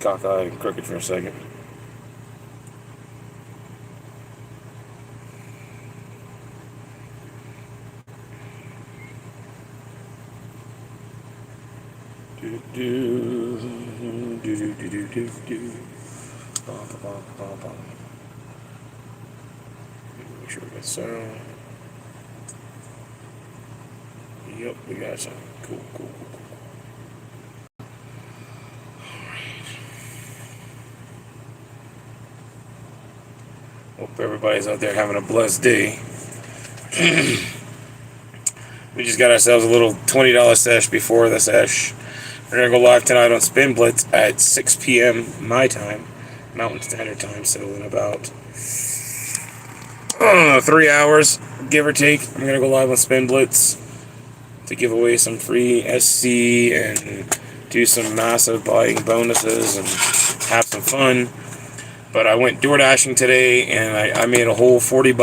cockeyed and crooked for a second. Do do do do do do do do. Make sure we got sound. Yep, we got sound. Cool, cool, cool, cool. Hope everybody's out there having a blessed day. We just got ourselves a little $20 sesh before the sesh. We're going to go live tonight on Spin Blitz at 6 p.m. my time, Mountain Standard Time, so in about 3 hours, give or take. I'm going to go live on Spin Blitz to give away some free SC and do some massive buying bonuses and have some fun. But I went door dashing today and I made a whole $40.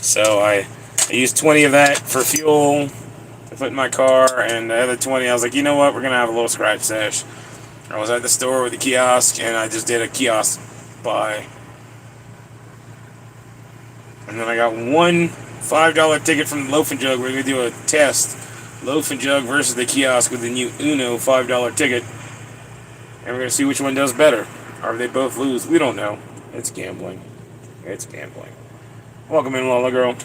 So I used 20 of that for fuel to put in my car, and the other 20 I was like, you know what, we're gonna have a little scratch sesh. I was at the store with the kiosk and I just did a kiosk buy, and then I got one $5 ticket from the Loaf and Jug. We're gonna do a test, Loaf and Jug versus the kiosk with the new Uno $5 ticket, and we're gonna see which one does better, or if they both lose. We don't know. It's gambling. It's gambling. Welcome in, Lola girl.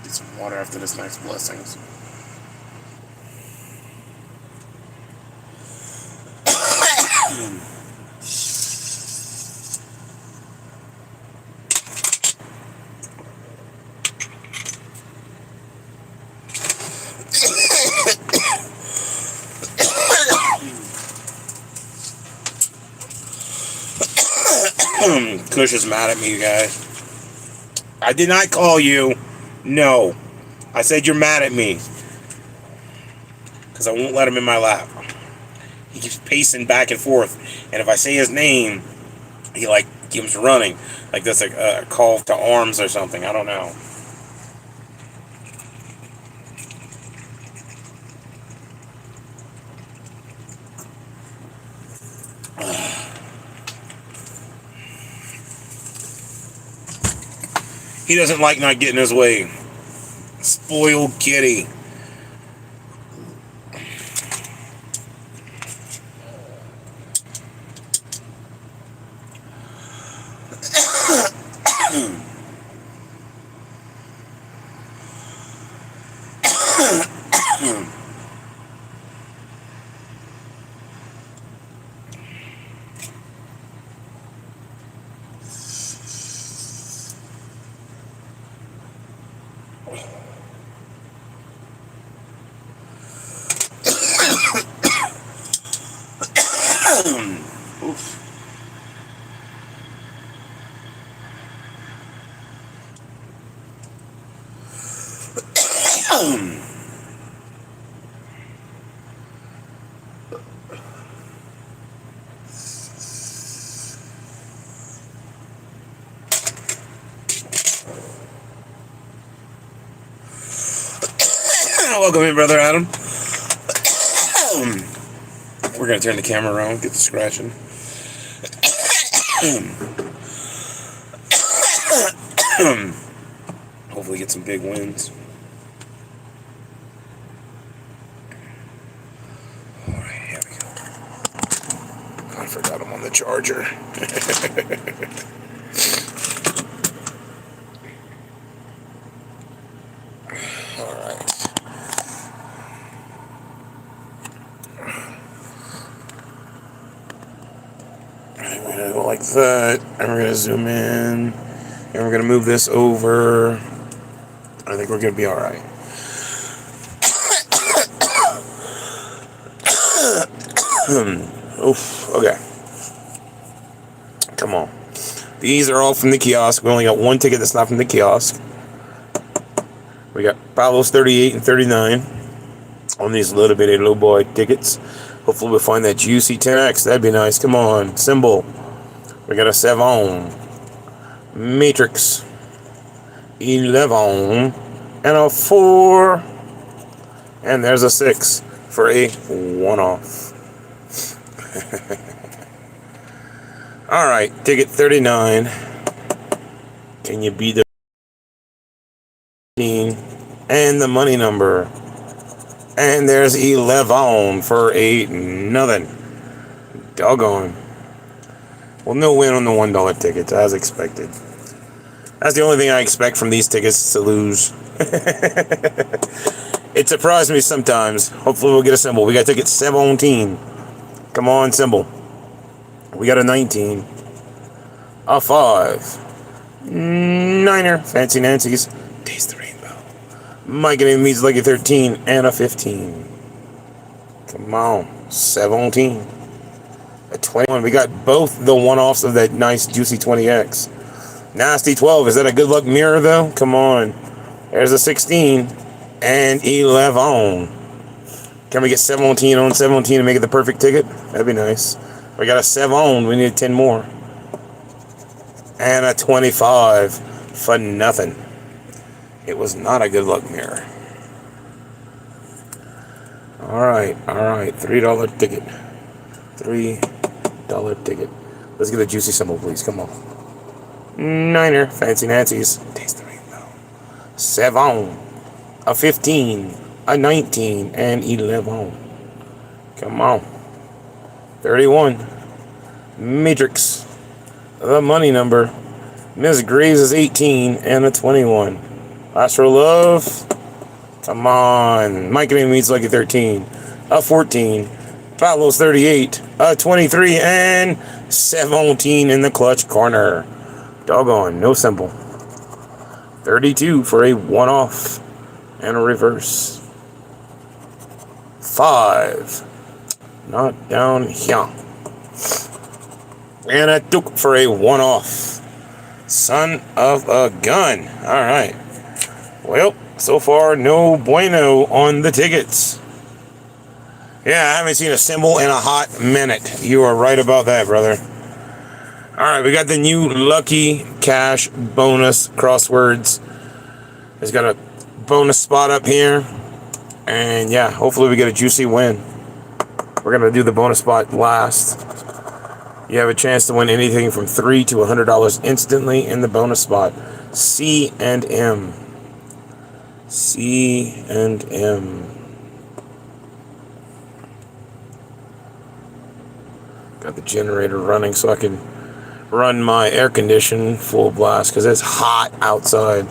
Get some water after this night's blessings. Kush is mad at me, you guys. I did not call you. No. I said you're mad at me. Because I won't let him in my lap. He keeps pacing back and forth. And if I say his name, he like keeps running. Like that's a call to arms or something. I don't know. He doesn't like not getting his way. Spoiled kitty. Oof. Welcome in, Brother Adam. We're going to turn the camera around, get the scratching. Hopefully get some big wins. Alright, here we go. I forgot I'm on the charger. Alright. We're going to go like that, and we're going to zoom in, and we're going to move this over. I think we're going to be alright. Oof, okay. Come on. These are all from the kiosk. We only got one ticket that's not from the kiosk. We got Palos 38 and 39 on these little bitty low boy tickets. Hopefully we'll find that juicy 10X. That'd be nice. Come on. Symbol. We got a 7. Matrix. 11. And a 4. And there's a 6 for a one-off. Alright, ticket 39. Can you be the and the money number? And there's 11 for a nothing. Doggone. Well, no win on the $1 tickets, as expected. That's the only thing I expect from these tickets, to lose. It surprised me sometimes. Hopefully we'll get a symbol. We got ticket 17. Come on, symbol. We got a 19. A 5. 9er. Fancy Nancy's. Taste the rainbow. Mike and means like a 13 and a 15. Come on. 17. A 21. We got both the one-offs of that nice juicy 20X. Nasty 12. Is that a good luck mirror though? Come on. There's a 16 and 11. Can we get 17 on 17 and make it the perfect ticket? That'd be nice. We got a 7. We need 10 more. And a 25 for nothing. It was not a good luck mirror. Alright. $3 ticket. $3 ticket. Let's get a juicy symbol, please. Come on. 9er. Fancy Nancy's. Taste the rainbow. 7. A 15. A 19 and 11. Come on. 31. Matrix. The money number. Miss Graves is 18 and a 21. Last for love. Come on. Mike and meets like a 13. A 14. Palos 38. A 23 and 17 in the clutch corner. Doggone. No symbol. 32 for a one-off and a reverse. 5. Not down here. And a duke for a one-off. Son of a gun. Alright. Well, so far, no bueno on the tickets. Yeah, I haven't seen a symbol in a hot minute. You are right about that, brother. Alright, we got the new Lucky Cash bonus crosswords. It's got a bonus spot up here. And yeah, hopefully we get a juicy win. We're going to do the bonus spot last. You have a chance to win anything from $3 to $100 instantly in the bonus spot. C and M. C and M. Got the generator running so I can run my air condition full blast because it's hot outside.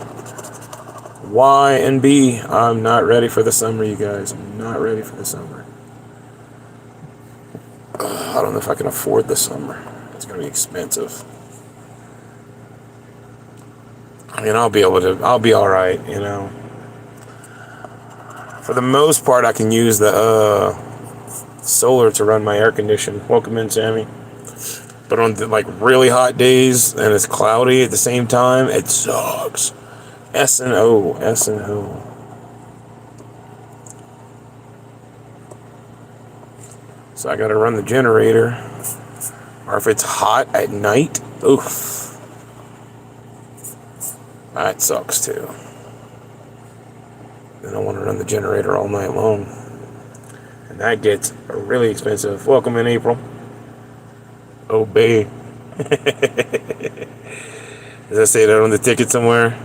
Y and B. I'm not ready for the summer, you guys. I'm not ready for the summer. I don't know if I can afford the summer. It's going to be expensive. I mean, I'll be alright, you know. For the most part, I can use the solar to run my air condition. Welcome in, Sammy. But on the, like, really hot days and it's cloudy at the same time, it sucks. S and O. So I gotta run the generator. Or if it's hot at night, oof. That sucks too. Then I want to run the generator all night long. And that gets really expensive. Welcome in, April. Obey. Does that say that on the ticket somewhere?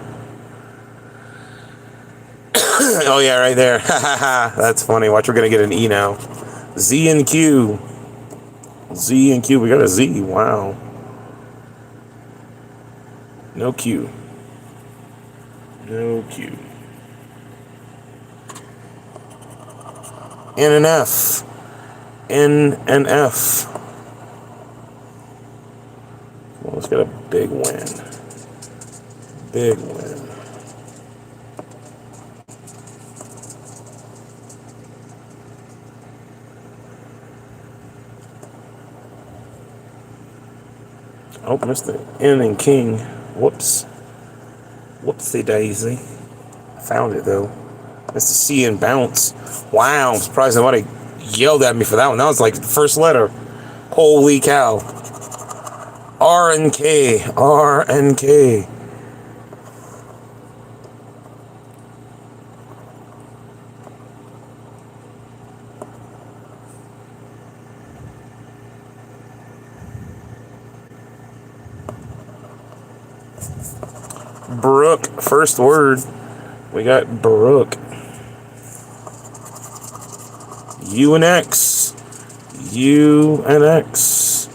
Oh yeah, right there. That's funny. Watch, we're gonna get an E now. Z and Q. Z and Q. We got a Z. Wow. No Q. No Q. N and F. N and F. Well, let's get a big win. Big win. Oh, missed the N and King. Whoops. Whoopsie daisy. I found it though. Missed the C and bounce. Wow, I'm surprised nobody yelled at me for that one. That was like the first letter. Holy cow. R and K. R and K. Brooke, first word. We got Brooke. U and X. U and X.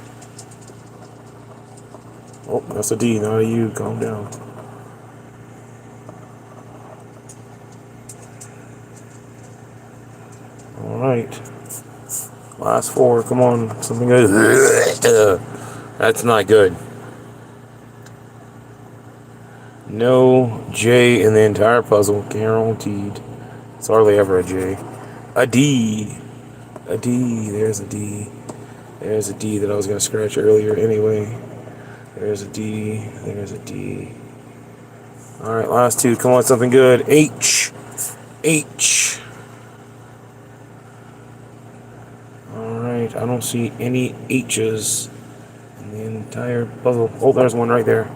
Oh, that's a D, not a U. Calm down. Alright. Last four. Come on. Something good. That's not good. No J in the entire puzzle, guaranteed. It's hardly ever a J. A D. A D. There's a D. There's a D that I was going to scratch earlier anyway. There's a D. There's a D. Alright, last two. Come on, something good. H. H. Alright, I don't see any H's in the entire puzzle. Oh, there's one right there.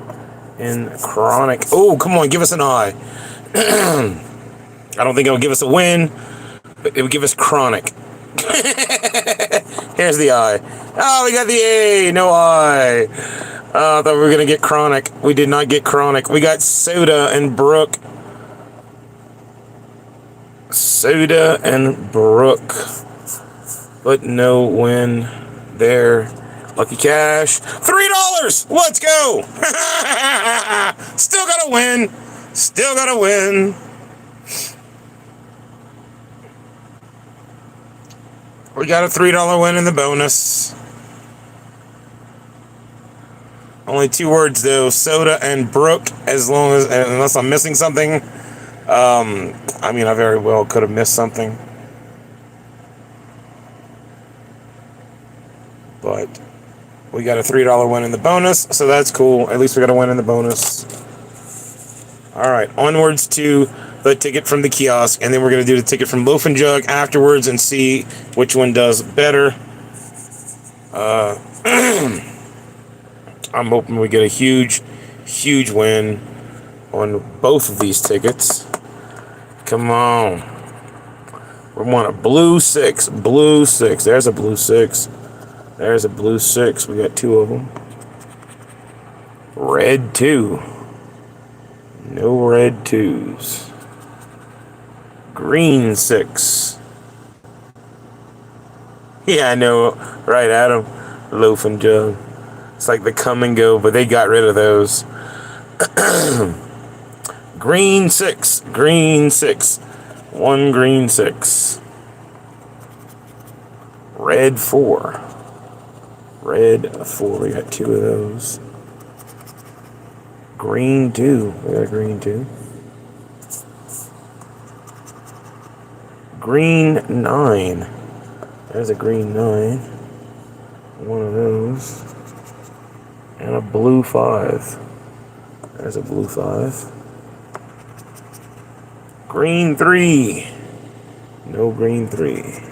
And chronic. Oh, come on, give us an I. I don't think it'll give us a win, but it would give us chronic. Here's the I. Oh, we got the A. No I. I thought we were going to get chronic. We did not get chronic. We got soda and Brooke. Soda and Brooke. But no win there. Lucky cash. $3! Let's go! Still gotta win. Still gotta win. We got a $3 win in the bonus. Only two words though, soda and Brooke, unless I'm missing something. I mean, I very well could have missed something. But we got a $3 win in the bonus, so that's cool. At least we got a win in the bonus. Alright, onwards to the ticket from the kiosk, and then we're going to do the ticket from Loaf and Jug afterwards and see which one does better. I'm hoping we get a huge, huge win on both of these tickets. Come on. We want a blue 6. Blue 6. There's a blue 6. There's a blue 6. We got two of them. Red 2. No red 2s. Green 6. Yeah, I know. Right, Adam. Loaf and Jug. It's like the come and go, but they got rid of those. Green 6. Green 6. One green 6. Red 4. Red 4. We got two of those. Green 2. We got a green 2. Green 9. There's a green 9. One of those. And a blue 5. There's a blue 5. Green 3. No green 3.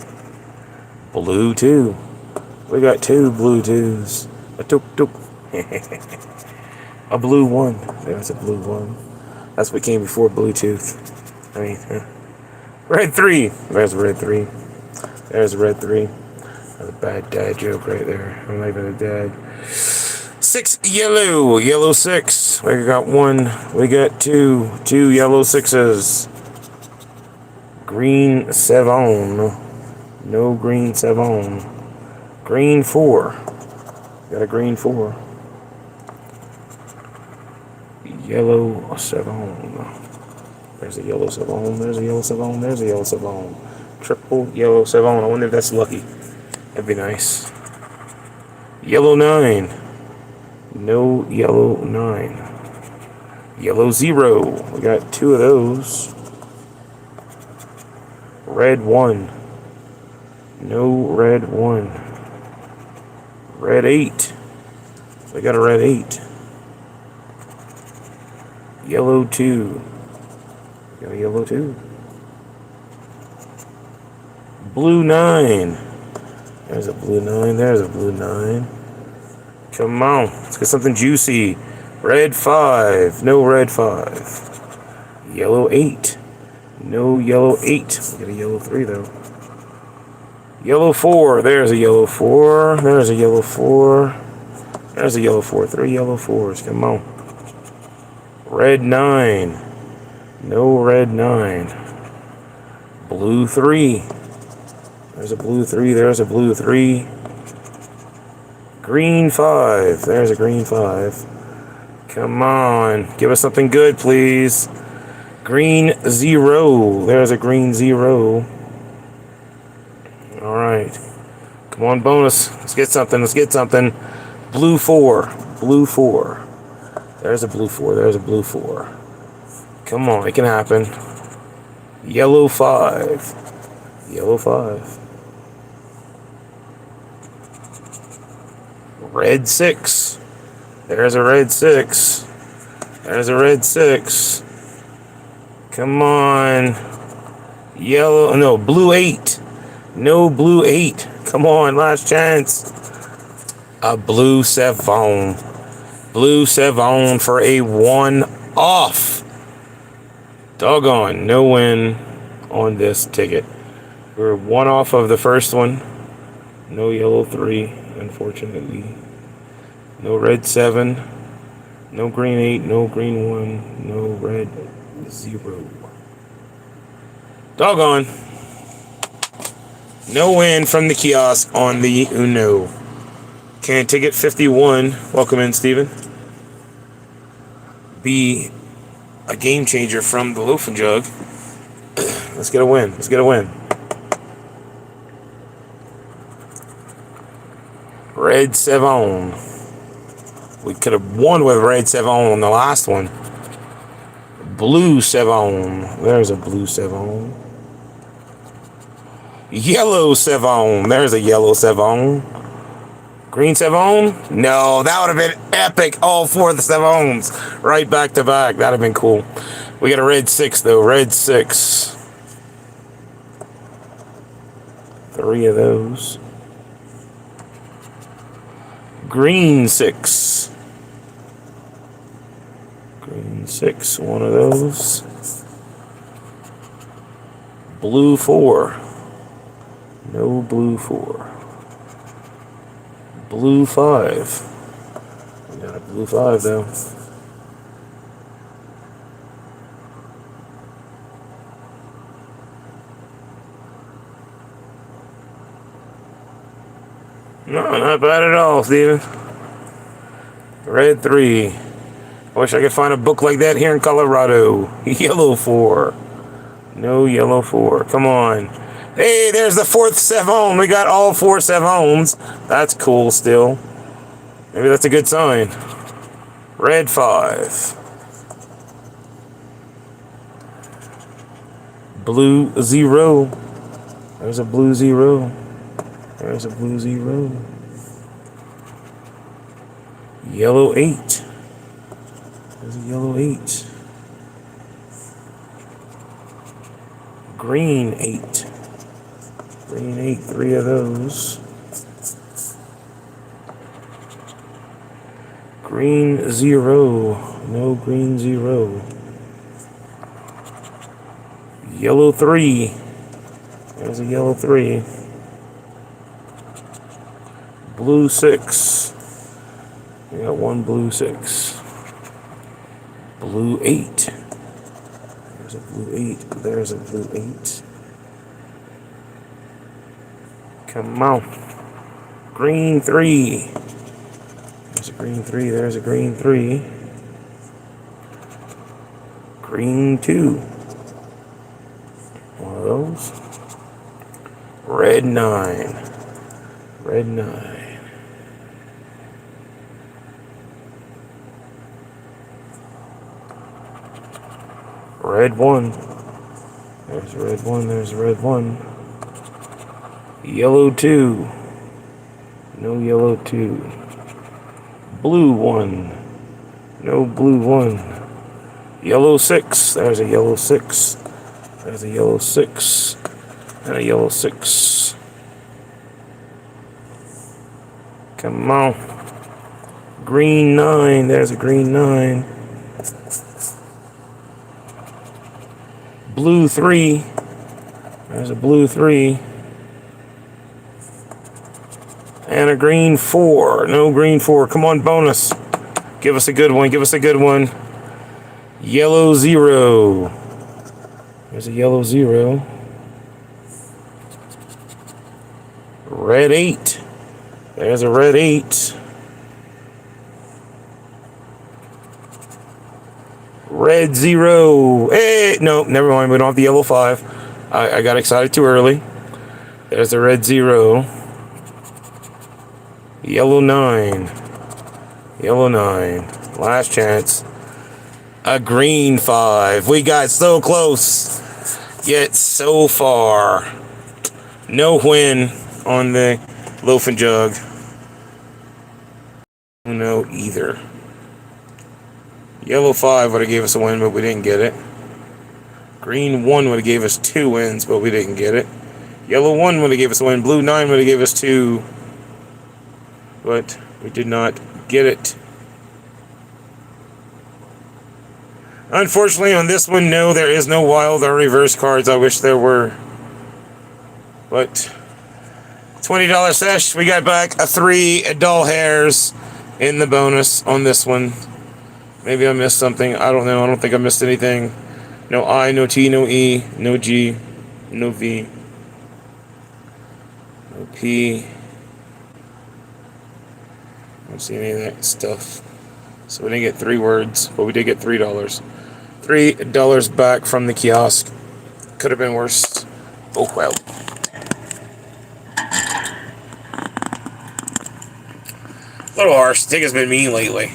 Blue 2. We got two blue 2s. A took. A blue 1. There's a blue 1. That's what came before Bluetooth. I mean, red 3. There's red 3. There's red 3. That's a bad dad joke right there. I'm not even a dad. 6 yellow. Yellow 6. We got 1. We got 2. 2 yellow 6s. Green 7. No green 7. Green 4. Got a green 4. Yellow 7. There's a yellow 7. There's a yellow 7. There's a yellow 7. Triple yellow 7. I wonder if that's lucky. That'd be nice. Yellow 9. No yellow 9. Yellow 0. We got 2 of those. Red 1. No red 1. Red 8. We got a red 8. Yellow 2. Got a yellow 2. Blue 9. There's a blue 9. There's a blue 9. Come on. Let's get something juicy. Red 5. No red 5. Yellow 8. No yellow 8. We got a yellow 3 though. Yellow 4. There's a yellow 4. There's a yellow 4. There's a yellow 4. 3 yellow 4s. Come on. Red 9. No red 9. Blue 3. There's a blue 3. There's a blue 3. Green 5. There's a green 5. Come on. Give us something good, please. Green 0. There's a green 0. Alright. Come on, bonus. Let's get something. Let's get something. Blue 4. Blue 4. There's a blue 4. There's a blue 4. Come on. It can happen. Yellow 5. Yellow 5. Red 6. There's a red 6. There's a red 6. Come on. Yellow. No, blue 8. No blue 8. Come on, last chance. A blue 7. Blue 7 for a 1 off. Doggone. No win on this ticket. We're 1 off of the first one. No yellow 3, unfortunately. No red 7. No green 8. No green 1. No red 0. Doggone. No win from the kiosk on the Uno. Can ticket 51. Welcome in, Steven. Be a game changer from the loaf and jug. Let's get a win. Let's get a win. Red 7. We could have won with red 7 on the last one. Blue 7. There's a blue 7. Yellow 7. There's a yellow 7. Green 7. No, that would have been epic. All 4 of the 7s right back to back. That would have been cool. We got a red 6 though. Red 6. 3 of those. Green 6. Green 6. 1 of those. Blue 4. No blue 4. Blue 5. We got a blue 5 though. No, not bad at all, Steven. Red 3. I wish I could find a book like that here in Colorado. Yellow 4. No yellow 4. Come on. Hey, there's the 4th 7. We got all 4 7s. That's cool still. Maybe that's a good sign. Red 5. Blue 0. There's a blue 0. There's a blue 0. Yellow 8. There's a yellow 8. Green 8. Green 8, 3 of those. Green 0. No green 0. Yellow 3. There's a yellow 3. Blue 6. We got 1 blue 6. Blue 8. There's a blue 8. There's a blue 8. Come on. Green 3. There's a green 3. There's a green 3. Green 2. One of those. Red 9. Red 9. Red 1. There's a red 1. There's a red 1. Yellow 2. No yellow 2. Blue 1. No blue 1. Yellow 6. There's a yellow 6. There's a yellow 6. And a yellow 6. Come on. Green 9. There's a green 9. Blue 3. There's a blue 3. And a green 4. No green 4. Come on, bonus. Give us a good one. Give us a good one. Yellow 0. There's a yellow 0. Red 8. There's a red 8. Red 0. Hey, no, never mind. We don't have the yellow 5. I got excited too early. There's a red 0. Yellow 9. Yellow 9. Last chance. A green 5. We got so close, yet so far. No win on the loaf and jug. No either. Yellow 5 would have gave us a win, but we didn't get it. Green 1 would have gave us 2 wins, but we didn't get it. Yellow 1 would have gave us a win. Blue 9 would have gave us 2, but we did not get it. Unfortunately, on this one, no, there is no wild or reverse cards. I wish there were. But $20 sesh. We got back a 3 doll hairs in the bonus on this one. Maybe I missed something. I don't know. I don't think I missed anything. No I, no T, no E, no G, no V, no P. I don't see any of that stuff. So we didn't get 3 words, but we did get $3. $3 back from the kiosk. Could have been worse. Oh well. A little harsh. The ticket's been mean lately.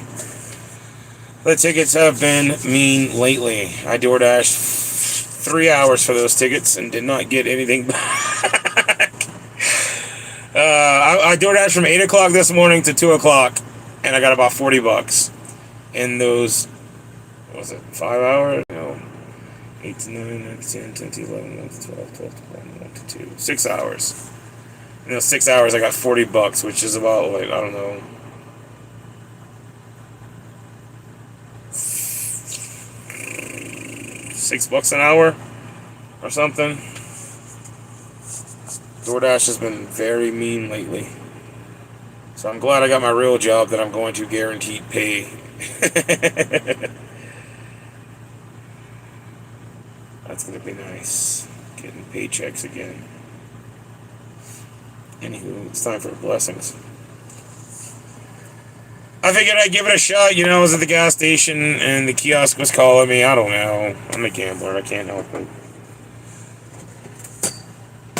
The tickets have been mean lately. I DoorDashed 3 hours for those tickets and did not get anything back. I DoorDashed from 8 o'clock this morning to 2 o'clock, and I got about $40 in those, what was it, 5 hours? No. 8 to 9, 9 to 10, 10 to 11, 1 to 12, 12 to 1, 1 to 2. 6 hours. In those 6 hours, I got $40, which is about, like, I don't know, $6 an hour or something. DoorDash has been very mean lately. So I'm glad I got my real job that I'm going to guaranteed pay. That's going to be nice. Getting paychecks again. Anywho, it's time for blessings. I figured I'd give it a shot. You know, I was at the gas station and the kiosk was calling me. I don't know. I'm a gambler. I can't help it.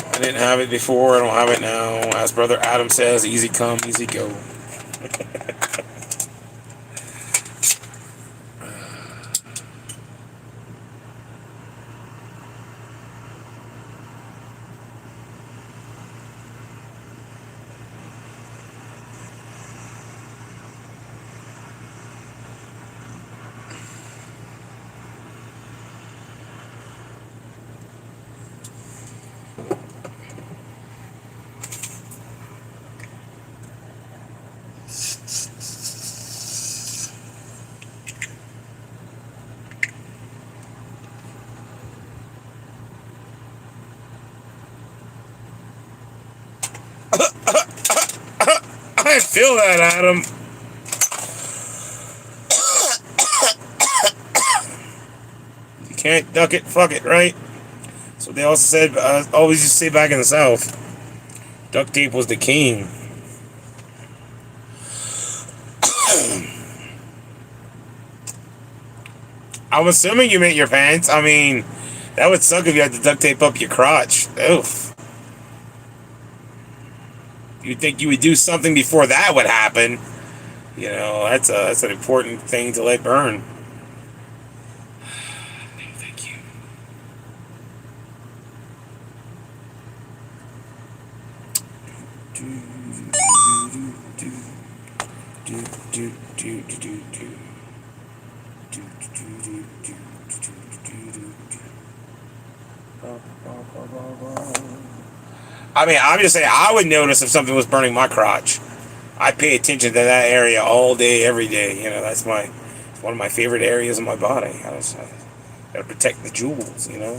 I didn't have it before. I don't have it now. As Brother Adam says, easy come, easy go. I feel that, Adam. You can't duck it, fuck it, right? So they also said, always used to say back in the South, duct tape was the king. I'm assuming you meant your pants. I mean, that would suck if you had to duct tape up your crotch. Oof. You'd think you would do something before that would happen. You know, that's an important thing to let burn. No, thank you. I mean, I'm just saying, I would notice if something was burning my crotch. I pay attention to that area all day, every day. You know, it's one of my favorite areas of my body. I gotta protect the jewels, you know.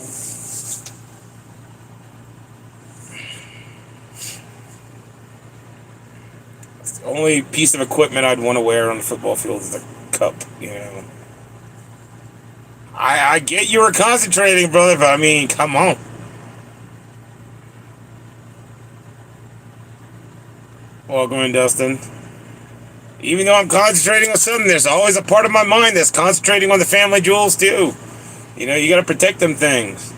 It's the only piece of equipment I'd want to wear on the football field is the cup, you know. I get you were concentrating, brother, but I mean, come on. Welcome in, Dustin. Even though I'm concentrating on something, there's always a part of my mind that's concentrating on the family jewels, too. You know, you gotta protect them things.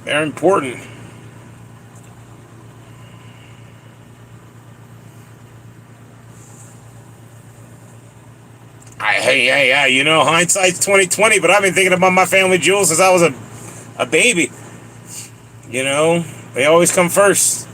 They're important. Hey, you know, hindsight's 2020, but I've been thinking about my family jewels since I was a baby. You know, they always come first.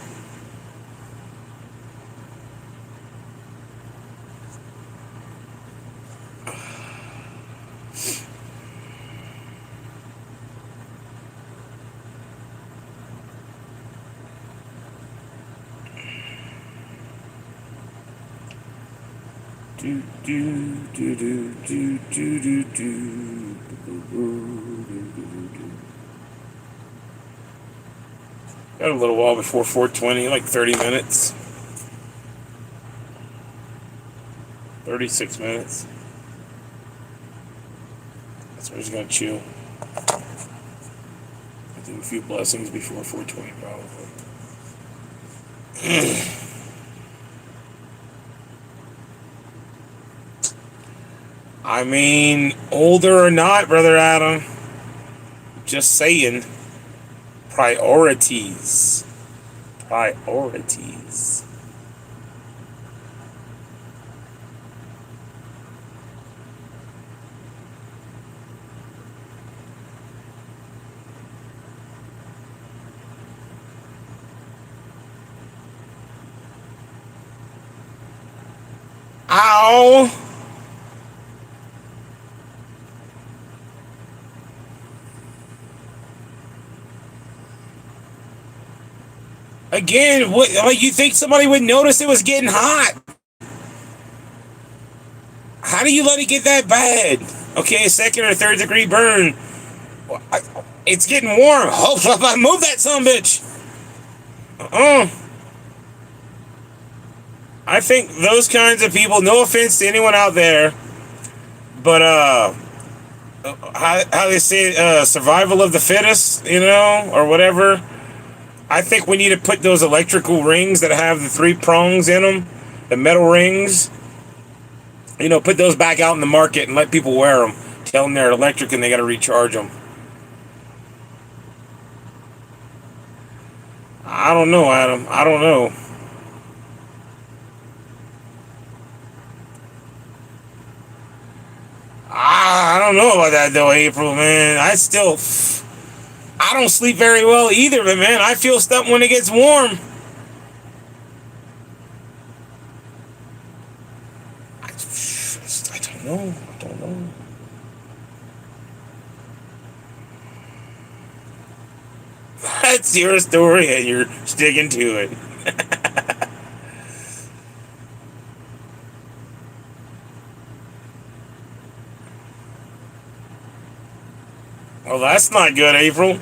Got a little while before 4:20, like 30 minutes. 36 minutes. That's where he's gonna chill. I'll do a few blessings before 4:20, probably. I mean, older or not, Brother Adam. Just saying. Priorities. Priorities. Ow! Again, what? Like, you think somebody would notice it was getting hot? How do you let it get that bad? Okay, a second or third degree burn. It's getting warm. Oh, move that son of a bitch. I think those kinds of people, no offense to anyone out there, but how they say survival of the fittest, you know, or whatever. I think we need to put those electrical rings that have the 3 prongs in them, the metal rings, you know, put those back out in the market and let people wear them. Tell them they're electric and they got to recharge them. I don't know, Adam. I don't know. I don't know about that though, April, man. I don't sleep very well either, but man, I feel stuff when it gets warm. I don't know. I don't know. That's your story and you're sticking to it. Well, that's not good, April.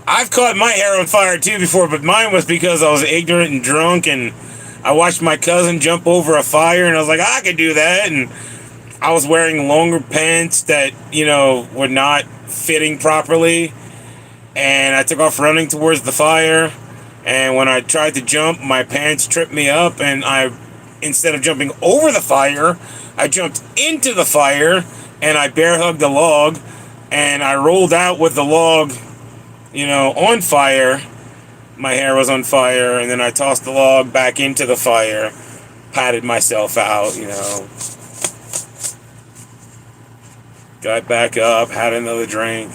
I've caught my hair on fire too before, but mine was because I was ignorant and drunk and I watched my cousin jump over a fire and I was like, I could do that. And I was wearing longer pants that, you know, were not fitting properly. And I took off running towards the fire. And when I tried to jump, my pants tripped me up, and instead of jumping over the fire, I jumped into the fire, and I bear hugged the log, and I rolled out with the log, on fire. My hair was on fire, and then I tossed the log back into the fire, patted myself out, got back up, had another drink.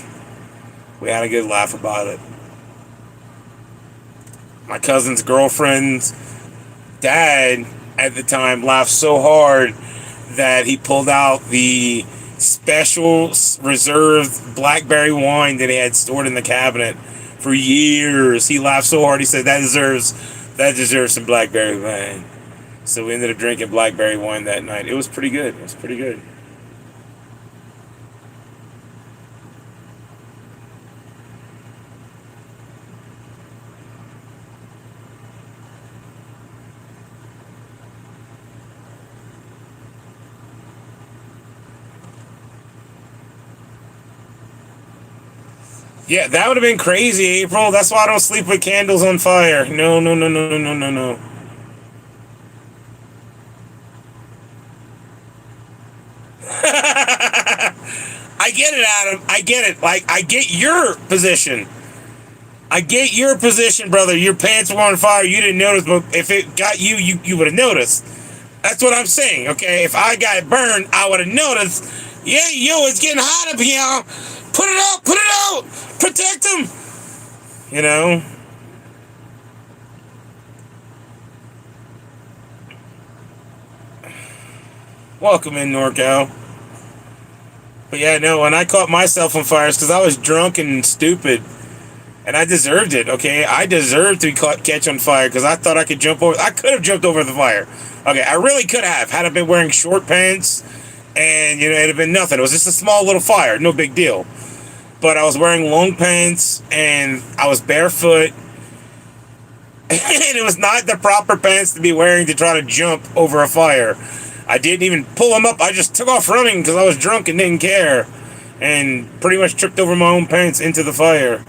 We had a good laugh about it. My cousin's girlfriend's dad at the time laughed so hard that he pulled out the special reserved blackberry wine that he had stored in the cabinet for years. He laughed so hard he said that deserves some blackberry wine. So we ended up drinking blackberry wine that night. It was pretty good. Yeah, that would have been crazy, April. That's why I don't sleep with candles on fire. No, no, no, no, no, no, no, no. I get it, Adam. I get it. Like, I get your position. Brother. Your pants were on fire. You didn't notice, but if it got you, you would have noticed. That's what I'm saying, okay? If I got burned, I would have noticed. Yeah, it's getting hot up here. Put it out. Protect him. Welcome in, NorCal. But yeah, no, when I caught myself on fire, it's because I was drunk and stupid. And I deserved it, okay? I deserved to catch on fire because I thought I could jump over. I could have jumped over the fire. Okay, I really could have. Had I been wearing short pants, and, it'd have been nothing. It was just a small little fire. No big deal. But I was wearing long pants, and I was barefoot. And it was not the proper pants to be wearing to try to jump over a fire. I didn't even pull them up. I just took off running because I was drunk and didn't care. And pretty much tripped over my own pants into the fire.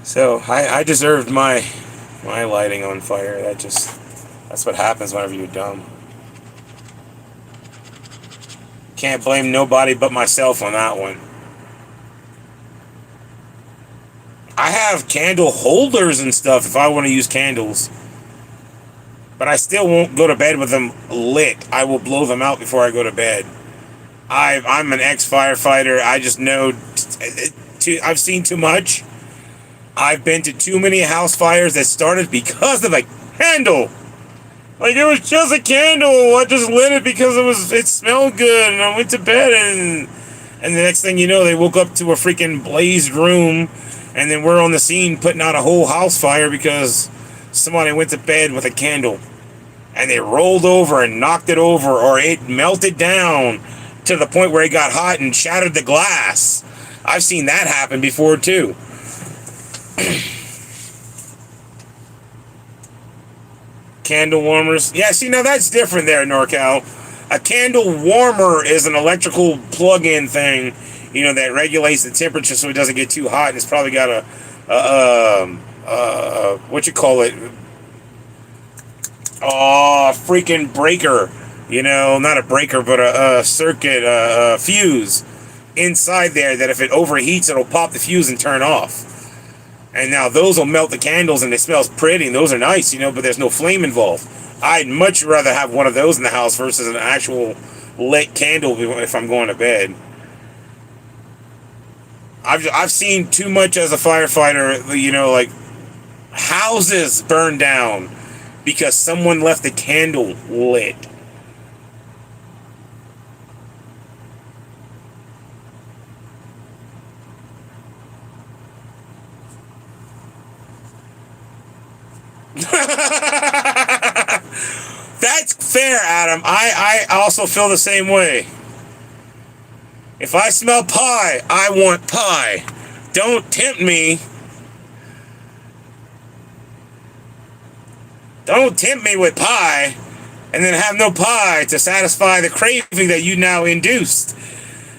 So I deserved my lighting on fire. That's what happens whenever you're dumb. Can't blame nobody but myself on that one. I have candle holders and stuff if I want to use candles. But I still won't go to bed with them lit. I will blow them out before I go to bed. I'm an ex-firefighter. I just know I've seen too much. I've been to too many house fires that started because of a candle. Like, it was just a candle. I just lit it because it smelled good, and I went to bed, and the next thing you know, they woke up to a freaking blazed room, and then we're on the scene putting out a whole house fire because somebody went to bed with a candle, and they rolled over and knocked it over, or it melted down to the point where it got hot and shattered the glass. I've seen that happen before, too. Candle warmers. Yeah, see, now that's different there, NorCal. A candle warmer is an electrical plug-in thing, that regulates the temperature so it doesn't get too hot. And it's probably got what you call it? Oh, freaking breaker. Not a breaker, but a circuit, fuse inside there that if it overheats, it'll pop the fuse and turn off. And now those will melt the candles and it smells pretty and those are nice, but there's no flame involved. I'd much rather have one of those in the house versus an actual lit candle if I'm going to bed. I've seen too much as a firefighter, like houses burn down because someone left a candle lit. That's fair, Adam. I also feel the same way. If I smell pie, I want pie. Don't tempt me. Don't tempt me with pie and then have no pie to satisfy the craving that you now induced.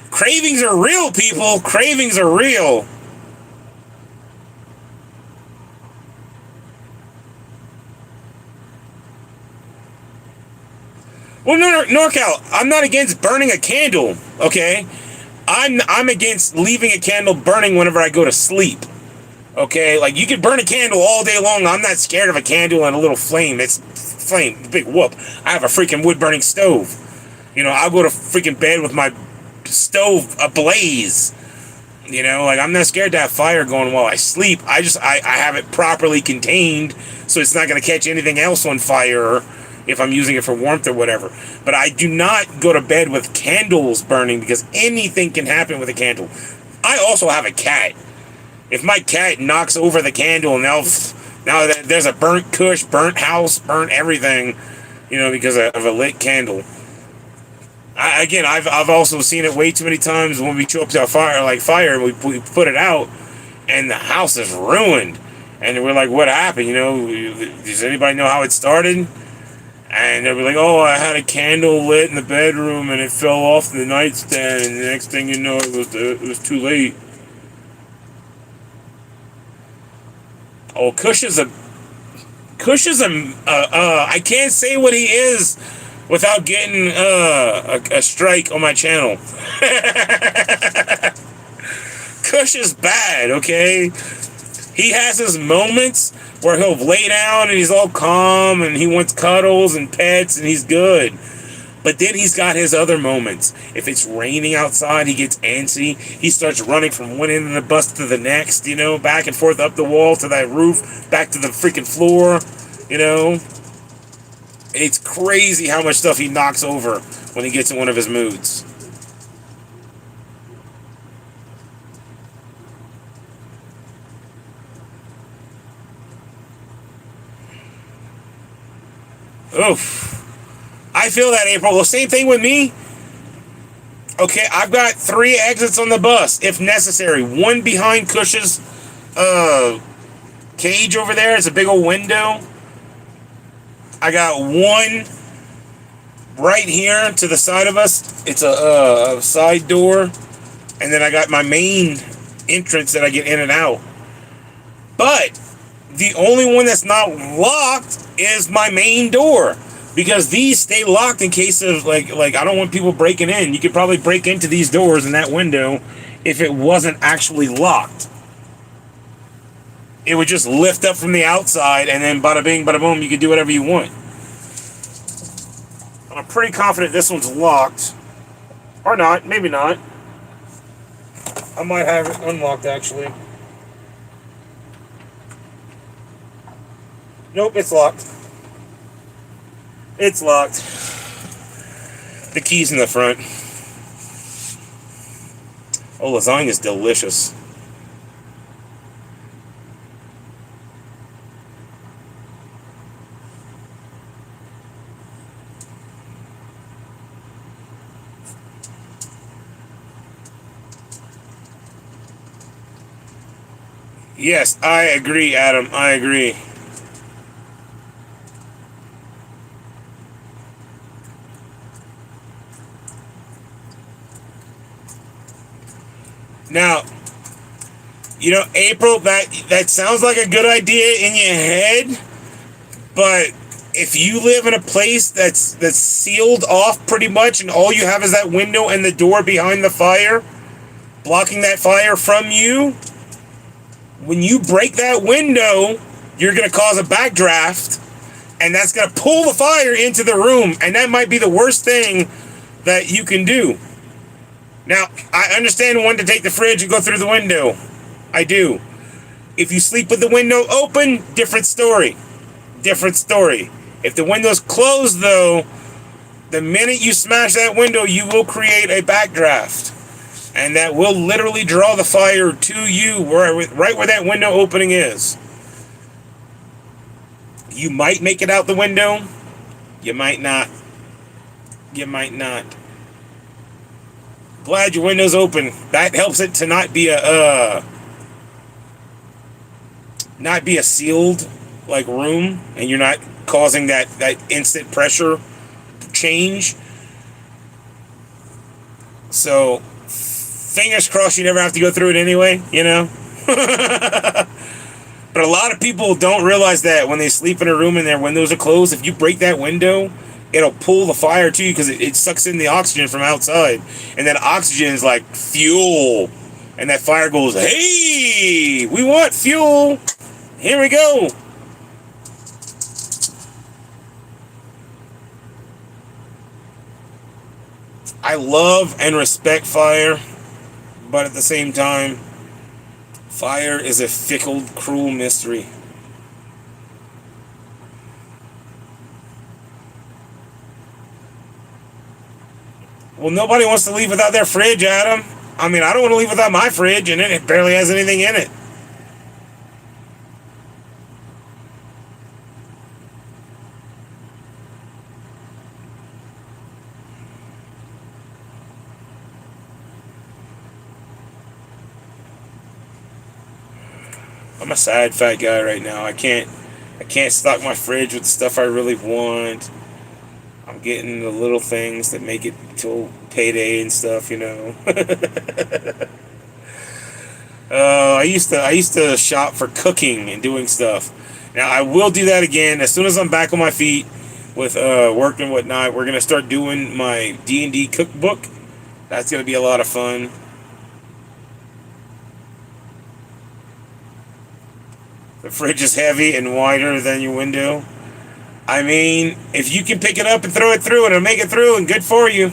Cravings are real, people. Cravings are real. Well, no, NorCal, I'm not against burning a candle, okay? I'm against leaving a candle burning whenever I go to sleep. Okay, like you can burn a candle all day long. I'm not scared of a candle and a little flame. It's flame, big whoop. I have a freaking wood burning stove. You know, I'll go to freaking bed with my stove ablaze. You know, like I'm not scared to have fire going while I sleep. I have it properly contained so it's not going to catch anything else on fire if I'm using it for warmth or whatever. But I do not go to bed with candles burning because anything can happen with a candle. I also have a cat. If my cat knocks over the candle, now there's a burnt cush, burnt house, burnt everything, you know, because of a lit candle. I've also seen it way too many times when we show up to a fire, we put it out, and the house is ruined. And we're like, what happened? You know, does anybody know how it started? And they'll be like, oh, I had a candle lit in the bedroom, and it fell off the nightstand, and the next thing you know, it was too late. Oh, Kush is I can't say what he is without getting a strike on my channel. Kush is bad, okay? He has his moments where he'll lay down and he's all calm and he wants cuddles and pets and he's good. But then he's got his other moments. If it's raining outside, he gets antsy. He starts running from one end of the bus to the next, you know, back and forth up the wall to that roof, back to the freaking floor, you know. It's crazy how much stuff he knocks over when he gets in one of his moods. Oof. I feel that, April. Well, same thing with me. Okay, I've got 3 exits on the bus, if necessary. One behind Kush's cage over there. It's a big old window. I got one right here to the side of us. It's a side door. And then I got my main entrance that I get in and out. But the only one that's not locked is my main door. Because these stay locked in case of, like I don't want people breaking in. You could probably break into these doors and that window if it wasn't actually locked. It would just lift up from the outside and then bada bing, bada boom, you could do whatever you want. I'm pretty confident this one's locked. Or not, maybe not. I might have it unlocked, actually. Nope, it's locked. It's locked. The key's in the front. Oh, lasagna is delicious. Yes, I agree, Adam. I agree. Now, you know, April, that sounds like a good idea in your head, but if you live in a place that's sealed off pretty much and all you have is that window and the door behind the fire, blocking that fire from you, when you break that window, you're going to cause a backdraft, and that's going to pull the fire into the room, and that might be the worst thing that you can do. Now, I understand wanting to take the fridge and go through the window. I do. If you sleep with the window open, different story. Different story. If the window's closed, though, the minute you smash that window, you will create a backdraft. And that will literally draw the fire to you, right where that window opening is. You might make it out the window. You might not. You might not. Glad your window's open. That helps it to not be a sealed like room, and you're not causing that instant pressure change. So, fingers crossed you never have to go through it anyway, you know? But a lot of people don't realize that when they sleep in a room and their windows are closed, if you break that window, it'll pull the fire to you because it sucks in the oxygen from outside. And that oxygen is like fuel. And that fire goes, hey, we want fuel. Here we go. I love and respect fire, but at the same time, fire is a fickle, cruel mystery. Well, nobody wants to leave without their fridge, Adam. I mean, I don't want to leave without my fridge, and it barely has anything in it. I'm a sad fat guy right now. I can't stock my fridge with the stuff I really want. I'm getting the little things that make it till payday and stuff, you know. I used to shop for cooking and doing stuff. Now I will do that again as soon as I'm back on my feet with work and whatnot. We're gonna start doing my D&D cookbook. That's gonna be a lot of fun. The fridge is heavy and wider than your window. I mean, if you can pick it up and throw it through, it'll make it through, and good for you.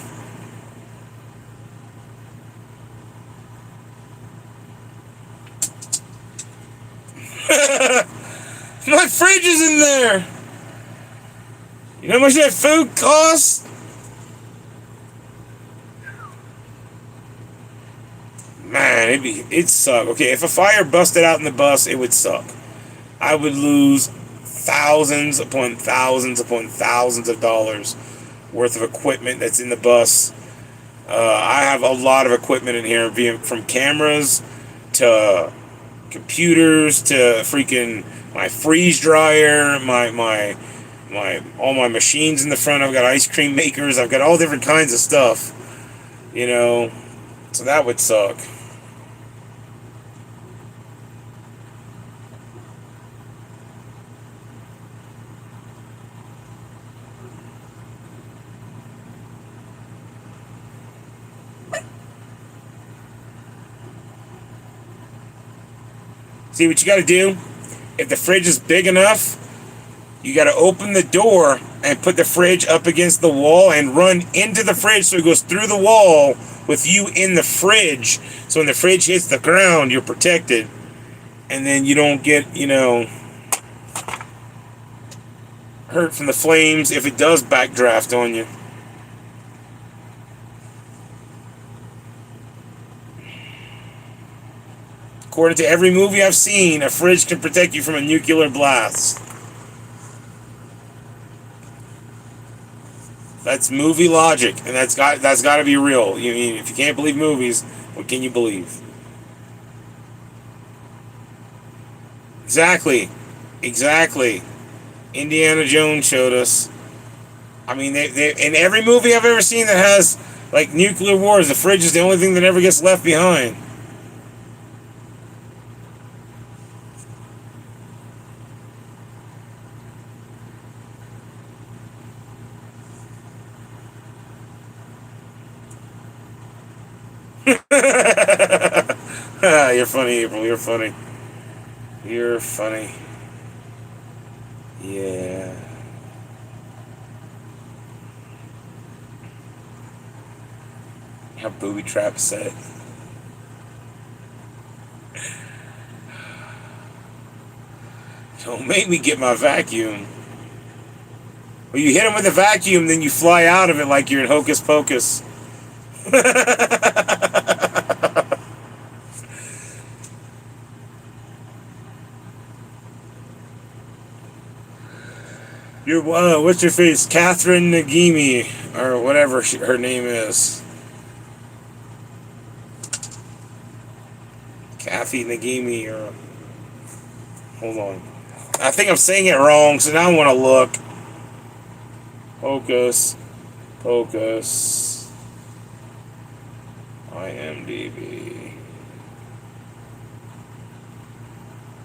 My fridge is in there. You know how much that food costs? Man, it'd suck. Okay, if a fire busted out in the bus, it would suck. I would lose thousands upon thousands upon thousands of dollars worth of equipment that's in the bus. I have a lot of equipment in here, from cameras to computers to freaking my freeze dryer, my all my machines in the front. I've got ice cream makers. I've got all different kinds of stuff, you know. So that would suck. See what you got to do? If the fridge is big enough, you got to open the door and put the fridge up against the wall and run into the fridge so it goes through the wall with you in the fridge. So when the fridge hits the ground, you're protected. And then you don't get, hurt from the flames if it does backdraft on you. According to every movie I've seen, a fridge can protect you from a nuclear blast. That's movie logic, and that's got to be real. You mean, if you can't believe movies, what can you believe? Exactly. Indiana Jones showed us. I mean, they in every movie I've ever seen that has like nuclear wars, the fridge is the only thing that ever gets left behind. You're funny, April. You're funny. You're funny. Yeah. How booby trap set. Don't make me get my vacuum. Well, you hit him with a vacuum, then you fly out of it like you're in Hocus Pocus. What's your face? Catherine Nagimi, or whatever her name is. Kathy Nagimi, or... Hold on. I think I'm saying it wrong, so now I want to look. Focus. Focus. IMDb.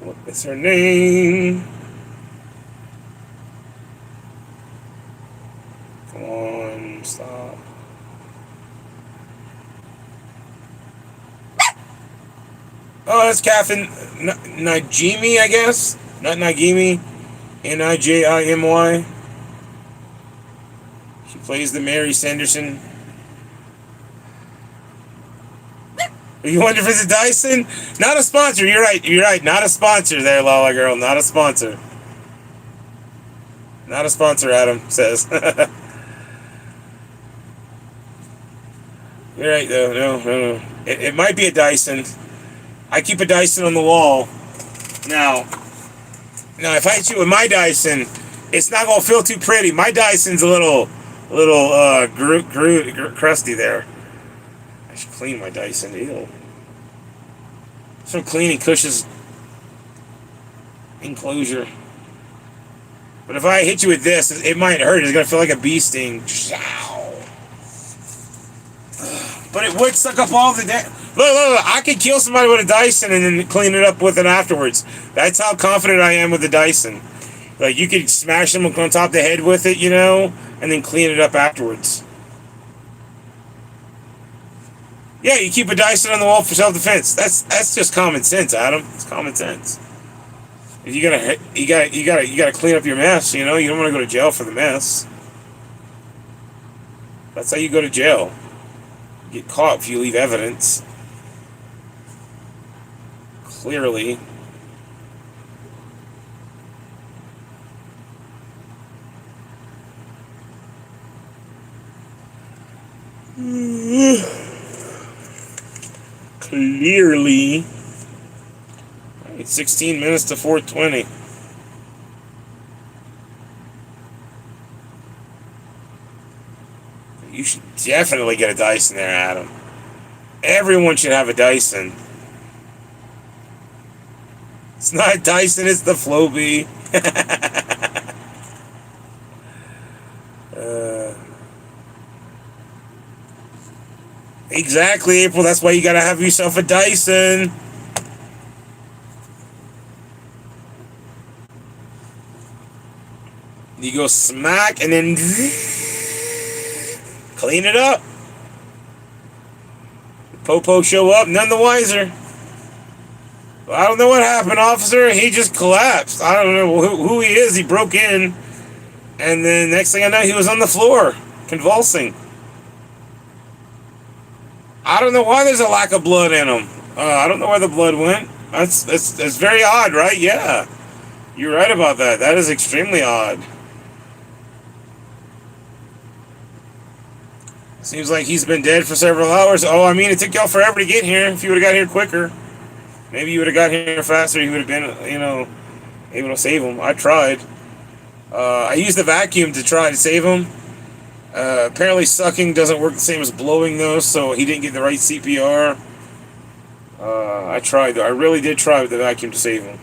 What is her name? Come on, stop. Oh, that's Catherine Najimy, I guess. Not Nagimi. Nijimy. She plays the Mary Sanderson. You wonder if it's a Dyson? Not a sponsor. You're right. You're right. Not a sponsor there, Lala Girl. Not a sponsor. Not a sponsor, Adam says. You're right, though. No. It might be a Dyson. I keep a Dyson on the wall. Now, if I hit you with my Dyson, it's not gonna feel too pretty. My Dyson's a little crusty there. I should clean my Dyson. Ew. Some cleaning cushions enclosure. But if I hit you with this, it might hurt. It's gonna feel like a bee sting. But it would suck up all the Look, I could kill somebody with a Dyson and then clean it up with it afterwards. That's how confident I am with the Dyson. Like, you could smash them on top of the head with it, and then clean it up afterwards. Yeah, you keep a Dyson on the wall for self-defense. That's just common sense, Adam. It's common sense. If you gotta clean up your mess, you don't want to go to jail for the mess. That's how you go to jail. You get caught if you leave evidence. Clearly. Clearly. It's 16 minutes to 4:20. You should definitely get a Dyson there, Adam. Everyone should have a Dyson. It's not a Dyson, it's the Flowbee. Exactly, April. That's why you gotta have yourself a Dyson. You go smack and then clean it up. Popo show up, none the wiser. I don't know what happened, officer. He just collapsed. I don't know who he is. He broke in, and then next thing I know, he was on the floor, convulsing. I don't know why there's a lack of blood in him. I don't know where the blood went. That's very odd, right? Yeah, you're right about that. That is extremely odd. Seems like he's been dead for several hours. Oh, I mean, it took y'all forever to get here. If you would have got here quicker, maybe you would have got here faster. You would have been, able to save him. I tried. I used the vacuum to try to save him. Apparently sucking doesn't work the same as blowing, though, so he didn't get the right CPR. I tried, though. I really did try with the vacuum to save him.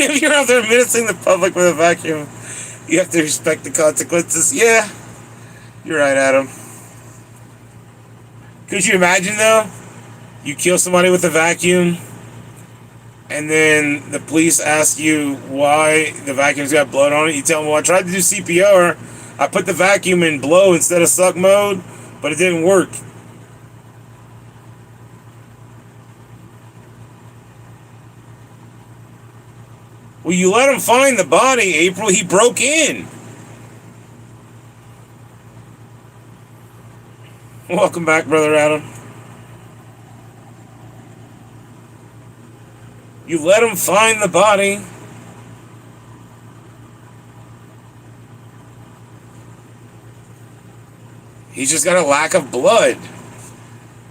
If you're out there menacing the public with a vacuum, you have to respect the consequences. Yeah, you're right, Adam. Could you imagine, though? You kill somebody with a vacuum, and then the police ask you why the vacuum's got blood on it. You tell them, well, I tried to do CPR. I put the vacuum in blow instead of suck mode, but it didn't work. Well, you let him find the body, April. He broke in. Welcome back, Brother Adam. You let him find the body. He's just got a lack of blood.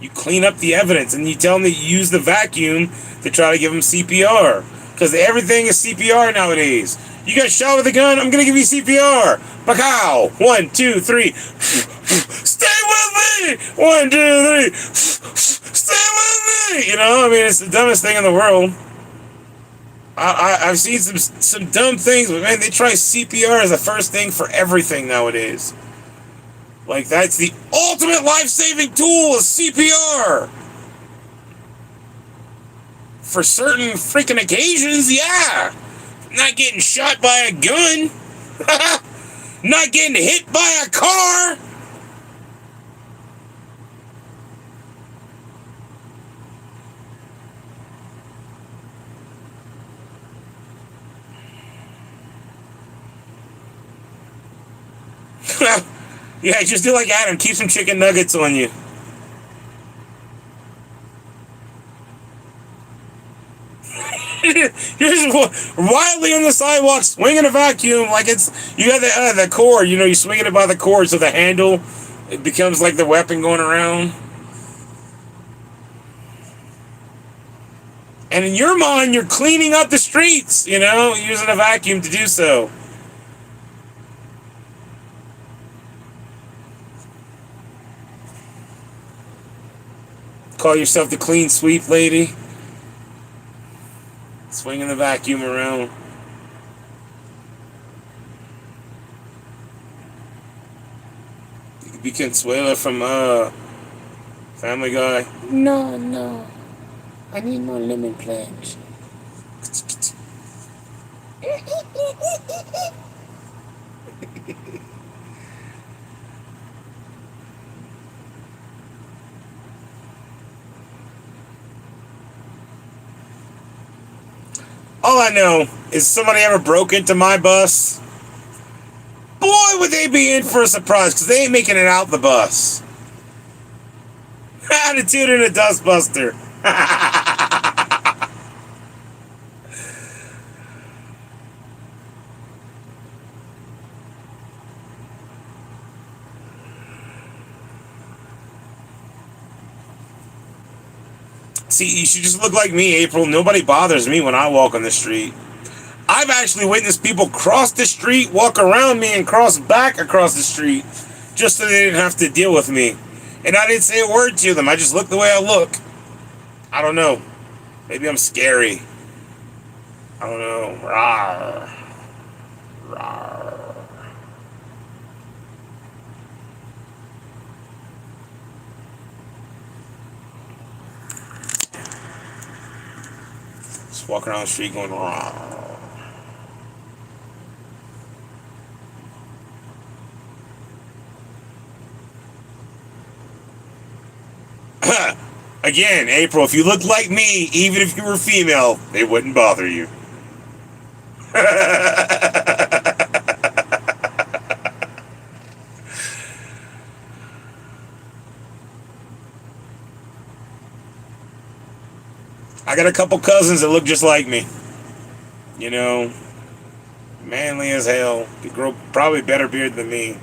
You clean up the evidence, and you tell him to use the vacuum to try to give him CPR. Because everything is CPR nowadays. You got shot with a gun, I'm going to give you CPR. Pacow. 1, 2, 3. Stay with me. 1, 2, 3. Stay with me. I mean, it's the dumbest thing in the world. I've seen some dumb things, but man, they try CPR as the first thing for everything nowadays. Like, that's the ultimate life-saving tool is CPR. For certain freaking occasions, yeah. Not getting shot by a gun. Not getting hit by a car. Yeah, just do like Adam. Keep some chicken nuggets on you. You're just wildly on the sidewalk, swinging a vacuum like it's you got the cord. You know, you swinging it by the cord, so the handle it becomes like the weapon going around. And in your mind, you're cleaning up the streets. You know, using a vacuum to do so. Call yourself the clean sweep lady. Swinging the vacuum around. You could be Consuela from Family Guy. No, no. I need more lemon pledge. All I know is somebody ever broke into my bus. Boy, would they be in for a surprise, because they ain't making it out the bus. Attitude in a dustbuster. See, you should just look like me, April. Nobody bothers me when I walk on the street. I've actually witnessed people cross the street, walk around me, and cross back across the street just so they didn't have to deal with me. And I didn't say a word to them. I just look the way I look. I don't know. Maybe I'm scary. I don't know. Rawr. Rawr. Just walking around the street going rawr. Again, April, if you looked like me, even if you were female, they wouldn't bother you. I got a couple cousins that look just like me. You know, manly as hell. Could grow probably better beard than me.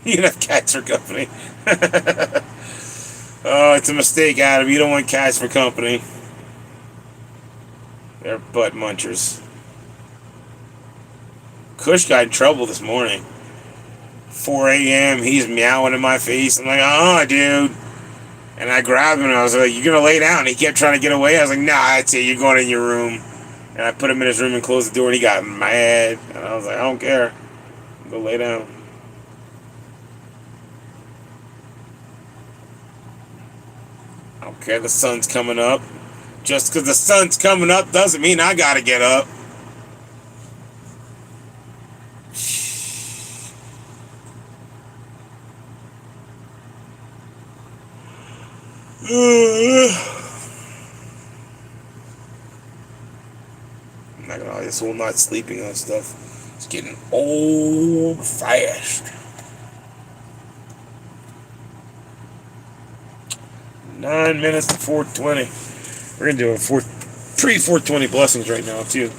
You can have cats for company. Oh, it's a mistake, Adam. You don't want cats for company. They're butt munchers. Kush got in trouble this morning. 4 a.m. He's meowing in my face. I'm like, dude. And I grabbed him and I was like, "You gonna lay down?" And he kept trying to get away. I was like, "Nah, that's it. You're going in your room." And I put him in his room and closed the door and he got mad. And I was like, "I don't care. Go lay down." I don't care the sun's coming up. Just because the sun's coming up doesn't mean I gotta get up. I'm not gonna lie, this whole not sleeping on stuff is getting old fast. 9 minutes to 4:20. We're gonna do a pre-420 blessings right now too.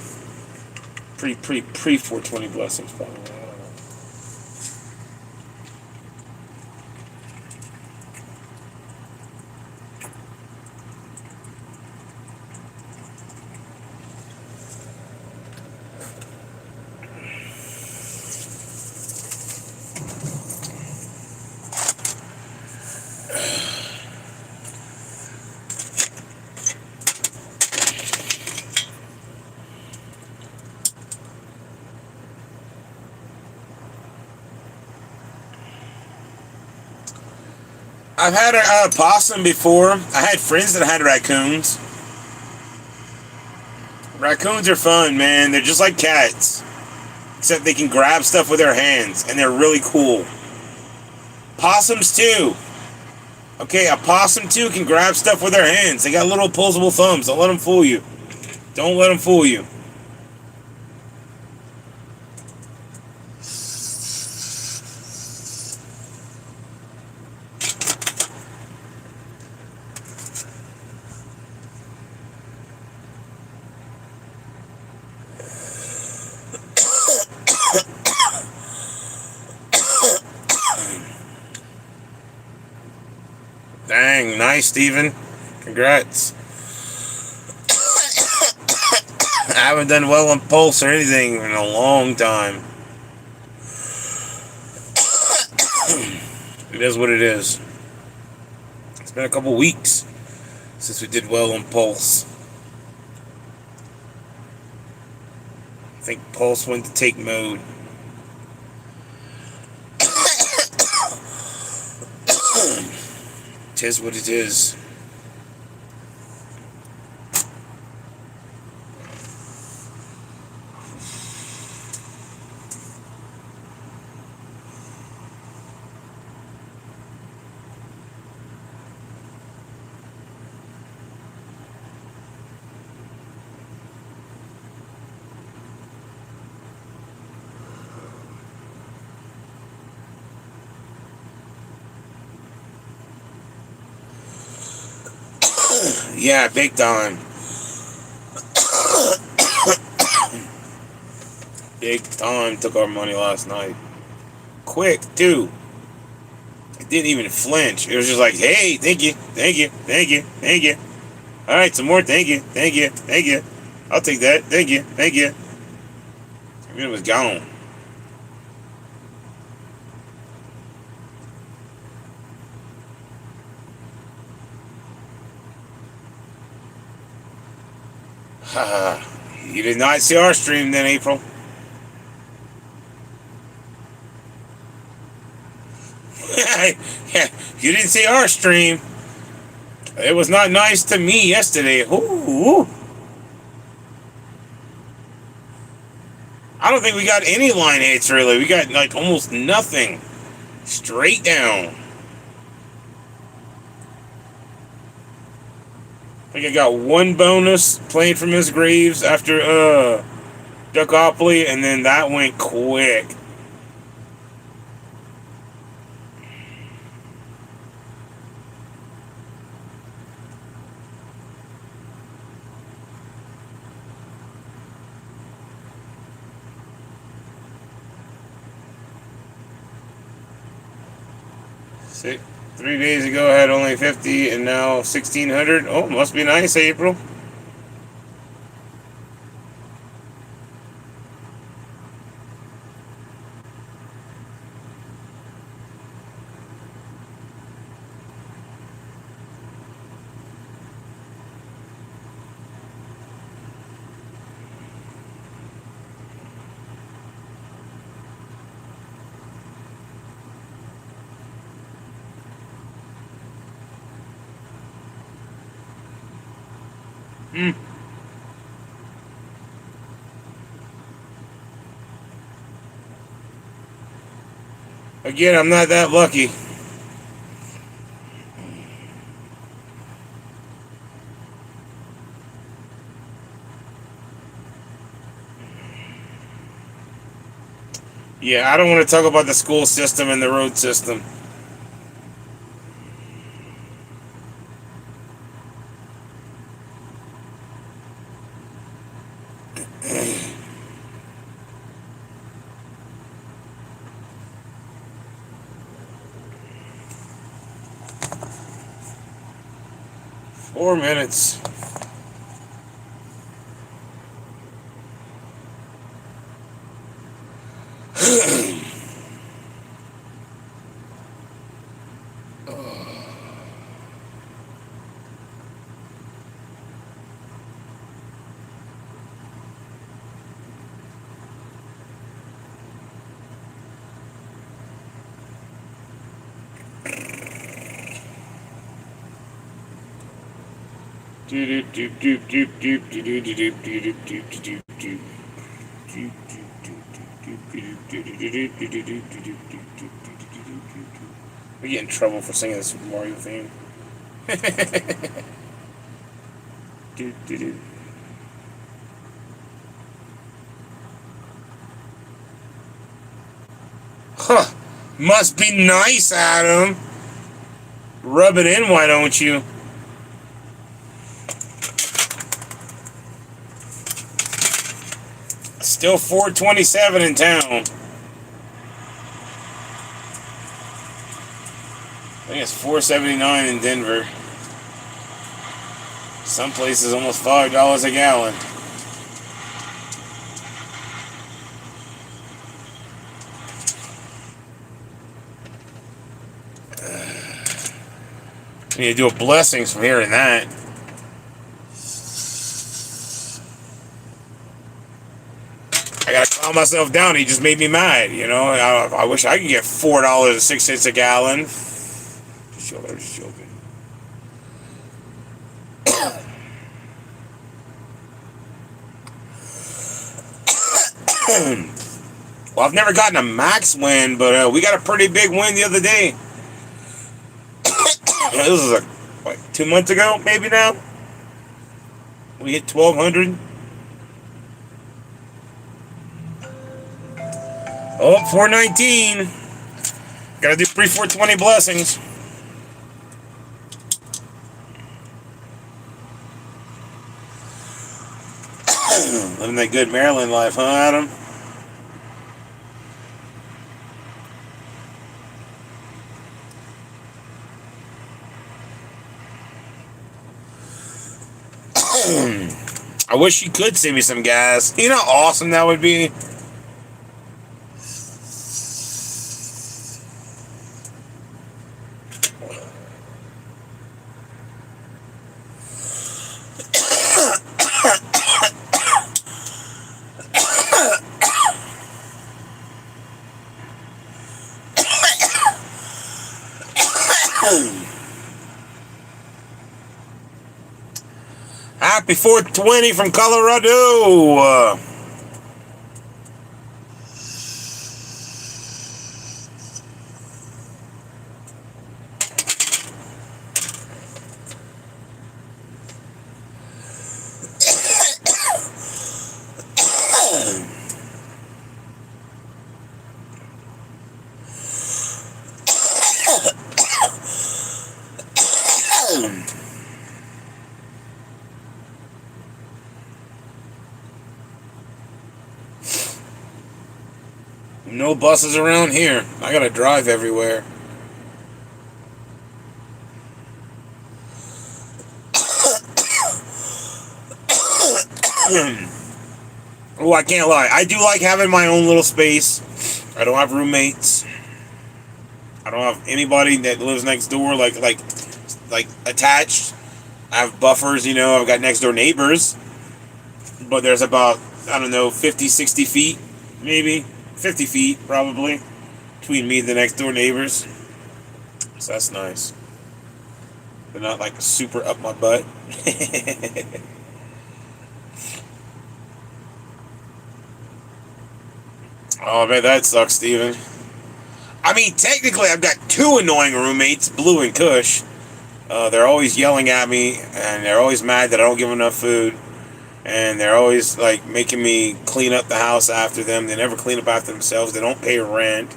Pre-420 blessings probably. I've had a possum before. I had friends that had raccoons. Raccoons are fun, man. They're just like cats, except they can grab stuff with their hands, and they're really cool. Possums too. Okay, a possum too can grab stuff with their hands. They got little opposable thumbs. Don't let them fool you. Don't let them fool you. Dang, nice, Steven. Congrats. I haven't done well on Pulse or anything in a long time. It is what it is. It's been a couple weeks since we did well on Pulse. I think Pulse went to take mode. It is what it is. Yeah, big time. Big time took our money last night. Quick, too. It didn't even flinch. It was just like, hey, thank you, thank you, thank you, thank you. All right, some more, thank you, thank you, thank you. I'll take that, thank you, thank you. And it was gone. Haha. You did not see our stream then, April. Yeah, you didn't see our stream. It was not nice to me yesterday. Ooh. I don't think we got any line hits, really. We got, like, almost nothing. Straight down. I think I got one bonus playing from Miss Graves after, Duckopoly, and then that went quick. See, 3 days ago I had only 50 and now 1,600. Oh, must be nice, April. Again, I'm not that lucky. Yeah, I don't want to talk about the school system and the road system. Four minutes. We get in trouble for singing this Mario theme. Huh. Must be nice, Adam. Rub it in, why don't you? Still 427 in town. I think it's 479 in Denver. Some places almost $5 a gallon. I need to do a blessings from hearing that. I gotta calm myself down. He just made me mad, you know. I wish I could get $4.06 a gallon. Just joking. Well, I've never gotten a max win, but we got a pretty big win the other day. This was like 2 months ago, maybe now. We hit 1,200. Oh, 419. Gotta do pre-420 blessings. Living that good Maryland life, huh, Adam? I wish you could send me some gas. You know how awesome that would be? Happy 420 from Colorado. No buses around here. I gotta drive everywhere. Oh, I can't lie. I do like having my own little space. I don't have roommates. I don't have anybody that lives next door, like attached. I have buffers, you know. I've got next door neighbors. But there's about, I don't know, 50, 60 feet, maybe. 50 feet, probably, between me and the next door neighbors. So that's nice. They're not like super up my butt. Oh man, that sucks, Steven. I mean, technically, I've got two annoying roommates, Blue and Kush. They're always yelling at me, and they're always mad that I don't give them enough food. And they're always like making me clean up the house after them. They never clean up after themselves. They don't pay rent.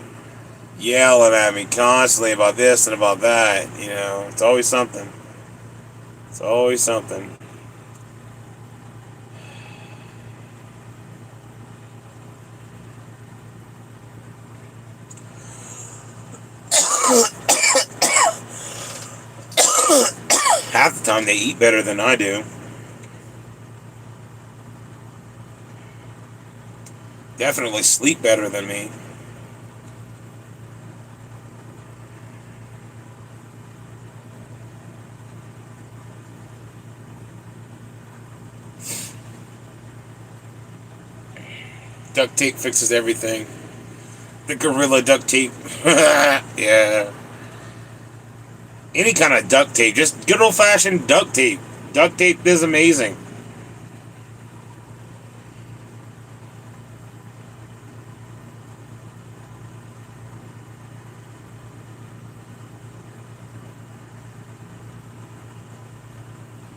Yelling at me constantly about this and about that. You know, it's always something. It's always something. Half the time they eat better than I do. Definitely sleep better than me. Duct tape fixes everything. The gorilla duct tape. Yeah. Any kind of duct tape. Just good old-fashioned duct tape. Duct tape is amazing.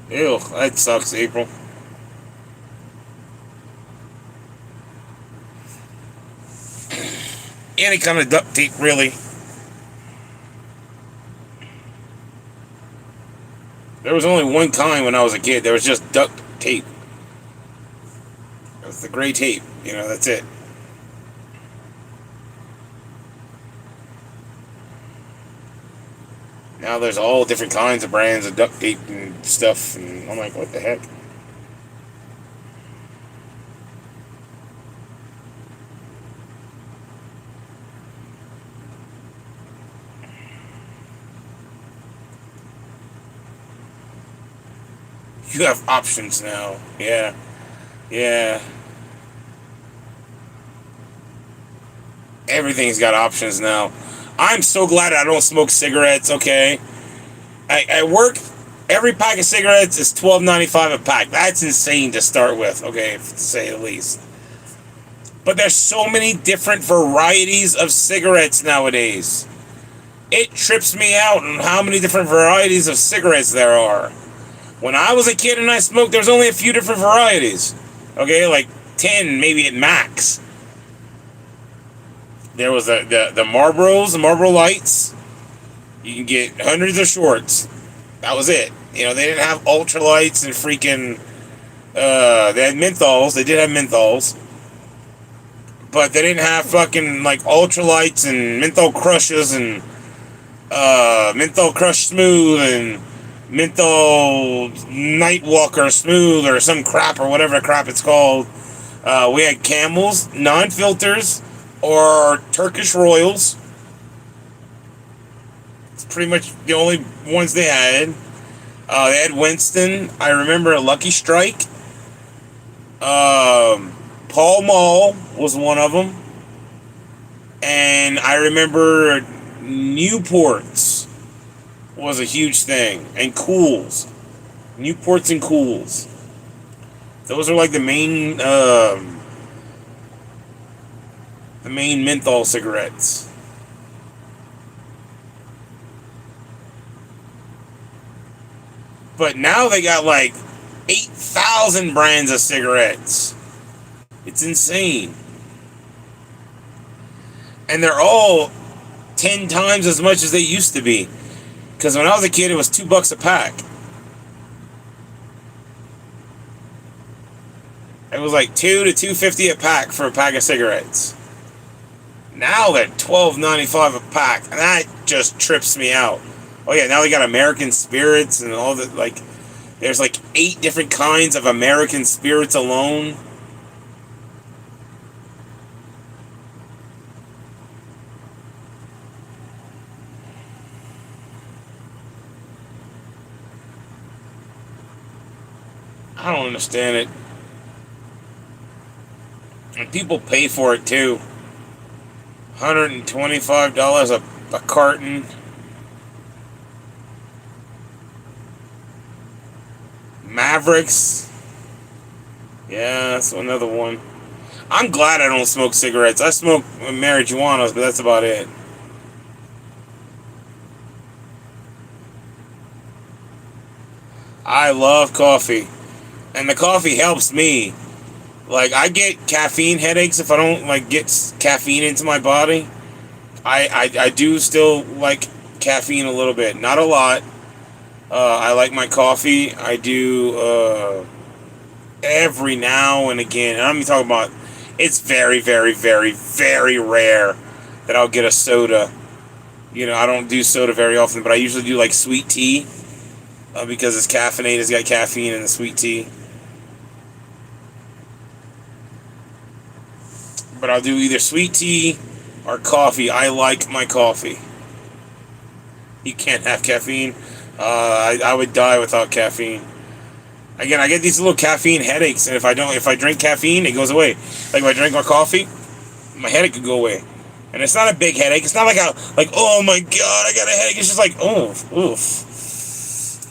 Ew, that sucks, April. Any kind of duct tape, really. There was only one kind when I was a kid. There was just duct tape. It was the gray tape. You know, that's it. Now there's all different kinds of brands of duct tape and stuff, and I'm like, what the heck? You have options now. Yeah. Yeah. Everything's got options now. I'm so glad I don't smoke cigarettes, okay? At work, every pack of cigarettes is $12.95 a pack. That's insane to start with, okay, to say the least. But there's so many different varieties of cigarettes nowadays. It trips me out on how many different varieties of cigarettes there are. When I was a kid and I smoked, there was only a few different varieties. Okay, like 10 maybe at max. There was the Marlboros, the Marlboro Lights. You can get hundreds of shorts. That was it. You know, they didn't have ultralights and freaking... they had menthols. They did have menthols. But they didn't have fucking, like, ultralights and menthol crushes and... menthol crush smooth and... menthol Nightwalker smooth or some crap or whatever crap it's called. We had Camels, non-filters, or Turkish Royals. It's pretty much the only ones they had. They had Winston. I remember Lucky Strike. Pall Mall was one of them. And I remember Newports was a huge thing. And Cools. Newports and Cools. Those are like the main menthol cigarettes. But now they got like 8,000 brands of cigarettes. It's insane. And they're all 10 times as much as they used to be. Because when I was a kid, it was $2 a pack. It was like $2 to $2.50 a pack for a pack of cigarettes. Now they're $12.95 a pack, and that just trips me out. Oh yeah, now they got American Spirits and all the like. There's like 8 different kinds of American Spirits alone. I don't understand it. And people pay for it too. $125 a carton. Mavericks. Yeah, that's another one. I'm glad I don't smoke cigarettes. I smoke marijuana, but that's about it. I love coffee. And the coffee helps me. Like, I get caffeine headaches if I don't, like, get caffeine into my body. I do still like caffeine a little bit. Not a lot. I like my coffee. I do, every now and again. And I'm even talking about, it's very, very, very, very rare that I'll get a soda. You know, I don't do soda very often, but I usually do, like, sweet tea. Because it's caffeinated. It's got caffeine in the sweet tea. But I'll do either sweet tea or coffee. I like my coffee. You can't have caffeine. I would die without caffeine. Again, I get these little caffeine headaches, and if I drink caffeine, it goes away. Like if I drink my coffee, my headache could go away. And it's not a big headache. It's not like oh my god, I got a headache. It's just like, oof.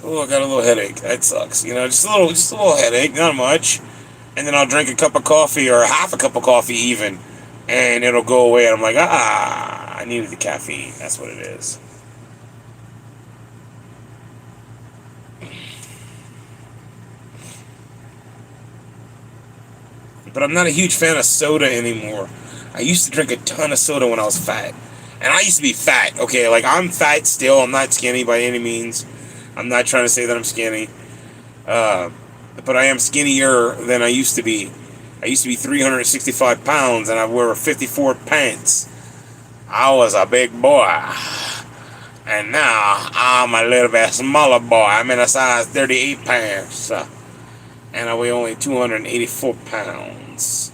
Oh, I got a little headache. That sucks. You know, just a little headache, not much. And then I'll drink a cup of coffee or half a cup of coffee even, and it'll go away. And I'm like, I needed the caffeine. That's what it is. But I'm not a huge fan of soda anymore. I used to drink a ton of soda when I was fat. And I used to be fat, okay? Like, I'm fat still. I'm not skinny by any means. I'm not trying to say that I'm skinny. Uh, but I am skinnier than I used to be. I used to be 365 pounds, and I wore 54 pants. I was a big boy. And now, I'm a little bit smaller boy. I'm in a size 38 pants. And I weigh only 284 pounds.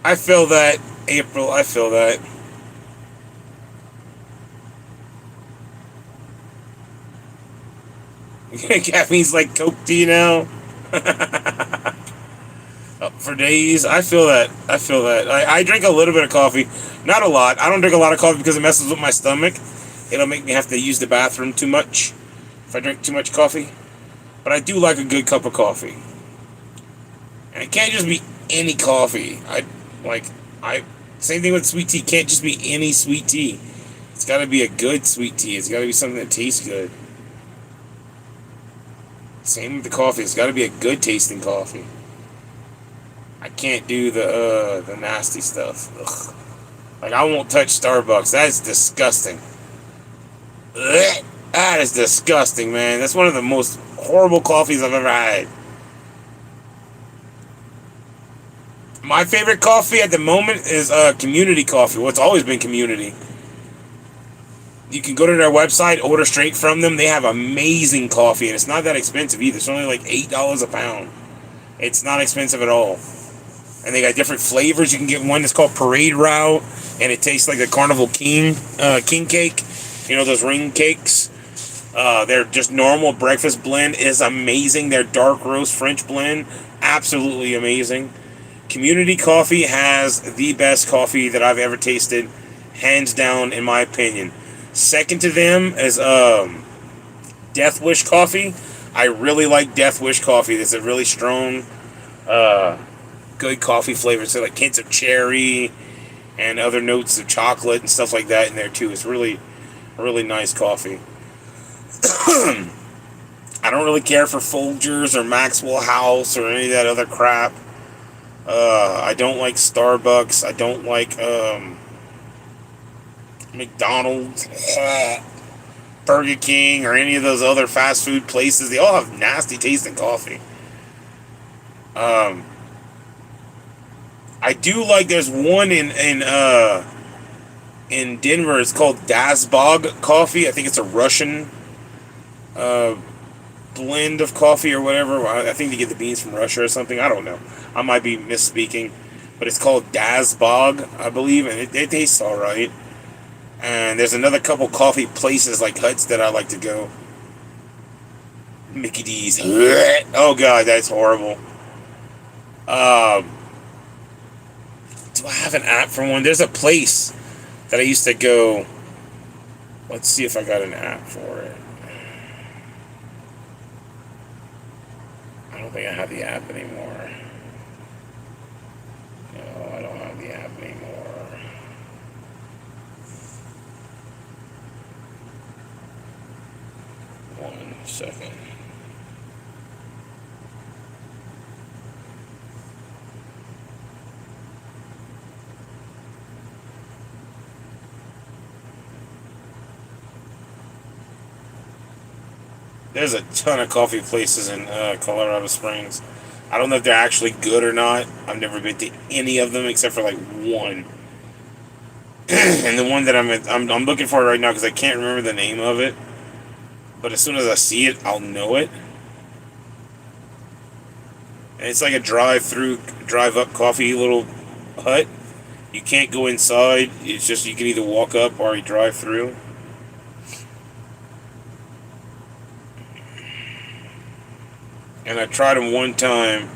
I feel that, April. I feel that. Caffeine's like Coke tea now. For days. I feel that. I feel that. I drink a little bit of coffee. Not a lot. I don't drink a lot of coffee because it messes with my stomach. It'll make me have to use the bathroom too much if I drink too much coffee. But I do like a good cup of coffee. And it can't just be any coffee. I same thing with sweet tea. It can't just be any sweet tea. It's got to be a good sweet tea. It's got to be something that tastes good. Same with the coffee. It's got to be a good tasting coffee. I can't do the nasty stuff. Ugh. Like, I won't touch Starbucks. That is disgusting. Ugh. That is disgusting, man. That's one of the most horrible coffees I've ever had. My favorite coffee at the moment is Community Coffee. Well, it's always been Community. You can go to their website, order straight from them. They have amazing coffee, and it's not that expensive either. It's only like $8 a pound. It's not expensive at all. And they got different flavors. You can get one that's called Parade Route, and it tastes like a Carnival King cake. You know, those ring cakes. Their just normal breakfast blend is amazing. Their dark roast French blend, absolutely amazing. Community Coffee has the best coffee that I've ever tasted, hands down, in my opinion. Second to them is Death Wish Coffee. I really like Death Wish Coffee. It's a really strong, good coffee flavor. So like hints of cherry and other notes of chocolate and stuff like that in there too. It's really, really nice coffee. I don't really care for Folgers or Maxwell House or any of that other crap. I don't like Starbucks. I don't like McDonald's, Burger King, or any of those other fast food places. They all have nasty tasting coffee. I do like. There's one in Denver. It's called Dazbog Coffee. I think it's a Russian blend of coffee or whatever. I think they get the beans from Russia or something. I don't know. I might be misspeaking, but it's called Dazbog, I believe, and it tastes all right. And there's another couple coffee places like Huts that I like to go. Mickey D's. Oh god, that's horrible. Do I have an app for one? There's a place that I used to go. Let's see if I got an app for it. I don't think I have the app anymore. No, I don't have the app anymore. One second. There's a ton of coffee places in Colorado Springs. I don't know if they're actually good or not. I've never been to any of them except for like one. And the one that I'm looking for right now because I can't remember the name of it. But as soon as I see it, I'll know it. And it's like a drive-up coffee little hut. You can't go inside. It's just you can either walk up or you drive through. And I tried them one time,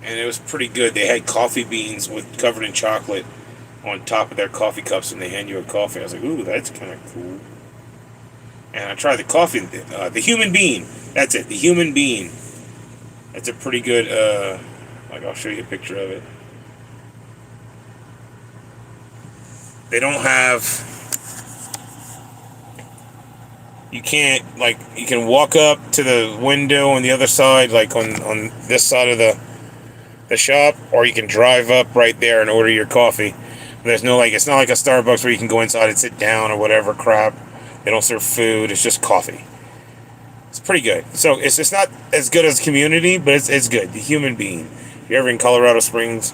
and it was pretty good. They had coffee beans with covered in chocolate on top of their coffee cups, and they hand you a coffee. I was like, ooh, that's kind of cool. And I tried the coffee, the human bean. That's it, the human bean. That's a pretty good. Like I'll show you a picture of it. They don't have. You can't, like, you can walk up to the window on the other side, like on this side of the shop, or you can drive up right there and order your coffee. There's no, like, it's not like a Starbucks where you can go inside and sit down or whatever crap. They don't serve food. It's just coffee. It's pretty good. So it's not as good as Community, but it's good. The Human Bean. If you're ever in Colorado Springs,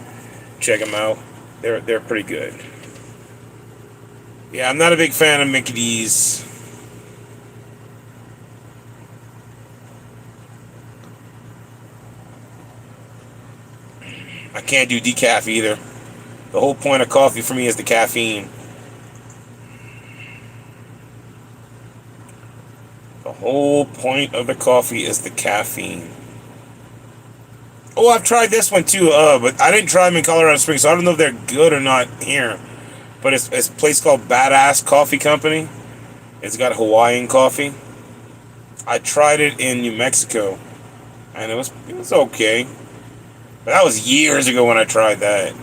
check them out. They're pretty good. Yeah, I'm not a big fan of Mickey D's. I can't do decaf either. The whole point of coffee for me is the caffeine. The whole point of the coffee is the caffeine. Oh, I've tried this one too, but I didn't try them in Colorado Springs, so I don't know if they're good or not here. But it's a place called Badass Coffee Company. It's got Hawaiian coffee. I tried it in New Mexico, and it was okay. But that was years ago when I tried that.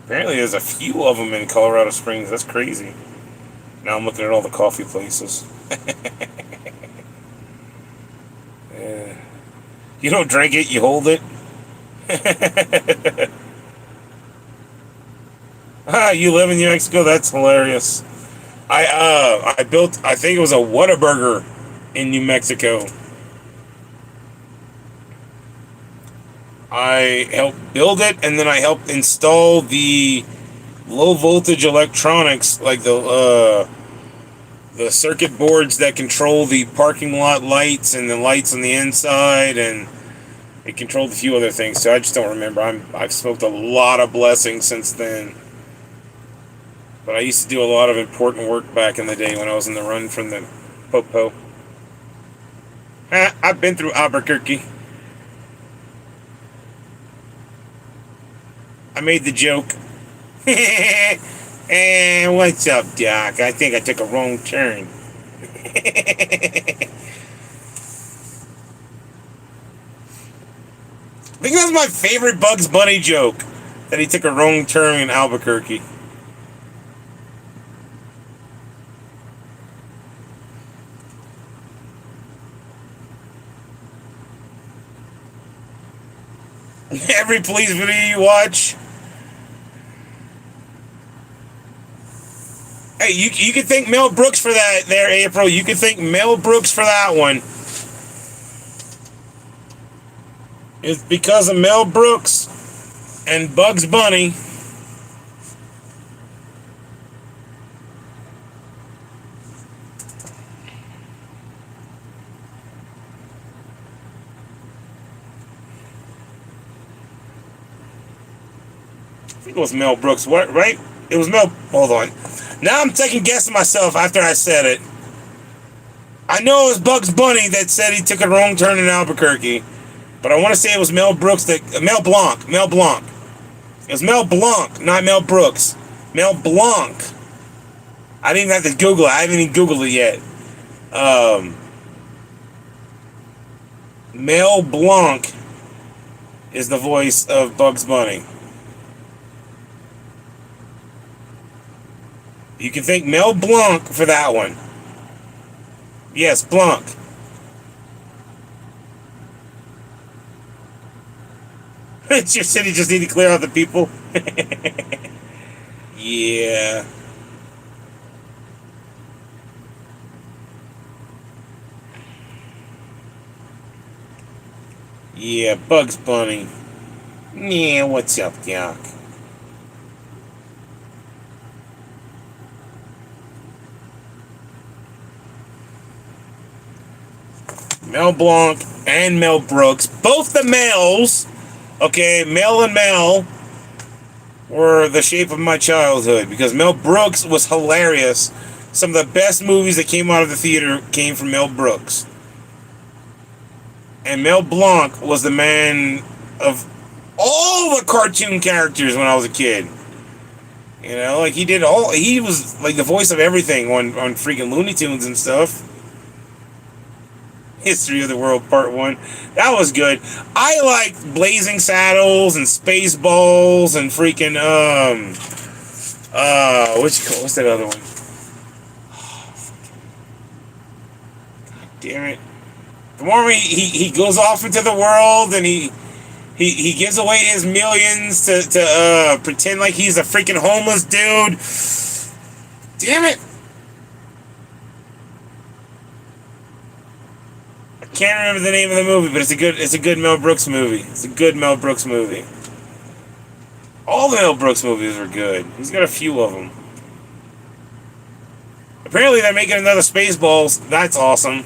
Apparently there's a few of them in Colorado Springs. That's crazy. Now I'm looking at all the coffee places. Yeah. You don't drink it, you hold it. You live in New Mexico? That's hilarious. I built, I think it was a Whataburger in New Mexico. I helped build it, and then I helped install the low voltage electronics, like the circuit boards that control the parking lot lights and the lights on the inside, and it controlled a few other things. So I just don't remember. I've smoked a lot of blessings since then, but I used to do a lot of important work back in the day when I was in the run from the Popo. I've been through Albuquerque. I made the joke. And what's up, Doc? I think I took a wrong turn. I think that's my favorite Bugs Bunny joke, that he took a wrong turn in Albuquerque. Every police video you watch. Hey, you can thank Mel Brooks for that there, April. You can thank Mel Brooks for that one. It's because of Mel Brooks and Bugs Bunny. I think it was Mel Brooks, what, right? It was Mel. Hold on. Now I'm second guessing myself after I said it. I know it was Bugs Bunny that said he took a wrong turn in Albuquerque, but I want to say it was Mel Brooks that Mel Blanc. It was Mel Blanc, not Mel Brooks. Mel Blanc. I didn't even have to Google it. I haven't even Googled it yet. Mel Blanc is the voice of Bugs Bunny. You can thank Mel Blanc for that one. Yes, Blanc. It's your city, just need to clear out the people. Yeah. Yeah, Bugs Bunny. Yeah, what's up, Doc? Mel Blanc and Mel Brooks, both the males, okay, Mel and Mel, were the shape of my childhood because Mel Brooks was hilarious. Some of the best movies that came out of the theater came from Mel Brooks. And Mel Blanc was the man of all the cartoon characters when I was a kid. You know, like he was like the voice of everything on freaking Looney Tunes and stuff. History of the World Part 1. That was good. I liked Blazing Saddles and Spaceballs and freaking what's that other one? God damn it. The more he goes off into the world and he gives away his millions to pretend like he's a freaking homeless dude. Damn it. Can't remember the name of the movie, but it's a good Mel Brooks movie. It's a good Mel Brooks movie. All the Mel Brooks movies are good. He's got a few of them. Apparently they're making another Spaceballs. That's awesome.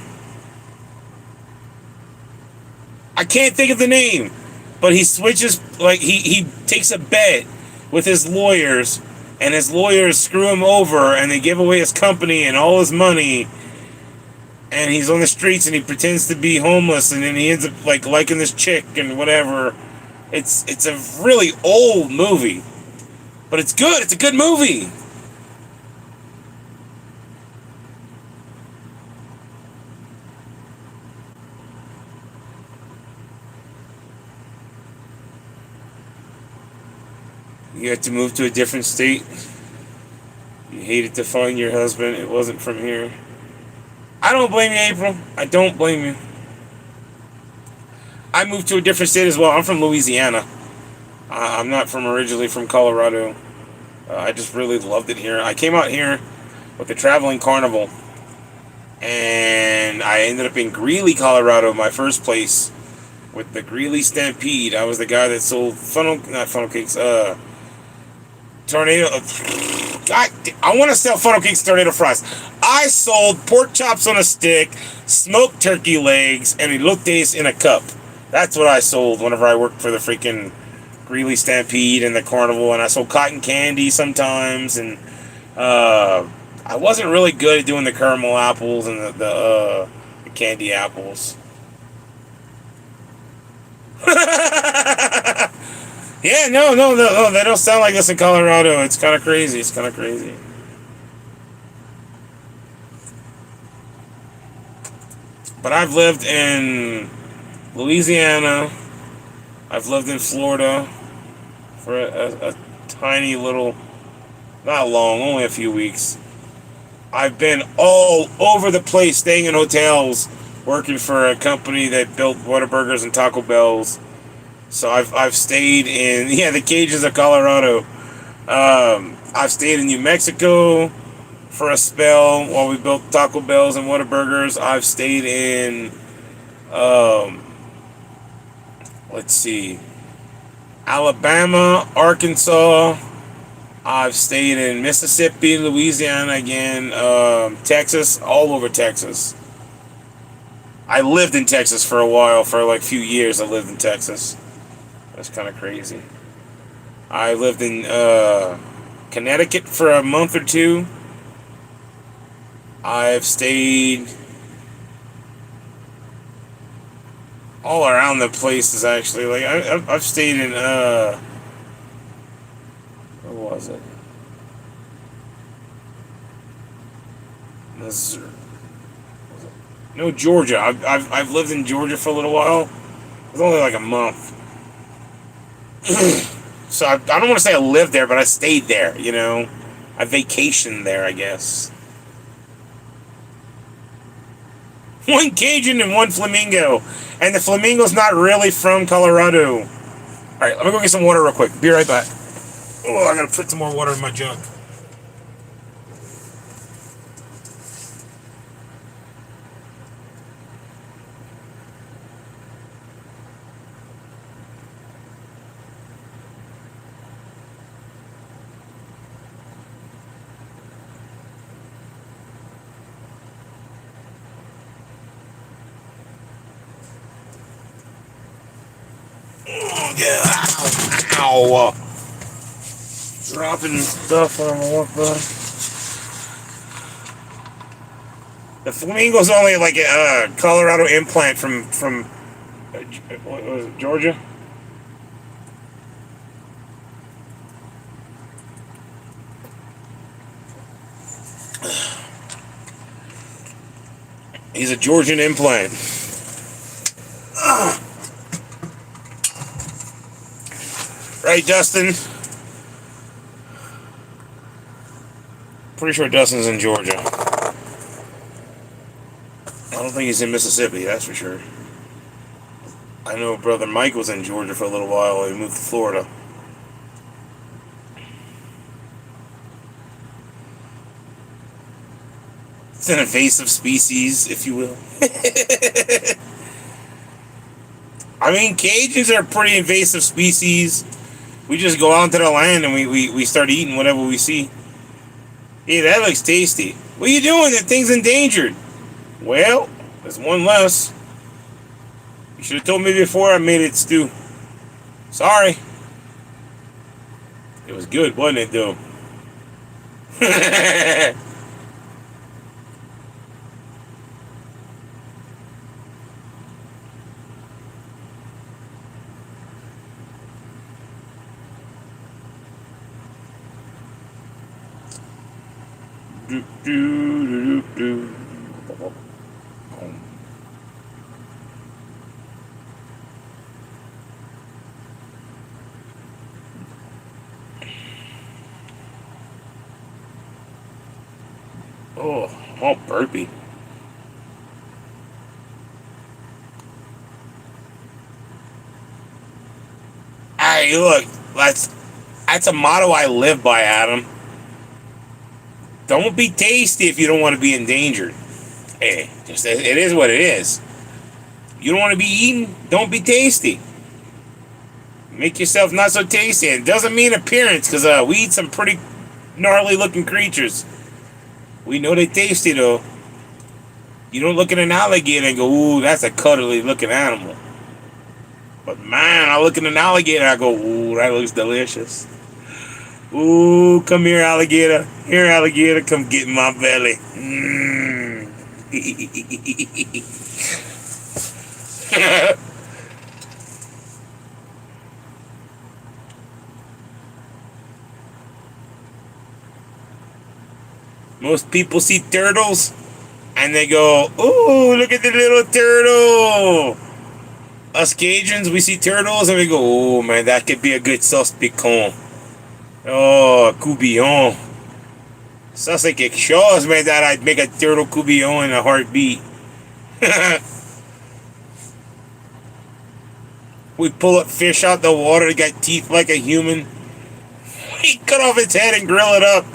I can't think of the name, but he switches, like he takes a bet with his lawyers, and his lawyers screw him over, and they give away his company and all his money. And he's on the streets and he pretends to be homeless, and then he ends up like liking this chick and whatever. It's a really old movie, but it's good. It's a good movie. You had to move to a different state. You hated to find your husband. It wasn't from here. I don't blame you, April. I don't blame you. I moved to a different state as well. I'm from Louisiana. I'm not originally from Colorado. I just really loved it here. I came out here with the traveling carnival, and I ended up in Greeley, Colorado, my first place, with the Greeley Stampede. I was the guy that sold not funnel cakes, tornado. God, I want to sell funnel cakes, tornado fries. I sold pork chops on a stick, smoked turkey legs, and elotes in a cup. That's what I sold whenever I worked for the freaking Greeley Stampede and the carnival. And I sold cotton candy sometimes. And I wasn't really good at doing the caramel apples and the candy apples. Yeah, no, they don't sound like this in Colorado. It's kind of crazy. It's kind of crazy. But I've lived in Louisiana. I've lived in Florida for a tiny little, not long, only a few weeks. I've been all over the place, staying in hotels, working for a company that built Whataburgers and Taco Bells. So I've stayed in the cages of Colorado. I've stayed in New Mexico for a spell while we built Taco Bells and Whataburgers. I've stayed in let's see, Alabama, Arkansas. I've stayed in Mississippi, Louisiana again, Texas, all over Texas. I lived in Texas for a while, for like a few years. I lived in Texas. That's kind of crazy. I lived in Connecticut for a month or two. I've stayed all around the places, actually. Like I've stayed in where was it? Missouri. No, Georgia. I've lived in Georgia for a little while. It was only like a month. So I don't want to say I lived there, but I stayed there, you know. I vacationed there, I guess. One Cajun and one Flamingo. And the Flamingo's not really from Colorado. Alright, let me go get some water real quick. Be right back. Oh, I gotta put some more water in my jug. Ow. Dropping stuff on the walk by. The flamingo's only like a Colorado implant from what was it, Georgia? He's a Georgian implant. Right, Dustin? Pretty sure Dustin's in Georgia. I don't think he's in Mississippi, that's for sure. I know brother Mike was in Georgia for a little while and he moved to Florida. It's an invasive species, if you will. I mean, Cajuns are a pretty invasive species. We just go out into the land and we start eating whatever we see. Hey, that looks tasty. What are you doing? That thing's endangered. Well, there's one less. You should have told me before I made it stew. Sorry. It was good, wasn't it, though? Oh, burpee. Hey, look, that's a motto I live by, Adam. Don't be tasty if you don't want to be endangered. Hey, it is what it is. You don't want to be eaten, don't be tasty. Make yourself not so tasty. It doesn't mean appearance, because we eat some pretty gnarly looking creatures. We know they're tasty though. You don't look at an alligator and go, ooh, that's a cuddly looking animal. But man, I look at an alligator and I go, ooh, that looks delicious. Ooh, come here, alligator. Here, alligator, come get in my belly. Most people see turtles and they go, ooh, look at the little turtle. Us Cajuns, we see turtles and we go, oh man, that could be a good sauce piquant. Oh, coubillon. Ça, c'est quelque chose, man, that I'd make a turtle coubillon in a heartbeat. We pull up fish out the water, it got teeth like a human. We cut off its head and grill it up.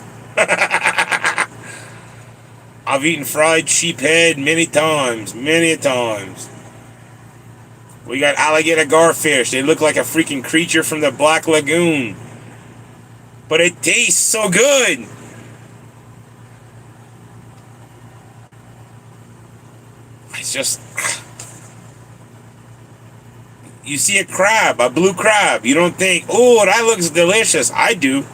I've eaten fried sheep head many times, many times. We got alligator garfish. They look like a freaking creature from the Black Lagoon. But it tastes so good. It's just... You see a crab, a blue crab. You don't think, oh, that looks delicious. I do.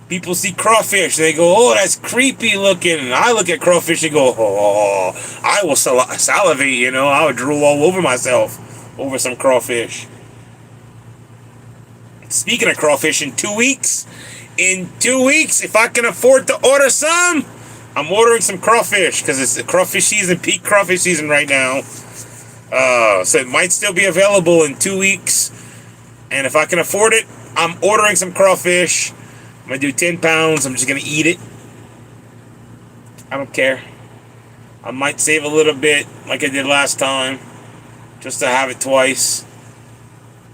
People see crawfish, they go, oh, that's creepy looking. And I look at crawfish and go, oh, I will salivate, you know. I would drool all over myself over some crawfish. Speaking of crawfish, in 2 weeks, if I can afford to order some, I'm ordering some crawfish because it's crawfish season, peak crawfish season right now. So it might still be available in 2 weeks. And if I can afford it, I'm ordering some crawfish. I'm going to do 10 pounds. I'm just going to eat it. I don't care. I might save a little bit like I did last time. Just to have it twice.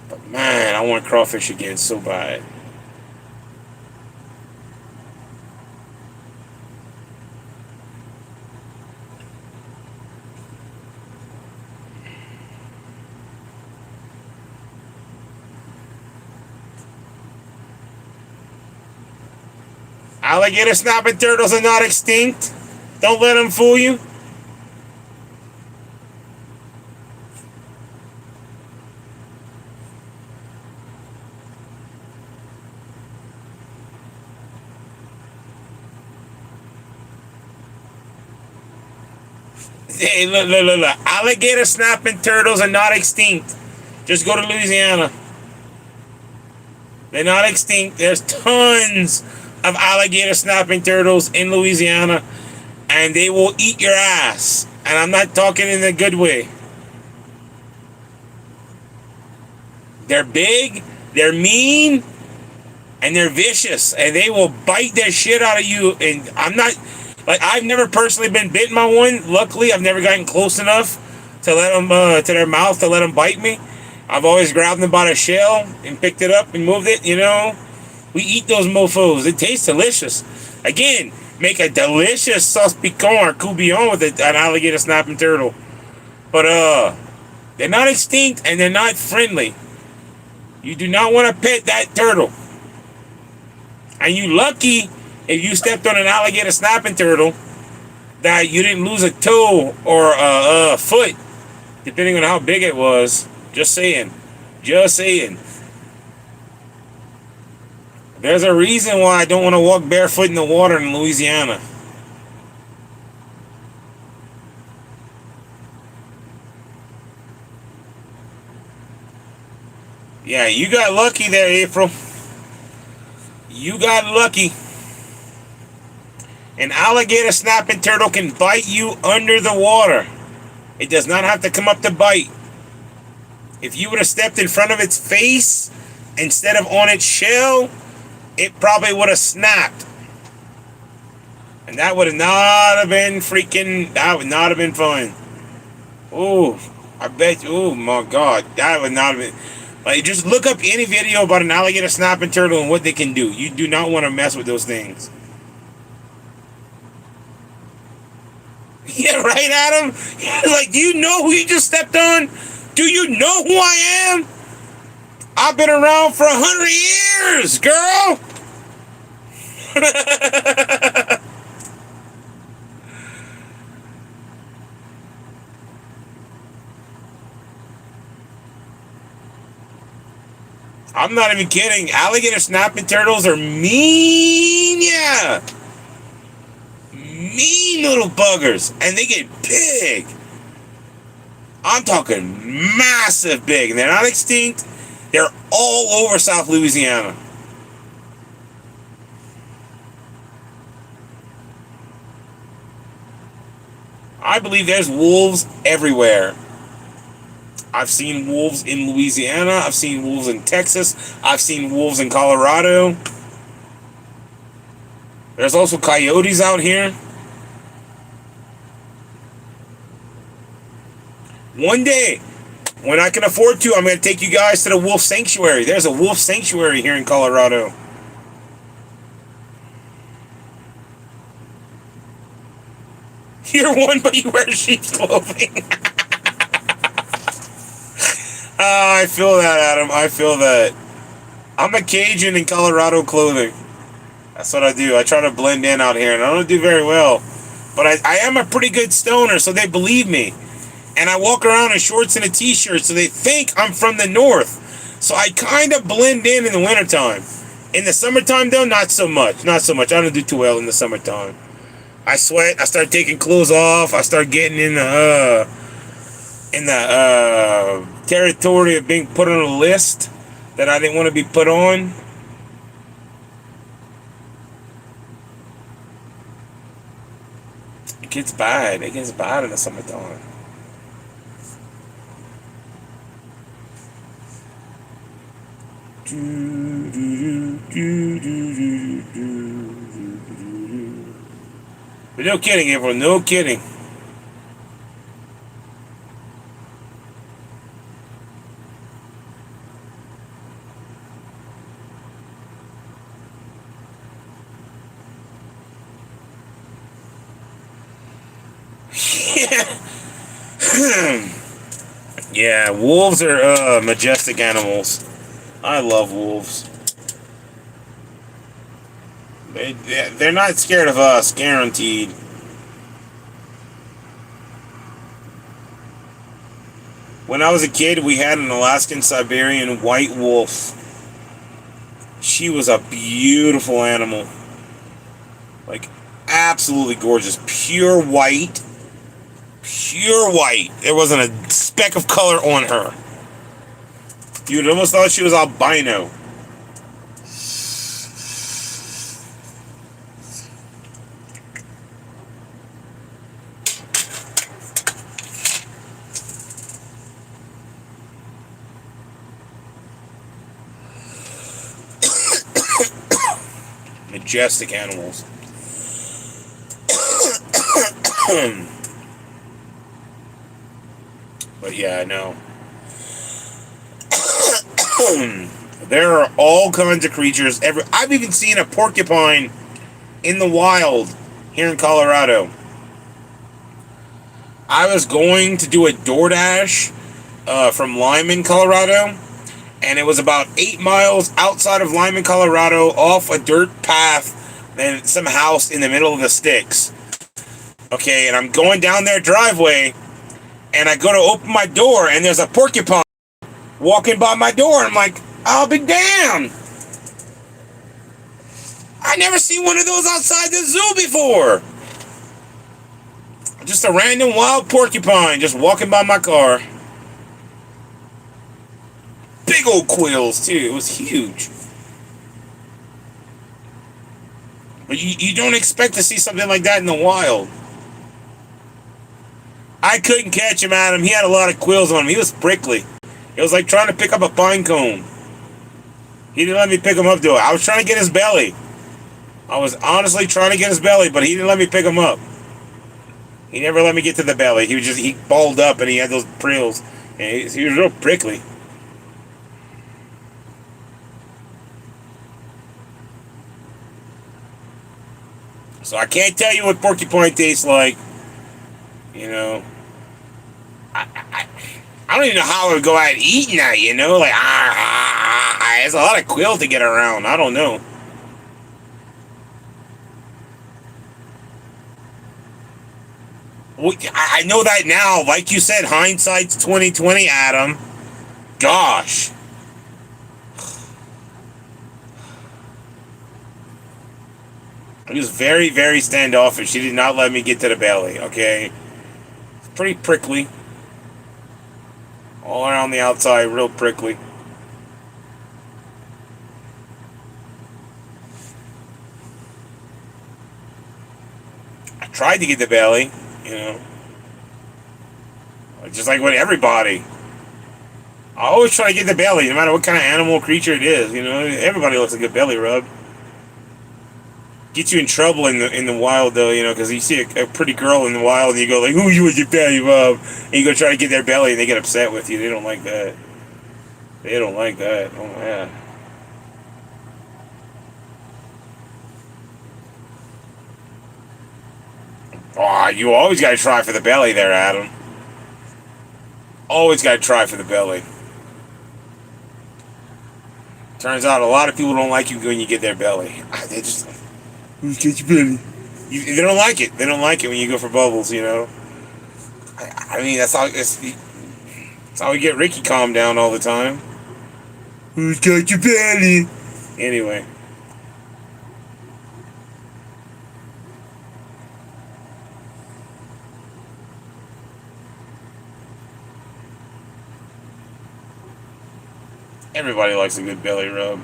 But man, I want crawfish again so bad. Alligator snapping turtles are not extinct. Don't let them fool you. Hey, look. Alligator snapping turtles are not extinct. Just go to Louisiana. They're not extinct. There's tons of alligator snapping turtles in Louisiana, and they will eat your ass. And I'm not talking in a good way. They're big, they're mean, and they're vicious, and they will bite their shit out of you. And I've never personally been bitten by one. Luckily, I've never gotten close enough to let them to their mouth to let them bite me. I've always grabbed them by the shell and picked it up and moved it. We eat those mofos. It tastes delicious. Again, make a delicious sauce piquant or coubillon with an alligator snapping turtle. But they're not extinct and they're not friendly. You do not want to pet that turtle. And you lucky if you stepped on an alligator snapping turtle that you didn't lose a toe or a foot, depending on how big it was. Just saying. There's a reason why I don't want to walk barefoot in the water in Louisiana. Yeah, you got lucky there, April. You got lucky. An alligator snapping turtle can bite you under the water. It does not have to come up to bite. If you would have stepped in front of its face instead of on its shell, it probably would have snapped. And that would not have been fun. Oh, I bet you, oh my God, that would not have been. Like, just look up any video about an alligator snapping turtle and what they can do. You do not want to mess with those things. Yeah, right, Adam? Like, do you know who you just stepped on? Do you know who I am? I've been around for 100 years, girl! I'm not even kidding. Alligator snapping turtles are mean, yeah. Mean little buggers. And they get big. I'm talking massive big. And they're not extinct. They're all over South Louisiana. I believe there's wolves everywhere. I've seen wolves in Louisiana. I've seen wolves in Texas. I've seen wolves in Colorado. There's also coyotes out here. One day, when I can afford to, I'm going to take you guys to the wolf sanctuary. There's a wolf sanctuary here in Colorado. You're one, but you wear sheep's clothing. I feel that, Adam. I feel that. I'm a Cajun in Colorado clothing. That's what I do. I try to blend in out here, and I don't do very well. But I am a pretty good stoner, so they believe me. And I walk around in shorts and a t-shirt, so they think I'm from the north. So I kind of blend in the wintertime. In the summertime, though, not so much. Not so much. I don't do too well in the summertime. I sweat. I start taking clothes off. I start getting in the territory of being put on a list that I didn't want to be put on. It gets bad. It gets bad in the summertime. But no kidding, everyone. No kidding. Yeah, wolves are majestic animals. I love wolves. They're not scared of us, guaranteed. When I was a kid, we had an Alaskan Siberian white wolf. She was a beautiful animal. Like, absolutely gorgeous. Pure white. Pure white. There wasn't a speck of color on her. You'd almost thought she was albino. Majestic animals. But yeah, I know. There are all kinds of creatures. I've even seen a porcupine in the wild here in Colorado. I was going to do a DoorDash from Lyman, Colorado, and it was about 8 miles outside of Lyman, Colorado, off a dirt path and some house in the middle of the sticks. Okay, and I'm going down their driveway, and I go to open my door, and there's a porcupine walking by my door, and I'm like, I'll be damned. I never seen one of those outside the zoo before. Just a random wild porcupine just walking by my car. Big old quills, too. It was huge. But you don't expect to see something like that in the wild. I couldn't catch him, Adam. He had a lot of quills on him. He was prickly. It was like trying to pick up a pine cone. He didn't let me pick him up, though. I was trying to get his belly. I was honestly trying to get his belly, but he didn't let me pick him up. He never let me get to the belly. He balled up and he had those prills. And he was real prickly. So I can't tell you what porcupine tastes like. You know. I don't even know how I would go out eating that, you know? Like, there's a lot of quill to get around. I don't know. I know that now. Like you said, hindsight's 20/20, Adam. Gosh. He was very, very standoffish. He did not let me get to the belly, okay? Pretty prickly. All around the outside, real prickly. I tried to get the belly, you know. Just like with everybody. I always try to get the belly, no matter what kind of animal or creature it is, you know. Everybody loves a good belly rub. Get you in trouble in the wild, though, you know, because you see a pretty girl in the wild and you go like, "Ooh, you with your belly rub," and you go try to get their belly and they get upset with you. They don't like that. They don't like that. Oh man. Oh, you always got to try for the belly there, Adam. Always got to try for the belly. Turns out a lot of people don't like you when you get their belly. They just get your belly. They don't like it. They don't like it when you go for bubbles, you know. I mean, that's how we get Ricky calmed down all the time. Who's got your belly? Anyway. Everybody likes a good belly rub.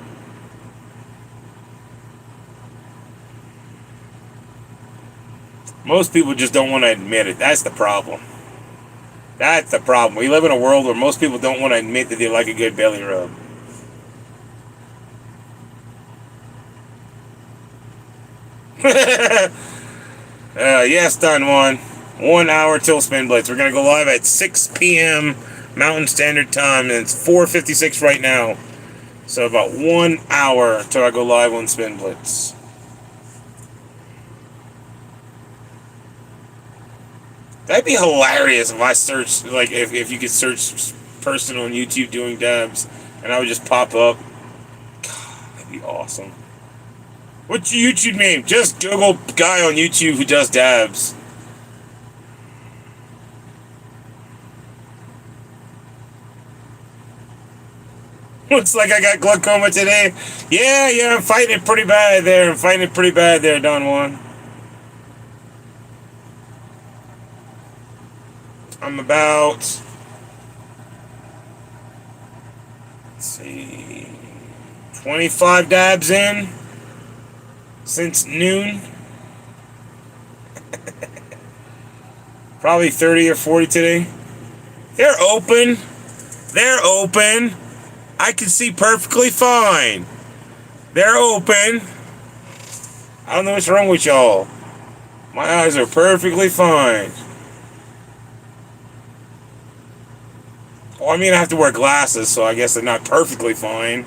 Most people just don't want to admit it. That's the problem. That's the problem. We live in a world where most people don't want to admit that they like a good belly rub. Yes, done one. 1 hour till Spin Blitz. We're going to go live at 6 p.m. Mountain Standard Time, and it's 4:56 right now. So about 1 hour till I go live on Spin Blitz. That'd be hilarious if I searched, like, if you could search person on YouTube doing dabs, and I would just pop up. God, that'd be awesome. What's your YouTube name? Just Google guy on YouTube who does dabs. Looks like I got glaucoma today. Yeah, I'm fighting it pretty bad there, Don Juan. I'm about, let's see, 25 dabs in since noon. Probably 30 or 40 today. They're open. They're open. I can see perfectly fine. They're open. I don't know what's wrong with y'all. My eyes are perfectly fine. Well, I mean, I have to wear glasses, so I guess they're not perfectly fine.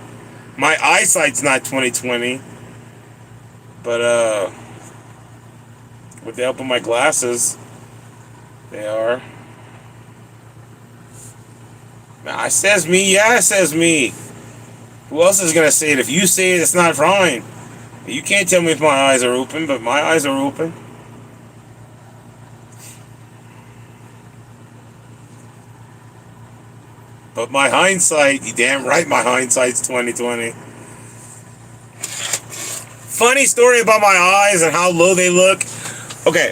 My eyesight's not 20/20. But, with the help of my glasses, they are. Nah, it says me. Yeah, it says me. Who else is going to say it? If you say it, it's not fine. You can't tell me if my eyes are open, but my eyes are open. But my hindsight, you damn right my hindsight's 20/20. Funny story about my eyes and how low they look. Okay,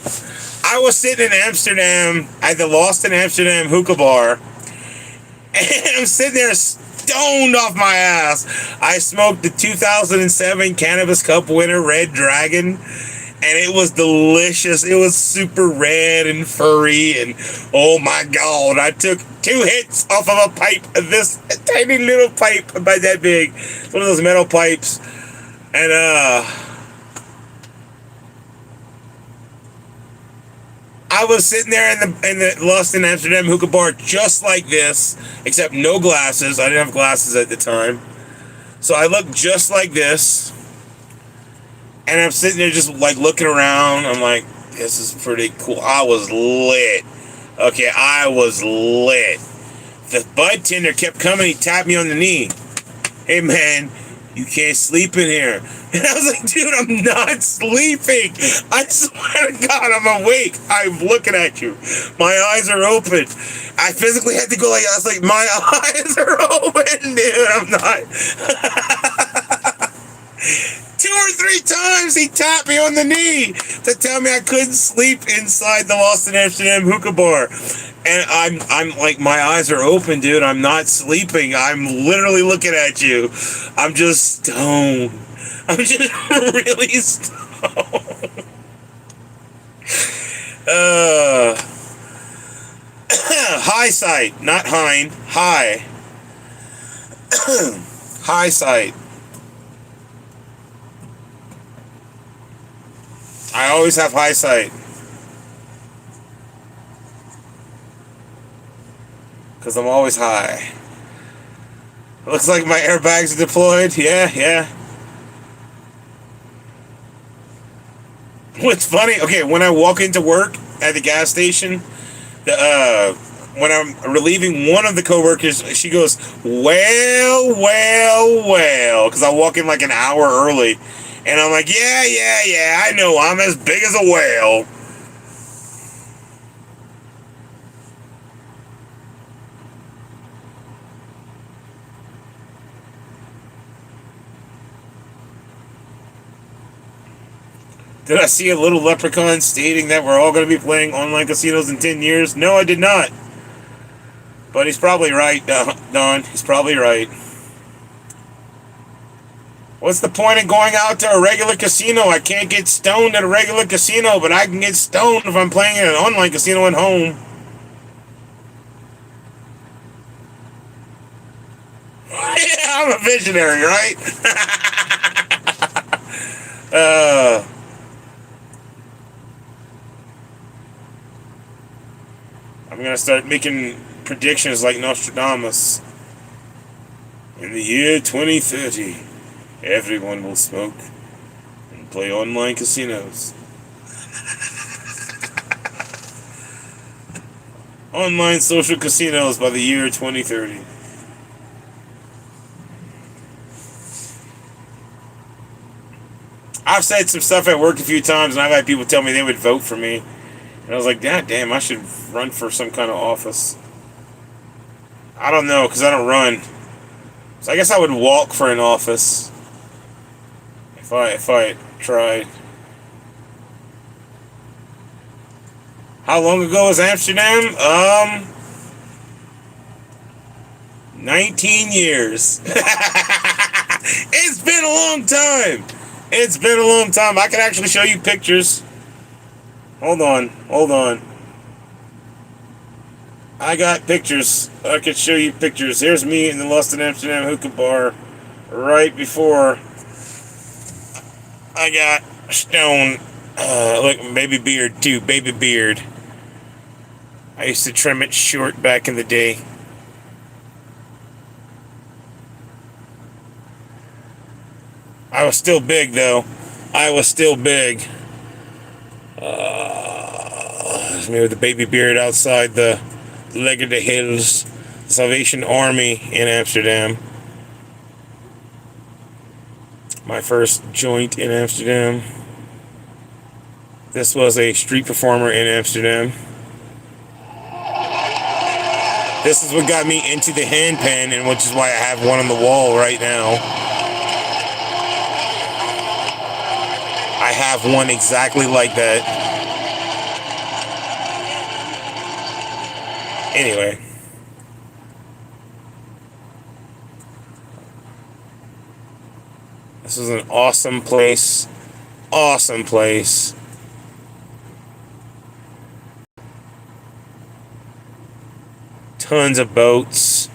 I was sitting in Amsterdam at the Lost in Amsterdam hookah bar, and I'm sitting there stoned off my ass. I smoked the 2007 Cannabis Cup winner Red Dragon, and it was delicious. It was super red and furry, and oh my god, I took 2 hits off of a pipe, this tiny little pipe about that big, one of those metal pipes, and I was sitting there in the Lost in Amsterdam hookah bar just like this, except no glasses. I didn't have glasses at the time, so I looked just like this. And I'm sitting there just like looking around. I'm like, this is pretty cool. I was lit. Okay, I was lit. The bud tender kept coming. He tapped me on the knee. Hey, man, you can't sleep in here. And I was like, dude, I'm not sleeping. I swear to God, I'm awake. I'm looking at you. My eyes are open. I physically had to go like, I was like, my eyes are open, dude. I'm not. 2 or 3 times he tapped me on the knee to tell me I couldn't sleep inside the Lost in Amsterdam hookah bar. And I'm like, my eyes are open, dude. I'm not sleeping. I'm literally looking at you. I'm just stoned. I'm just really stoned. High sight, not hind. High. High sight. I always have high sight. Because I'm always high. Looks like my airbags are deployed. Yeah. What's funny, okay, when I walk into work at the gas station, when I'm relieving one of the coworkers, she goes, well, because I walk in like an hour early. And I'm like, yeah, I know, I'm as big as a whale. Did I see a little leprechaun stating that we're all going to be playing online casinos in 10 years? No, I did not. But he's probably right, Don. He's probably right. What's the point of going out to a regular casino? I can't get stoned at a regular casino, but I can get stoned if I'm playing at an online casino at home. Yeah, I'm a visionary, right? I'm going to start making predictions like Nostradamus. In the year 2030, everyone will smoke and play online casinos. Online social casinos by the year 2030. I've said some stuff at work a few times, and I've had people tell me they would vote for me. And I was like, God damn, I should run for some kind of office. I don't know, because I don't run. So I guess I would walk for an office. If I tried. How long ago was Amsterdam? 19 years. It's been a long time. It's been a long time. I can actually show you pictures. Hold on. I got pictures. I can show you pictures. Here's me in the Lost in Amsterdam hookah bar right before I got stoned. Look, baby beard too. Baby beard. I used to trim it short back in the day. I was still big though. I was still big. It's me with the baby beard outside the leg of the hills. Salvation Army in Amsterdam. My first joint in Amsterdam. This was a street performer in Amsterdam. This is what got me into the handpan, and which is why I have one on the wall right now. I have one exactly like that. Anyway. This is an awesome place. Awesome place. Tons of boats.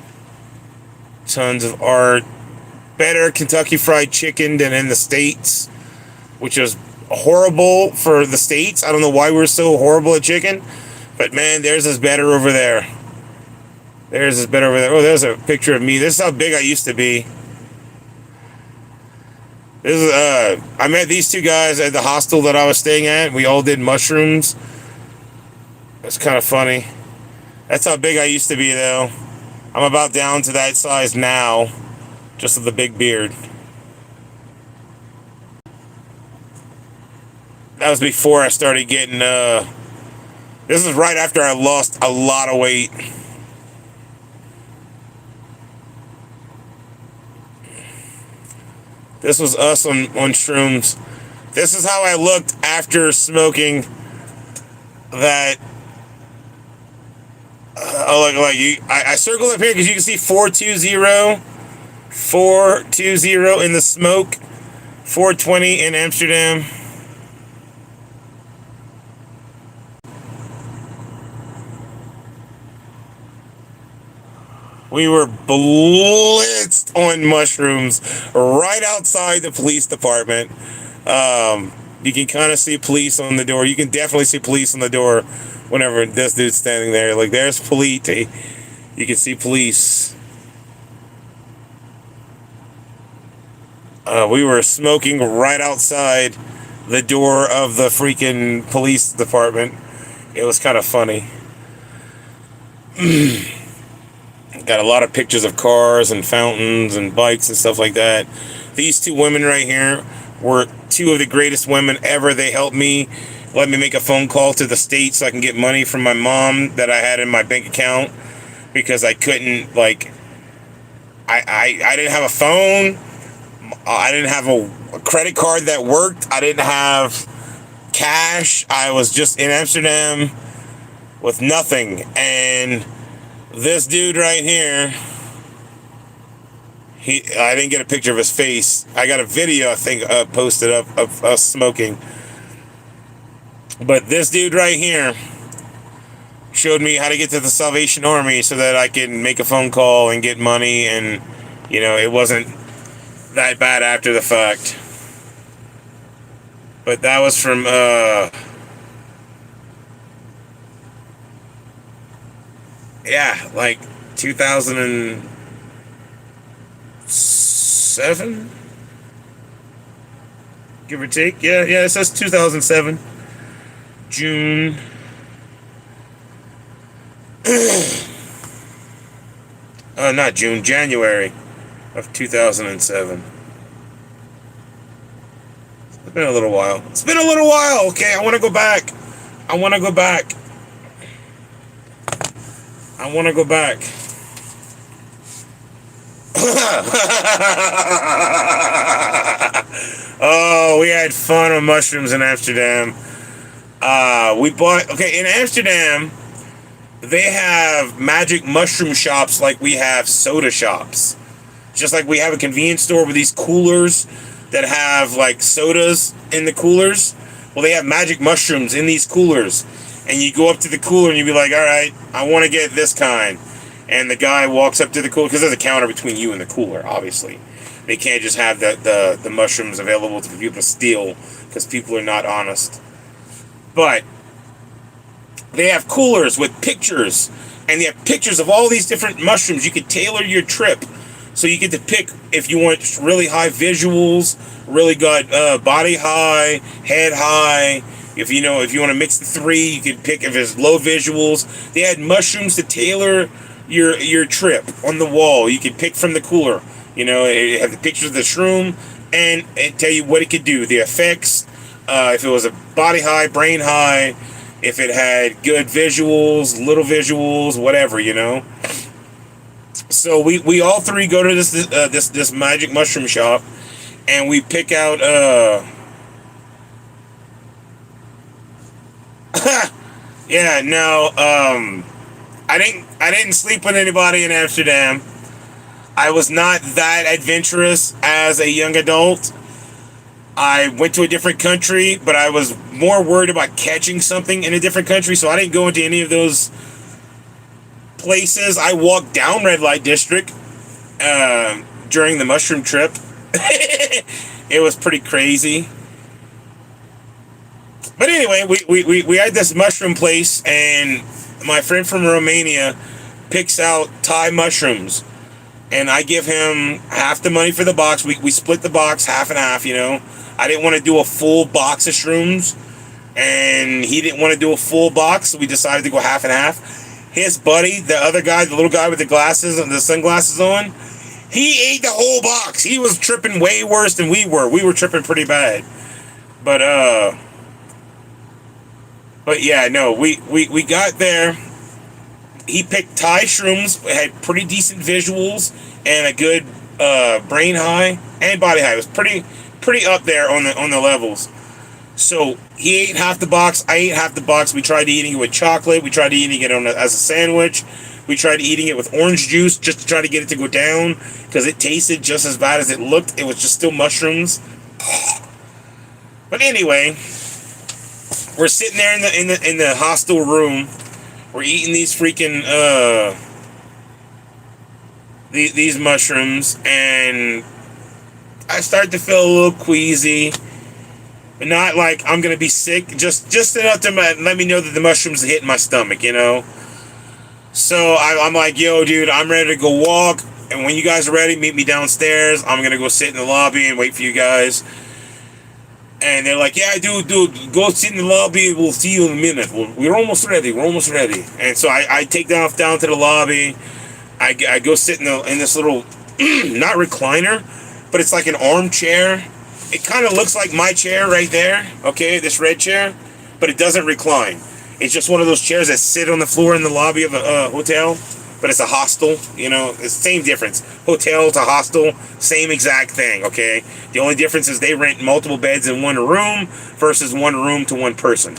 Tons of art. Better Kentucky Fried Chicken than in the States, which was horrible for the States. I don't know why we're so horrible at chicken, but man, theirs is better over there. Theirs is better over there. Oh, there's a picture of me. This is how big I used to be. This is, I met these two guys at the hostel that I was staying at. We all did mushrooms. It's kind of funny. That's how big I used to be, though. I'm about down to that size now, just with the big beard. That was before I started getting, this is right after I lost a lot of weight. This was us on shrooms. This is how I looked after smoking that. I circled up here because you can see 420 in the smoke, 420 in Amsterdam. We were blitzed on mushrooms right outside the police department. You can kind of see police on the door. You can definitely see police on the door whenever this dude's standing there. Like, there's police. You can see police. We were smoking right outside the door of the freaking police department. It was kind of funny. Got a lot of pictures of cars and fountains and bikes and stuff like that. These two women right here were two of the greatest women ever. They helped me, let me make a phone call to the States so I can get money from my mom that I had in my bank account because I couldn't, like, I didn't have a phone. I didn't have a credit card that worked. I didn't have cash. I was just in Amsterdam with nothing. And this dude right here, I didn't get a picture of his face. I got a video, I think, posted up of us smoking. But this dude right here showed me how to get to the Salvation Army so that I can make a phone call and get money. And, you know, it wasn't that bad after the fact. But that was from, yeah, like 2007, give or take. Yeah, it says 2007, June. Not June, January of 2007. It's been a little while. Okay, I want to go back. Oh, we had fun on mushrooms in Amsterdam. We bought, okay, in Amsterdam, they have magic mushroom shops like we have soda shops. Just like we have a convenience store with these coolers that have like sodas in the coolers. Well, they have magic mushrooms in these coolers. And you go up to the cooler and you be like, all right, I want to get this kind. And the guy walks up to the cooler, because there's a counter between you and the cooler, obviously. They can't just have the mushrooms available for people to steal, because people are not honest. But they have coolers with pictures, and they have pictures of all these different mushrooms. You can tailor your trip. So you get to pick if you want really high visuals, really good body high, head high. If you want to mix the three, you can pick if it's low visuals. They had mushrooms to tailor your trip on the wall. You can pick from the cooler. It had the pictures of the shroom, and it tell you what it could do, the effects. If it was a body high, brain high, if it had good visuals, little visuals, whatever. So we all three go to this magic mushroom shop, and we pick out yeah, no, I didn't sleep with anybody in Amsterdam. I was not that adventurous as a young adult. I went to a different country, but I was more worried about catching something in a different country, so I didn't go into any of those places. I walked down Red Light District during the mushroom trip. It was pretty crazy. But anyway, we had this mushroom place, and my friend from Romania picks out Thai mushrooms, and I give him half the money for the box. We split the box half and half. I didn't want to do a full box of shrooms, and he didn't want to do a full box, so we decided to go half and half. His buddy, the other guy, the little guy with the glasses and the sunglasses on, he ate the whole box. He was tripping way worse than we were. We were tripping pretty bad. But yeah, no, we got there. He picked Thai shrooms, had pretty decent visuals, and a good brain high and body high. It was pretty up there on the levels. So he ate half the box. I ate half the box. We tried eating it with chocolate. We tried eating it as a sandwich. We tried eating it with orange juice just to try to get it to go down, because it tasted just as bad as it looked. It was just still mushrooms. But anyway, we're sitting there in the hostel room. We're eating these freaking these mushrooms, and I start to feel a little queasy. But not like I'm gonna be sick, just enough to let me know that the mushrooms are hitting my stomach, So I'm like, yo, dude, I'm ready to go walk, and when you guys are ready, meet me downstairs. I'm gonna go sit in the lobby and wait for you guys. And they're like, yeah, dude, go sit in the lobby. We'll see you in a minute. We're almost ready. And so I take off down to the lobby. I go sit in this little, not recliner, but it's like an armchair. It kind of looks like my chair right there, okay, this red chair, but it doesn't recline. It's just one of those chairs that sit on the floor in the lobby of a hotel, but it's a hostel, it's the same difference. Hotel to hostel, same exact thing, okay? The only difference is they rent multiple beds in one room versus one room to one person.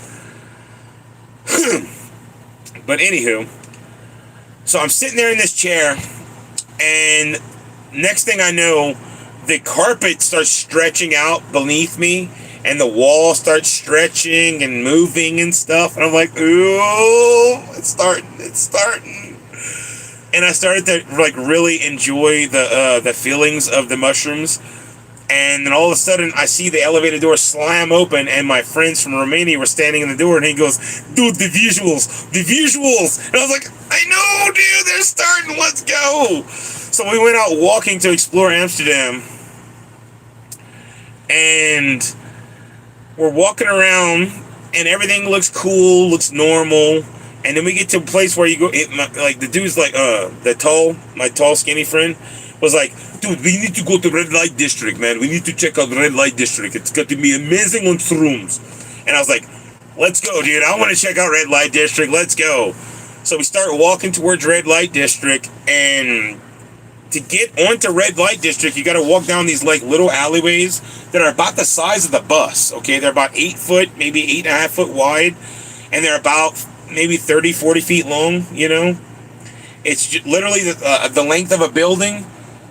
But anywho, so I'm sitting there in this chair, and next thing I know, the carpet starts stretching out beneath me, and the wall starts stretching and moving and stuff, and I'm like, ooh, it's starting. And I started to really enjoy the feelings of the mushrooms, and then all of a sudden I see the elevator door slam open, and my friends from Romania were standing in the door, and he goes, dude, the visuals, and I was like, I know, dude, they're starting, let's go. So we went out walking to explore Amsterdam, and we're walking around, and everything looks cool, looks normal. And then we get to a place where you go, the dude's my tall, skinny friend was like, dude, we need to go to Red Light District, man. We need to check out Red Light District. It's got to be amazing on shrooms. And I was like, let's go, dude. I want to check out Red Light District. Let's go. So we start walking towards Red Light District, and to get onto Red Light District, you got to walk down these little alleyways that are about the size of the bus. Okay, they're about 8 foot, maybe 8.5 foot wide, and they're about maybe 30, 40 feet long. It's literally the length of a building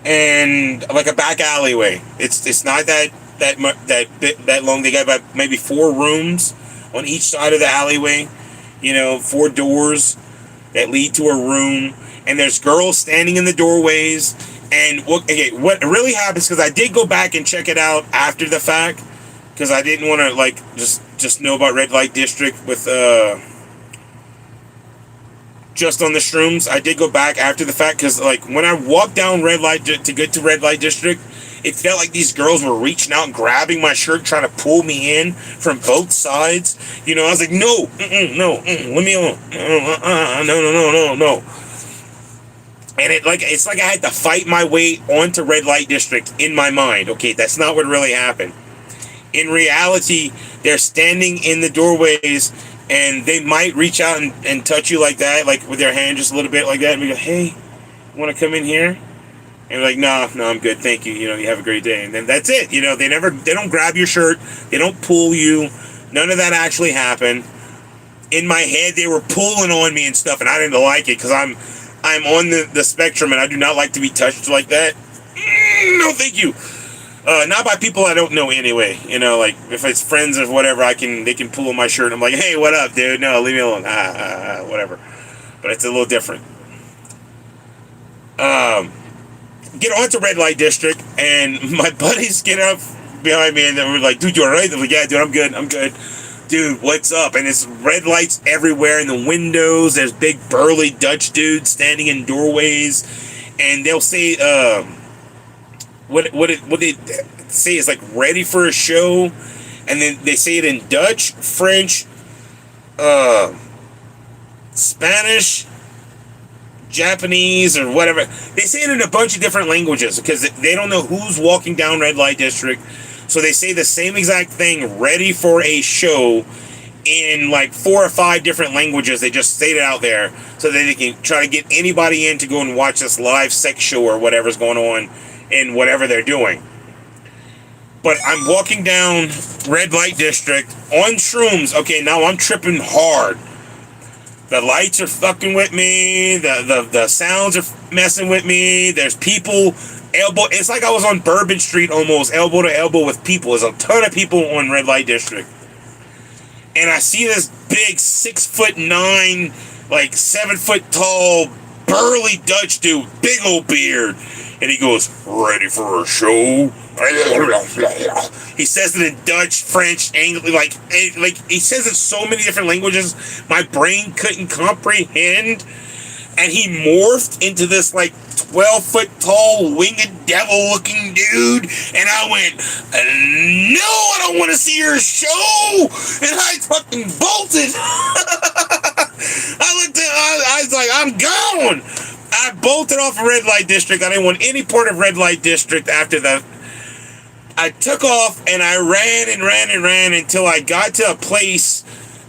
and like a back alleyway. It's not that long. They got about maybe 4 rooms on each side of the alleyway. 4 doors that lead to a room, and there's girls standing in the doorways. And what really happens, because I did go back and check it out after the fact, because I didn't want to just know about red light district with just on the shrooms. I did go back after the fact, because when I walked down red light to get to red light district, it felt like these girls were reaching out and grabbing my shirt, trying to pull me in from both sides. I was like, no, no, let me alone. No. And it's like I had to fight my way onto red light district in my mind. Okay, that's not what really happened. In reality, they're standing in the doorways, and they might reach out and touch you like that, like with their hand just a little bit like that, and we go, hey, you want to come in here? And we're like, no, I'm good, thank you. You have a great day. And then that's it. They don't grab your shirt, they don't pull you. None of that actually happened. In my head, they were pulling on me and stuff, and I didn't like it, because I'm on the spectrum, and I do not like to be touched like that. No, thank you. Not by people I don't know anyway. If it's friends or whatever, they can pull on my shirt. I'm like, hey, what up, dude? No, leave me alone. Whatever. But it's a little different. Get onto red light district, and my buddies get up behind me, and we're like, dude, you alright? They're like, yeah, dude, I'm good. Dude, what's up? And it's red lights everywhere in the windows. There's big burly Dutch dudes standing in doorways, and they'll say, what they say is like ready for a show, and then they say it in Dutch, French, Spanish, Japanese, or whatever. They say it in a bunch of different languages, because they don't know who's walking down red light district. So they say the same exact thing, ready for a show, in like 4 or 5 different languages. They just state it out there so that they can try to get anybody in to go and watch this live sex show or whatever's going on in whatever they're doing. But I'm walking down red light district on shrooms. Okay, now I'm tripping hard. The lights are fucking with me. The sounds are messing with me. There's people it's like I was on Bourbon Street almost, elbow to elbow with people. There's a ton of people on red light district. And I see this big 6'9", like 7 foot tall, burly Dutch dude, big old beard. And he goes, ready for a show? He says it in Dutch, French, English, like he says it so many different languages my brain couldn't comprehend. And he morphed into this like 12-foot tall winged devil looking dude, and I went, no, I don't want to see your show, and I fucking bolted. I was like, I'm gone. I bolted off of red light district. I didn't want any part of red light district after that. I took off, and I ran until I got to a place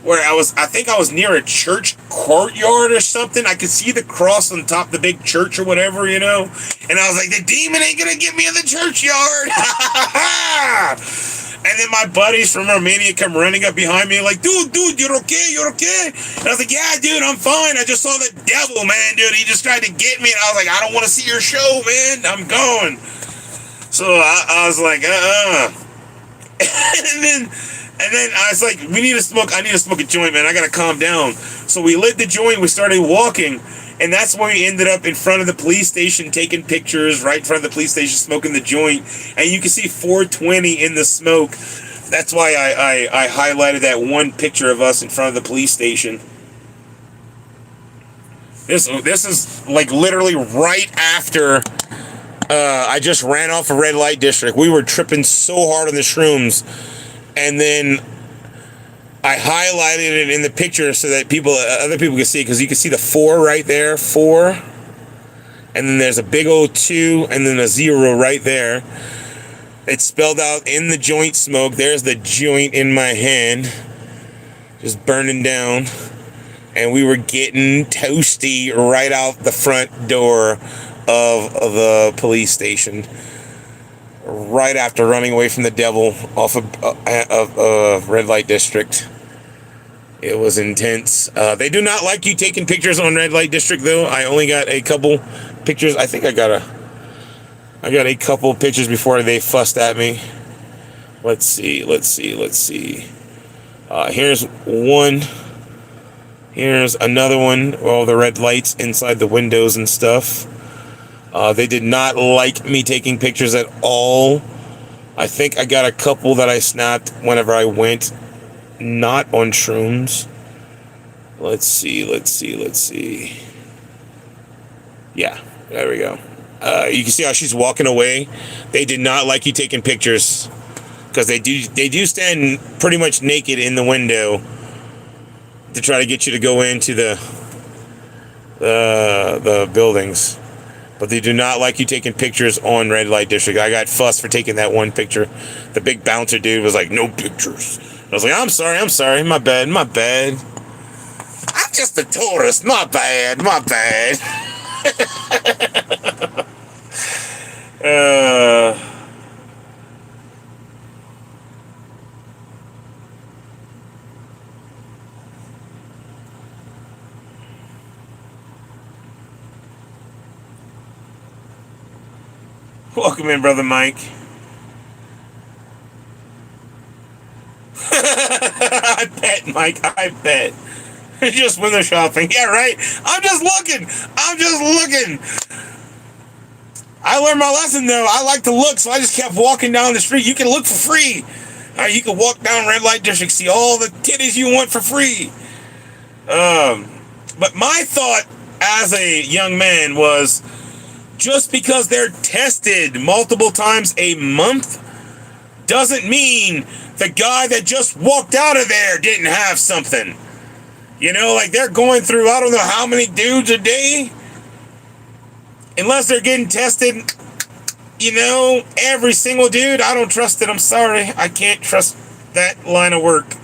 where I think I was near a church courtyard or something. I could see the cross on top of the big church or whatever, And I was like, the demon ain't gonna get me in the churchyard. And then my buddies from Romania come running up behind me like, dude, you're okay? And I was like, yeah, dude, I'm fine. I just saw the devil, man, dude. He just tried to get me. And I was like, I don't want to see your show, man. I'm going. So I was like, And then I was like, I need to smoke a joint, man. I gotta calm down. So we lit the joint, we started walking, and that's when we ended up in front of the police station taking pictures, right in front of the police station, smoking the joint. And you can see 420 in the smoke. That's why I highlighted that one picture of us in front of the police station. This is like literally right after I just ran off a red light district. We were tripping so hard on the shrooms. And then I highlighted it in the picture so that other people can see it, because you can see the 4 right there, 4. And then there's a big old 2 and then a 0 right there. It's spelled out in the joint smoke. There's the joint in my hand, just burning down. And we were getting toasty right out the front door of the police station. right after running away from the devil off of red light district. It was intense. They do not like you taking pictures on red light district, though. I only got a couple pictures. I think I got a couple pictures before they fussed at me. Let's see. Here's one. Here's another one. All the red lights inside the windows and stuff. They did not like me taking pictures at all. I think I got a couple that I snapped whenever I went, not on shrooms. Let's see. Yeah, there we go. You can see how she's walking away. They did not like you taking pictures because they do stand pretty much naked in the window to try to get you to go into the buildings. But they do not like you taking pictures on red light district. I got fussed for taking that one picture. The big bouncer dude was like, no pictures. I was like, I'm sorry. My bad. I'm just a tourist. My bad. Welcome in, Brother Mike. I bet, Mike. I bet. Just window shopping. Yeah, right? I'm just looking. I learned my lesson, though. I like to look, so I just kept walking down the street. You can look for free. You can walk down red light district, see all the titties you want for free. But my thought as a young man was, just because they're tested multiple times a month doesn't mean the guy that just walked out of there didn't have something. You know, like they're going through, I don't know how many dudes a day. Unless they're getting tested, you know, every single dude. I don't trust it. I'm sorry. I can't trust that line of work.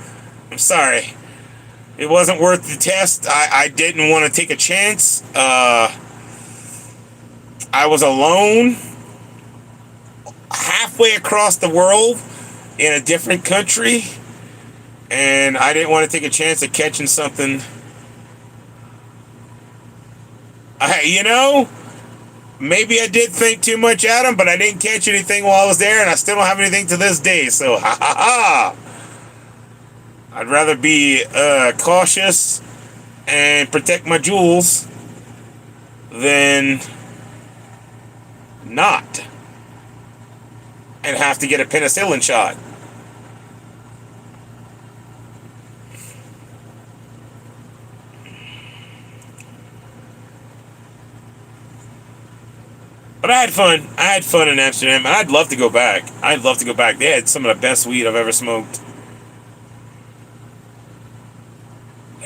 I'm sorry. It wasn't worth the test. I didn't want to take a chance. I was alone halfway across the world in a different country, and I didn't want to take a chance of catching something. Maybe I did think too much at him, but I didn't catch anything while I was there, and I still don't have anything to this day, so ha ha ha. I'd rather be cautious and protect my jewels than not and have to get a penicillin shot. But I had fun in Amsterdam, and I'd love to go back. They had some of the best weed I've ever smoked.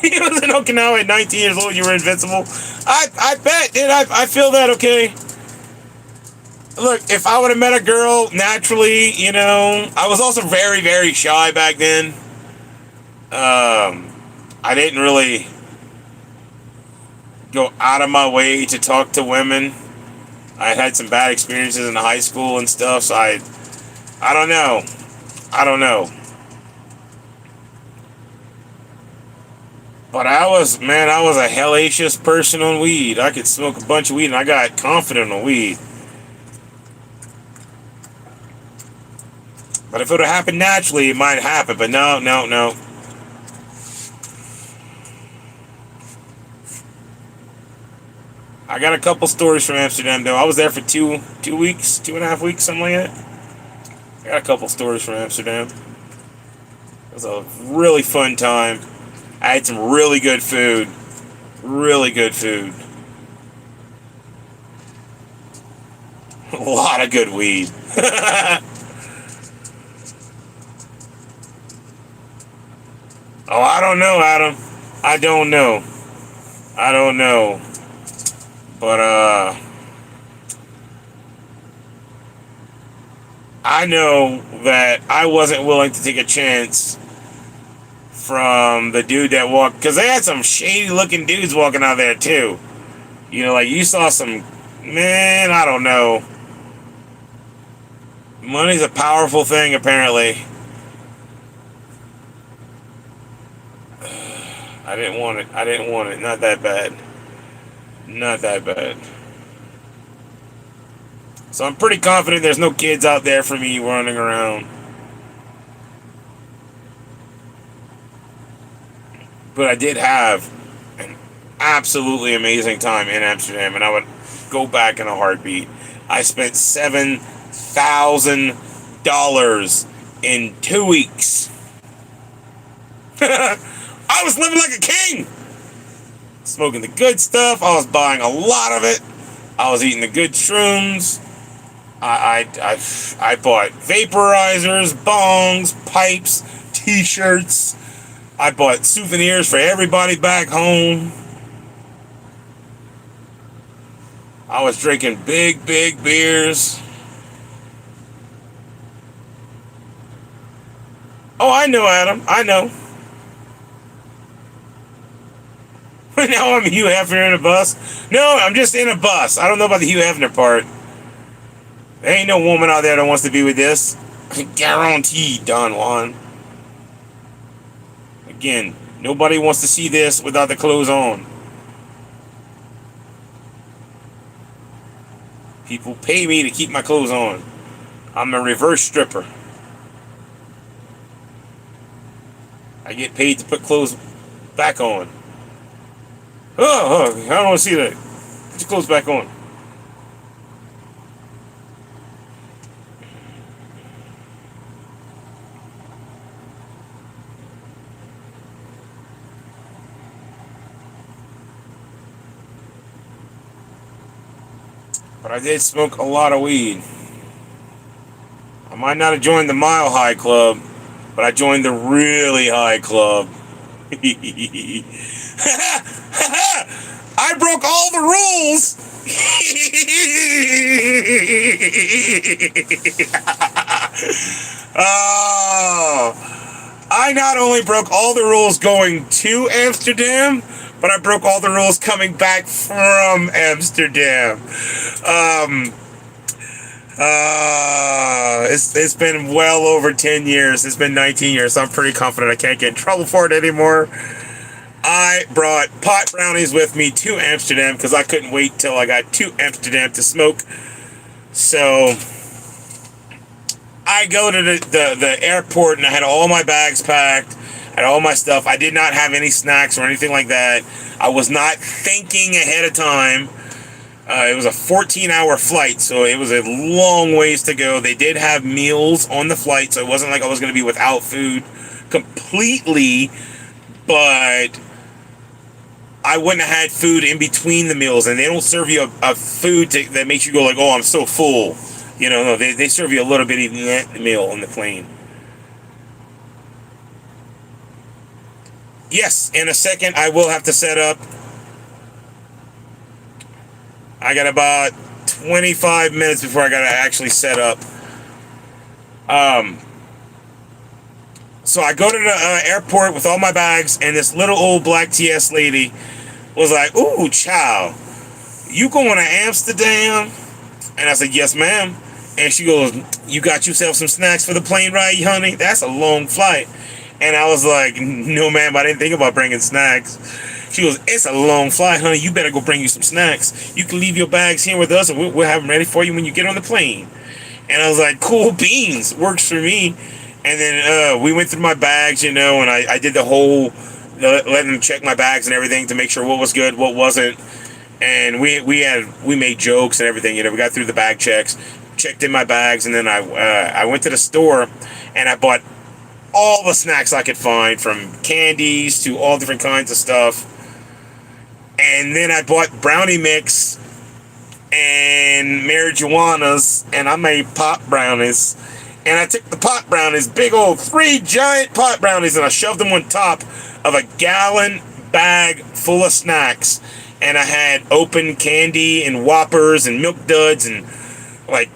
He was in Okinawa at 19 years old. You were invincible. I bet, dude. I feel that, okay? Look, if I would have met a girl naturally, you know, I was also very, very shy back then. I didn't really go out of my way to talk to women. I had some bad experiences in high school and stuff, so I don't know. But I was a hellacious person on weed. I could smoke a bunch of weed, and I got confident on weed. But if it would have happened naturally, it might happen. But no. I got a couple stories from Amsterdam, though. I was there for 2 weeks, 2.5 weeks, something like that. I got a couple stories from Amsterdam. It was a really fun time. I had some really good food. A lot of good weed. Oh, I don't know, Adam. I don't know. But, I know that I wasn't willing to take a chance from the dude that walked, because they had some shady looking dudes walking out there too. You know, like you saw some, man, I don't know. Money's a powerful thing, apparently. I didn't want it. I didn't want it. Not that bad. Not that bad. So I'm pretty confident there's no kids out there for me running around. But I did have an absolutely amazing time in Amsterdam, and I would go back in a heartbeat. I spent $7,000 in 2 weeks. I was living like a king. Smoking the good stuff. I was buying a lot of it. I was eating the good shrooms. I bought vaporizers, bongs, pipes, t-shirts. I bought souvenirs for everybody back home. I was drinking big beers. Oh, I know, Adam. I know. Now I'm Hugh Hefner in a bus. No, I'm just in a bus. I don't know about the Hugh Hefner part. There ain't no woman out there that wants to be with this. Guaranteed, Don Juan. Again, nobody wants to see this without the clothes on. People pay me to keep my clothes on. I'm a reverse stripper. I get paid to put clothes back on. Oh, I don't want to see that. Put your clothes back on. But I did smoke a lot of weed. I might not have joined the Mile High Club, but I joined the really high club. I broke all the rules. Oh, I not only broke all the rules going to Amsterdam, but I broke all the rules coming back from Amsterdam. It's been well over 10 years. It's been 19 years, so I'm pretty confident I can't get in trouble for it anymore. I brought pot brownies with me to Amsterdam because I couldn't wait till I got to Amsterdam to smoke. So I go to the airport and I had all my bags packed, had all my stuff. I did not have any snacks or anything like that. I was not thinking ahead of time. It was a 14-hour flight, so it was a long ways to go. They did have meals on the flight, so it wasn't like I was going to be without food completely, but I wouldn't have had food in between the meals, and they don't serve you a food that makes you go like, oh, I'm so full. You know, no, they serve you a little bitty meal on the plane. Yes, in a second, I will have to set up. I got about 25 minutes before I got to actually set up. So I go to the airport with all my bags, and this little old black TS lady was like, ooh, child, you going to Amsterdam? And I said, yes, ma'am. And she goes, you got yourself some snacks for the plane ride, honey? That's a long flight. And I was like, no, ma'am, I didn't think about bringing snacks. She goes, it's a long flight, honey. You better go bring you some snacks. You can leave your bags here with us, and we'll have them ready for you when you get on the plane. And I was like, cool beans. Works for me. And then we went through my bags, you know, and I did the whole letting them check my bags and everything to make sure what was good, what wasn't. And we made jokes and everything, you know. We got through the bag checks, checked in my bags, and then I went to the store and I bought all the snacks I could find, from candies to all different kinds of stuff. And then I bought brownie mix and marijuanas, and I made pot brownies. And I took the pot brownies, big old 3 giant pot brownies, and I shoved them on top of a gallon bag full of snacks. And I had open candy and Whoppers and Milk Duds and like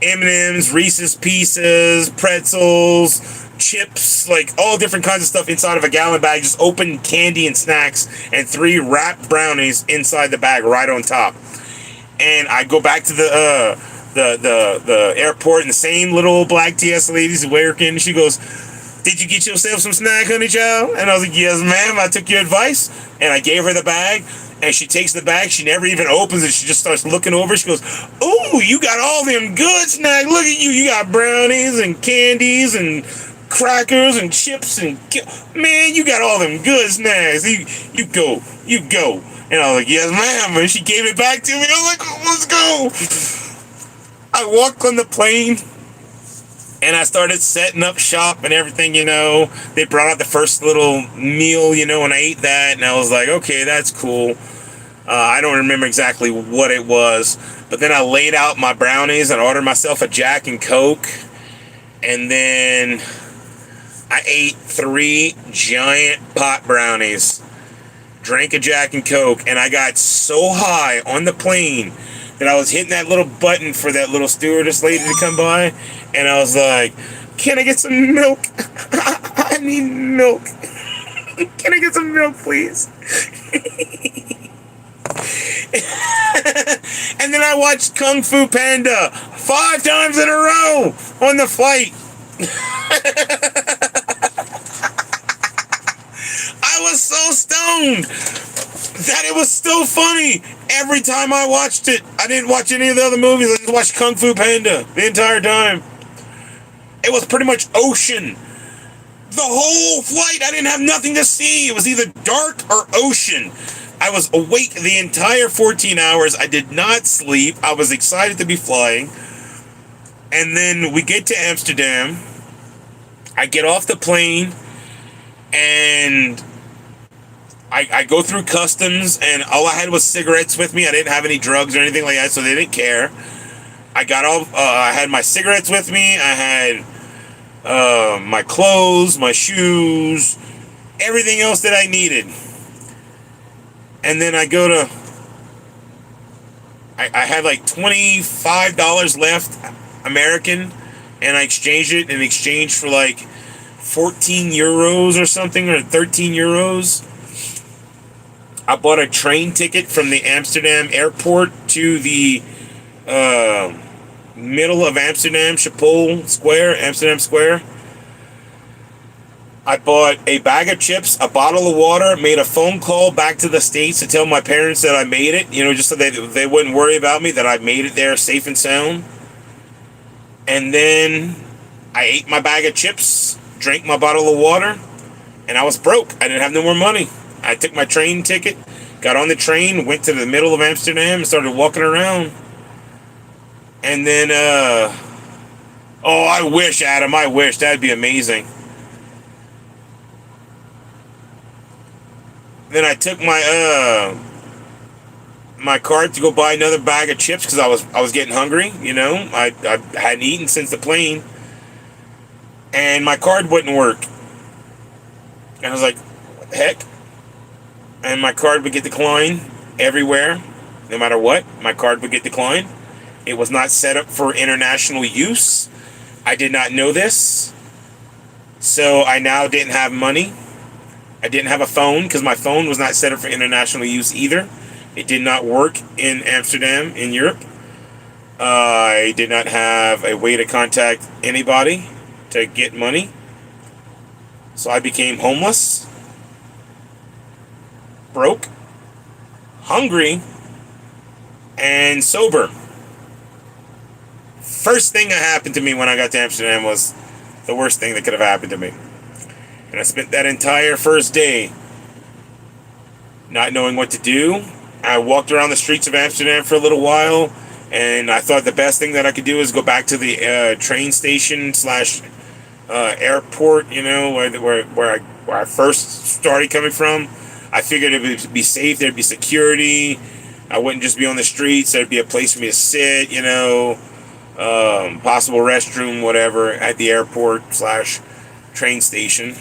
M&M's, Reese's Pieces, pretzels, chips, like all different kinds of stuff inside of a gallon bag. Just open candy and snacks, and 3 wrapped brownies inside the bag right on top. And I go back to the the airport, and the same little black TS ladies working. She goes, "Did you get yourself some snack, honey child?" And I was like, "Yes, ma'am. I took your advice." And I gave her the bag. And she takes the bag. She never even opens it. She just starts looking over. She goes, "Ooh, you got all them good snacks. Look at you. You got brownies and candies and crackers and chips and man, you got all them good snacks. You go. And I was like, "Yes, ma'am." And she gave it back to me. I was like, "Oh, let's go." I walked on the plane and I started setting up shop and everything, They brought out the first little meal, and I ate that, and I was like, okay, that's cool. I don't remember exactly what it was, but then I laid out my brownies and ordered myself a Jack and Coke, and then I ate 3 giant pot brownies, drank a Jack and Coke, and I got so high on the plane that I was hitting that little button for that little stewardess lady to come by, and I was like, "Can I get some milk? I need milk. Can I get some milk, please?" And then I watched Kung Fu Panda 5 times in a row on the flight. I was so stoned that it was still funny every time I watched it. I didn't watch any of the other movies. I just watched Kung Fu Panda the entire time. It was pretty much ocean. The whole flight, I didn't have nothing to see. It was either dark or ocean. I was awake the entire 14 hours. I did not sleep. I was excited to be flying. And then we get to Amsterdam. I get off the plane, and I go through customs, and all I had was cigarettes with me. I didn't have any drugs or anything like that, so they didn't care. I got off. I had my cigarettes with me. I had my clothes, my shoes, everything else that I needed. And then I go to. I had like $25 left, American, and I exchanged it in exchange for like 14 euros or something, or 13 euros. I bought a train ticket from the Amsterdam airport to the middle of Amsterdam, Amsterdam Square. I bought a bag of chips, a bottle of water, made a phone call back to the States to tell my parents that I made it, just so they wouldn't worry about me, that I made it there safe and sound. And then I ate my bag of chips, drank my bottle of water, and I was broke. I didn't have no more money. I took my train ticket, got on the train, went to the middle of Amsterdam, and started walking around. And then, I wish, Adam, that'd be amazing. Then I took my card to go buy another bag of chips because I was getting hungry, I hadn't eaten since the plane. And my card wouldn't work. And I was like, what the heck? And my card would get declined everywhere. No matter what, my card would get declined. It was not set up for international use. I did not know this. So I now didn't have money. I didn't have a phone because my phone was not set up for international use either. It did not work in Amsterdam, in Europe. I did not have a way to contact anybody to get money. So I became homeless, broke, hungry, and sober. First thing that happened to me when I got to Amsterdam was the worst thing that could have happened to me. And I spent that entire first day not knowing what to do. I walked around the streets of Amsterdam for a little while, and I thought the best thing that I could do is go back to the train station / airport, where I first started coming from. I figured it would be safe. There'd be security. I wouldn't just be on the streets. There'd be a place for me to sit, possible restroom, whatever, at the airport / train station.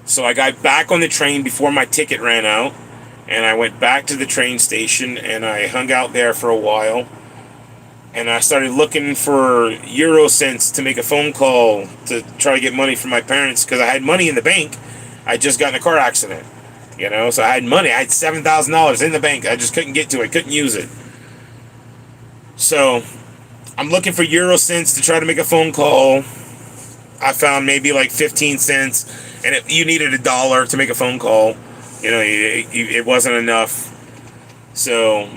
So I got back on the train before my ticket ran out, and I went back to the train station, and I hung out there for a while, and I started looking for Euro cents to make a phone call to try to get money from my parents, because I had money in the bank. I just got in a car accident, so I had money. I had $7,000 in the bank. I just couldn't get to it, couldn't use it. So I'm looking for Euro cents to try to make a phone call. I found maybe like 15 cents, and you needed $1 to make a phone call. It wasn't enough. So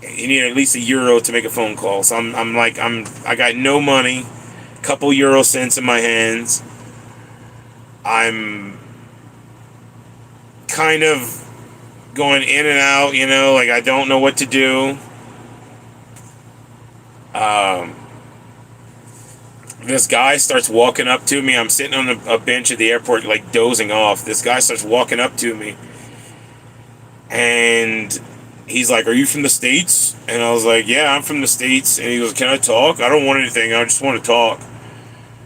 you need at least €1 to make a phone call. So I got no money, couple Euro cents in my hands. I'm kind of going in and out, like I don't know what to do. This guy starts walking up to me. I'm sitting on a bench at the airport, like dozing off. This guy starts walking up to me, and he's like, "Are you from the States?" And I was like, "Yeah, I'm from the States." And he goes, "Can I talk? I don't want anything. I just want to talk."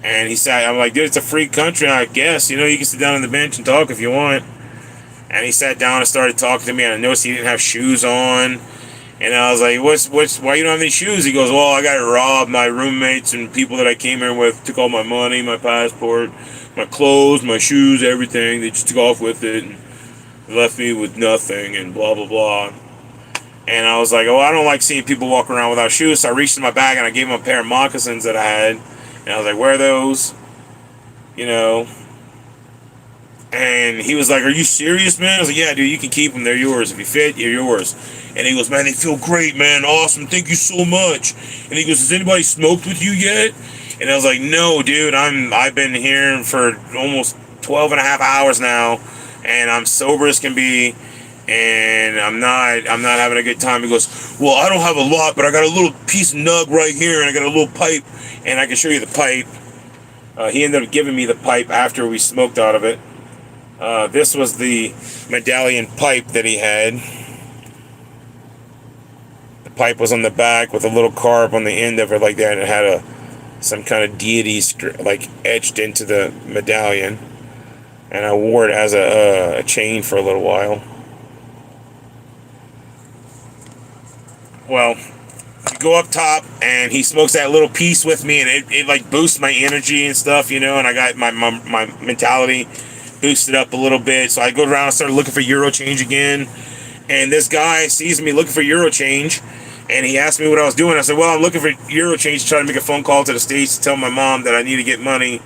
And he said, "I'm like, dude, it's a free country, I guess. You can sit down on the bench and talk if you want." And he sat down and started talking to me, and I noticed he didn't have shoes on. And I was like, why you don't have any shoes? He goes, "Well, I got robbed. My roommates and people that I came here with took all my money, my passport, my clothes, my shoes, everything. They just took off with it and left me with nothing and blah, blah, blah." And I was like, "Oh, I don't like seeing people walk around without shoes." So I reached in my bag and I gave him a pair of moccasins that I had. And I was like, "Wear those." And he was like, "Are you serious, man?" I was like, "Yeah, dude, you can keep them. They're yours. If you fit, you're yours." And he goes, "Man, they feel great, man. Awesome. Thank you so much." And he goes, "Has anybody smoked with you yet?" And I was like, "No, dude. I've been here for almost 12 and a half hours now, and I'm sober as can be, and I'm not having a good time." He goes, "Well, I don't have a lot, but I got a little piece of nug right here, and I got a little pipe, and I can show you the pipe." He ended up giving me the pipe after we smoked out of it. This was the medallion pipe that he had. The pipe was on the back with a little carve on the end of it like that, and it had some kind of deity like etched into the medallion. And I wore it as a chain for a little while. Well, we go up top, and he smokes that little piece with me, and it like boosts my energy and stuff, and I got my mentality boosted up a little bit. So I go around and start looking for Euro change again. And this guy sees me looking for Euro change, and he asked me what I was doing. I said, "Well, I'm looking for Euro change to try to make a phone call to the States to tell my mom that I need to get money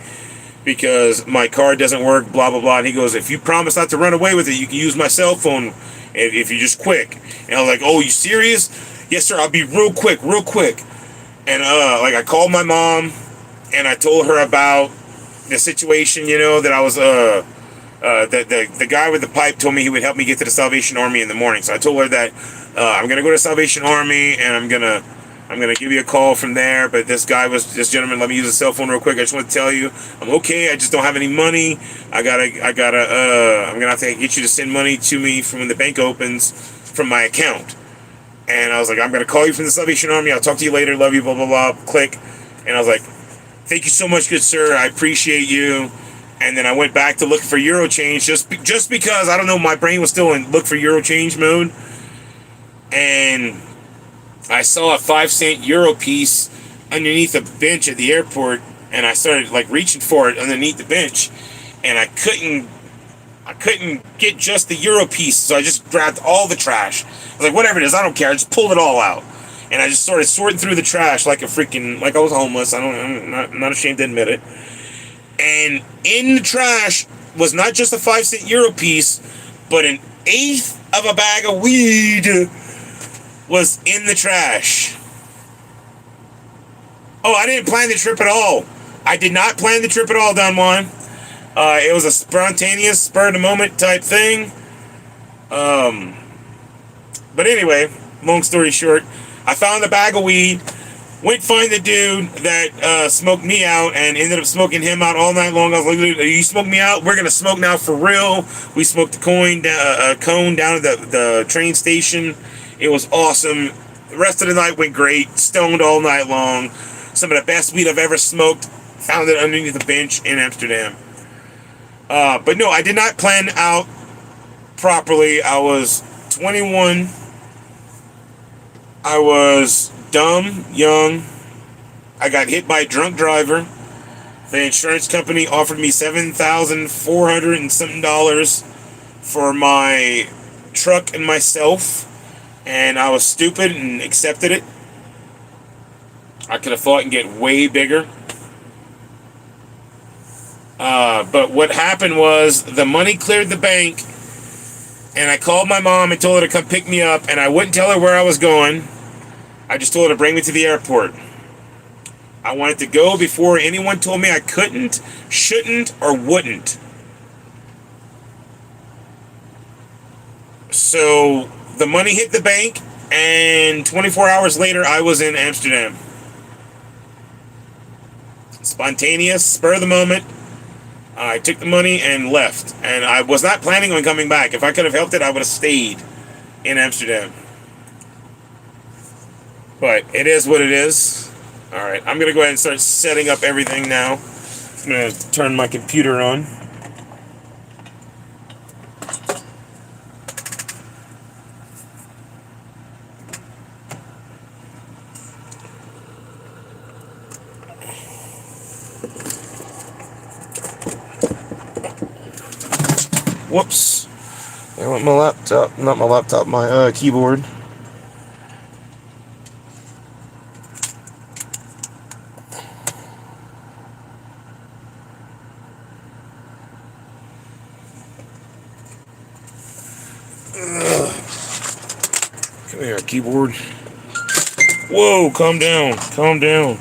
because my card doesn't work, blah, blah, blah." And he goes, "If you promise not to run away with it, you can use my cell phone if you're just quick." And I was like, "Oh, you serious?" "Yes, sir, I'll be real quick, real quick." And I called my mom, and I told her about the situation, that I was the guy with the pipe told me he would help me get to the Salvation Army in the morning. So I told her that I'm gonna go to Salvation Army, and I'm gonna give you a call from there. But this gentleman let me use his cell phone real quick. I just want to tell you I'm okay. I just don't have any money. I'm gonna have to get you to send money to me from when the bank opens from my account. And I was like, "I'm gonna call you from the Salvation Army. I'll talk to you later. Love you. Blah blah blah." Click. And I was like, "Thank you so much, good sir. I appreciate you." And then I went back to looking for Euro change just because, I don't know, my brain was still in look for Euro change mode. And I saw a 5-cent Euro piece underneath a bench at the airport, and I started reaching for it underneath the bench, and I couldn't get just the Euro piece, so I just grabbed all the trash. I was like, "Whatever it is, I don't care." I just pulled it all out, and I just started sorting through the trash like I was homeless. I'm not ashamed to admit it. And in the trash was not just a 5-cent Euro piece, but an eighth of a bag of weed was in the trash. Oh, I didn't plan the trip at all. I did not plan the trip at all, Don Juan. It was a spontaneous, spur-of-the-moment type thing. But anyway, long story short, I found the bag of weed, went find the dude that smoked me out, and ended up smoking him out all night long. I was like, "You smoked me out? We're going to smoke now for real." We smoked a cone down at the train station. It was awesome. The rest of the night went great. Stoned all night long. Some of the best weed I've ever smoked. Found it underneath the bench in Amsterdam. But no, I did not plan out properly. I was 21. I was dumb, young. I got hit by a drunk driver. The insurance company offered me $7,400 and something for my truck and myself, and I was stupid and accepted it. I could have fought and get way bigger. But what happened was the money cleared the bank, and I called my mom and told her to come pick me up, and I wouldn't tell her where I was going. I just told her to bring me to the airport. I wanted to go before anyone told me I couldn't, shouldn't, or wouldn't. So the money hit the bank, and 24 hours later, I was in Amsterdam. Spontaneous, spur of the moment. I took the money and left. And I was not planning on coming back. If I could have helped it, I would have stayed in Amsterdam. But it is what it is. Alright, I'm going to go ahead and start setting up everything now. I'm going to turn my computer on. Whoops. I want my laptop, not my laptop, my keyboard. Come here, keyboard. Whoa, calm down, calm down.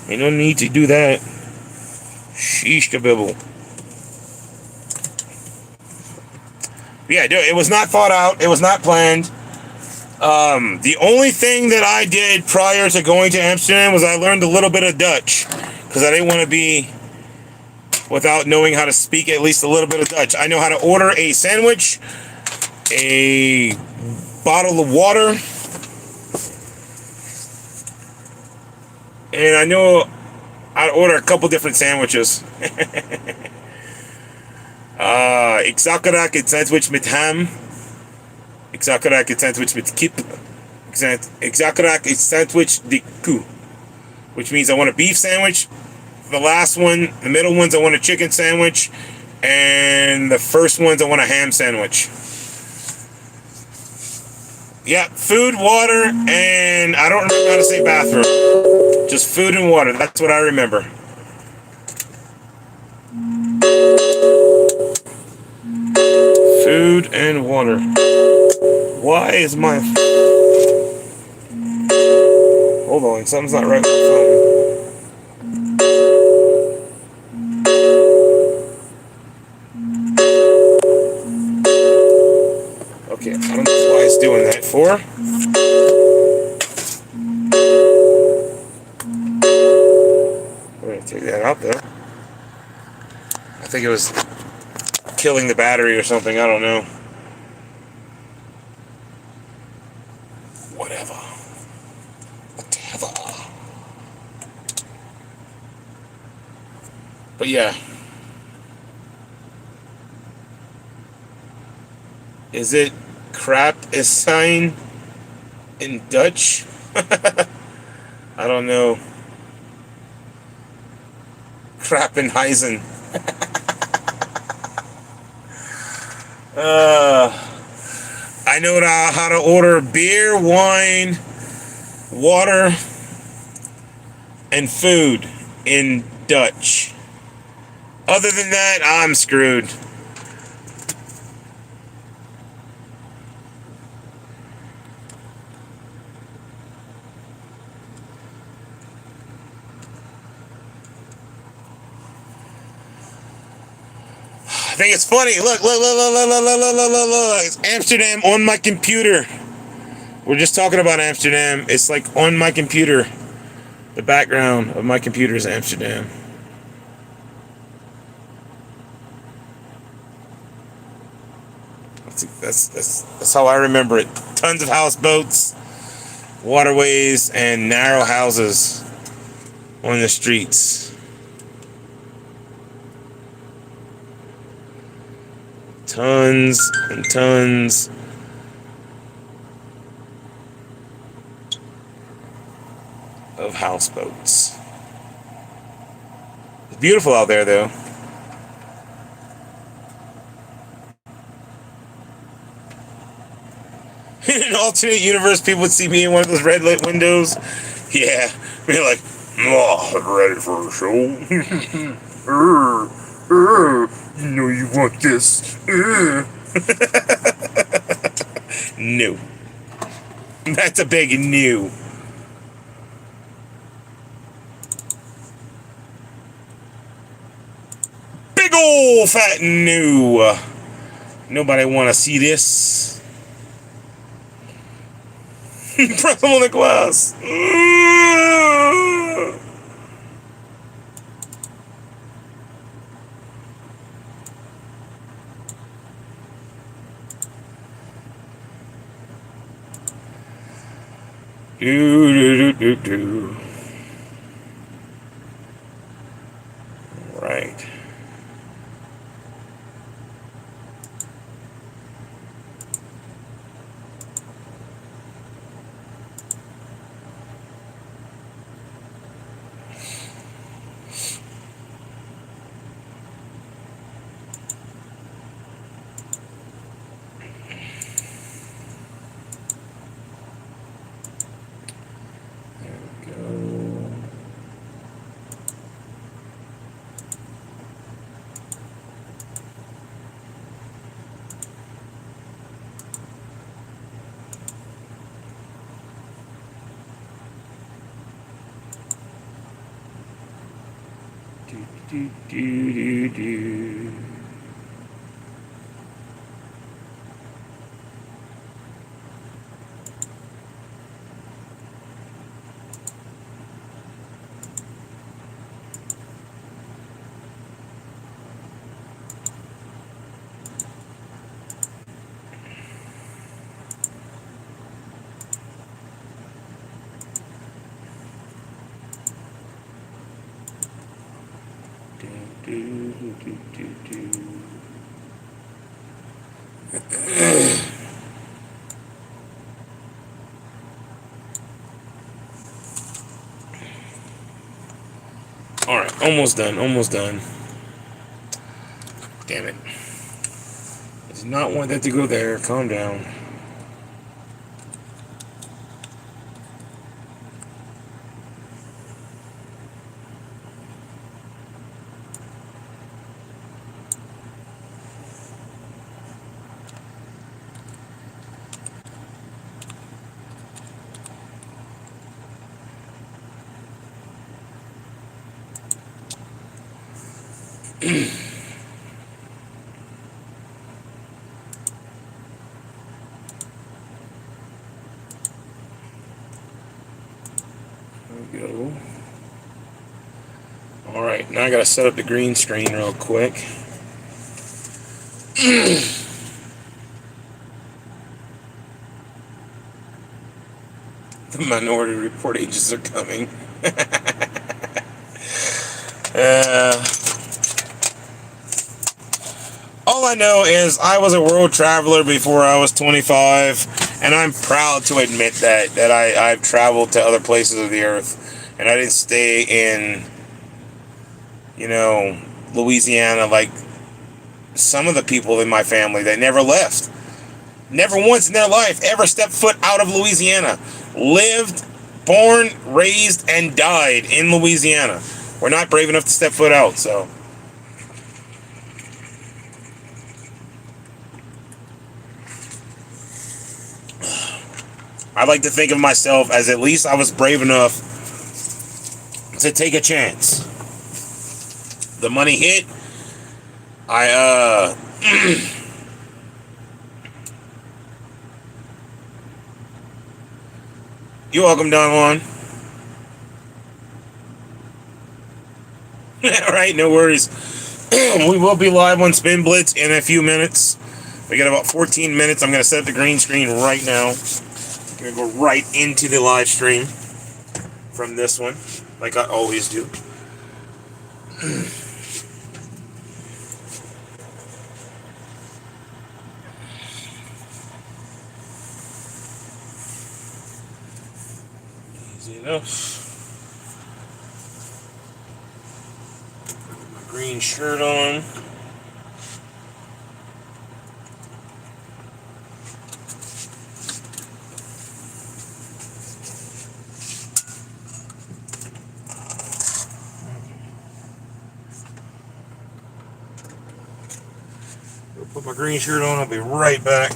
Ain't no need to do that. Sheesh kabibble. Yeah, it was not thought out. It was not planned. The only thing that I did prior to going to Amsterdam was I learned a little bit of Dutch, because I didn't want to be without knowing how to speak at least a little bit of Dutch. I know how to order a sandwich, a bottle of water, and I know how to order a couple different sandwiches. Ik zag graag het sandwich met ham. Ik zag graag het sandwich met kip. Ik zag graag het sandwich de koe. Which means I want a beef sandwich. The last one, the middle ones, I want a chicken sandwich. And the first ones, I want a ham sandwich. Yeah, food, water, and I don't remember how to say bathroom. Just food and water. That's what I remember. Food and water. Why is my... Hold on, something's not right with my phone. Okay, I don't know why it's doing that for. We're gonna take that out though. I think it was killing the battery or something, I don't know. Whatever. But yeah. Is it crap is sign in Dutch? I don't know. Krappenheisen. I know how to order beer, wine, water, and food in Dutch. Other than that, I'm screwed. I think it's funny. Look. It's Amsterdam on my computer. We're just talking about Amsterdam. It's like on my computer. The background of my computer is Amsterdam. That's how I remember it. Tons of houseboats, waterways, and narrow houses on the streets. Tons and tons of houseboats. It's beautiful out there, though. In an alternate universe, people would see me in one of those red lit windows. Yeah, Be like, oh, ready for a show? You know you want this. No. That's a big no. Big ol' fat no. Nobody want to see this. Press him on the glass. Do. Right. Do. Alright, almost done. Damn it. I did not want that to go there. Calm down. There we go. Alright, now I gotta set up the green screen real quick. The Minority Report agents are coming. All I know is I was a world traveler before I was 25, and I'm proud to admit that I've traveled to other places of the earth, and I didn't stay in, Louisiana like some of the people in my family that never left. Never once in their life ever stepped foot out of Louisiana. Lived, born, raised, and died in Louisiana. We're not brave enough to step foot out, so. I like to think of myself as at least I was brave enough to take a chance. The money hit. You're welcome, Don Juan. Alright, no worries. We will be live on Spin Blitz in a few minutes. We got about 14 minutes. I'm going to set the green screen right now. I'm going to go right into the live stream from this one, like I always do. Easy enough. Put my green shirt on. my green shirt on. I'll be right back.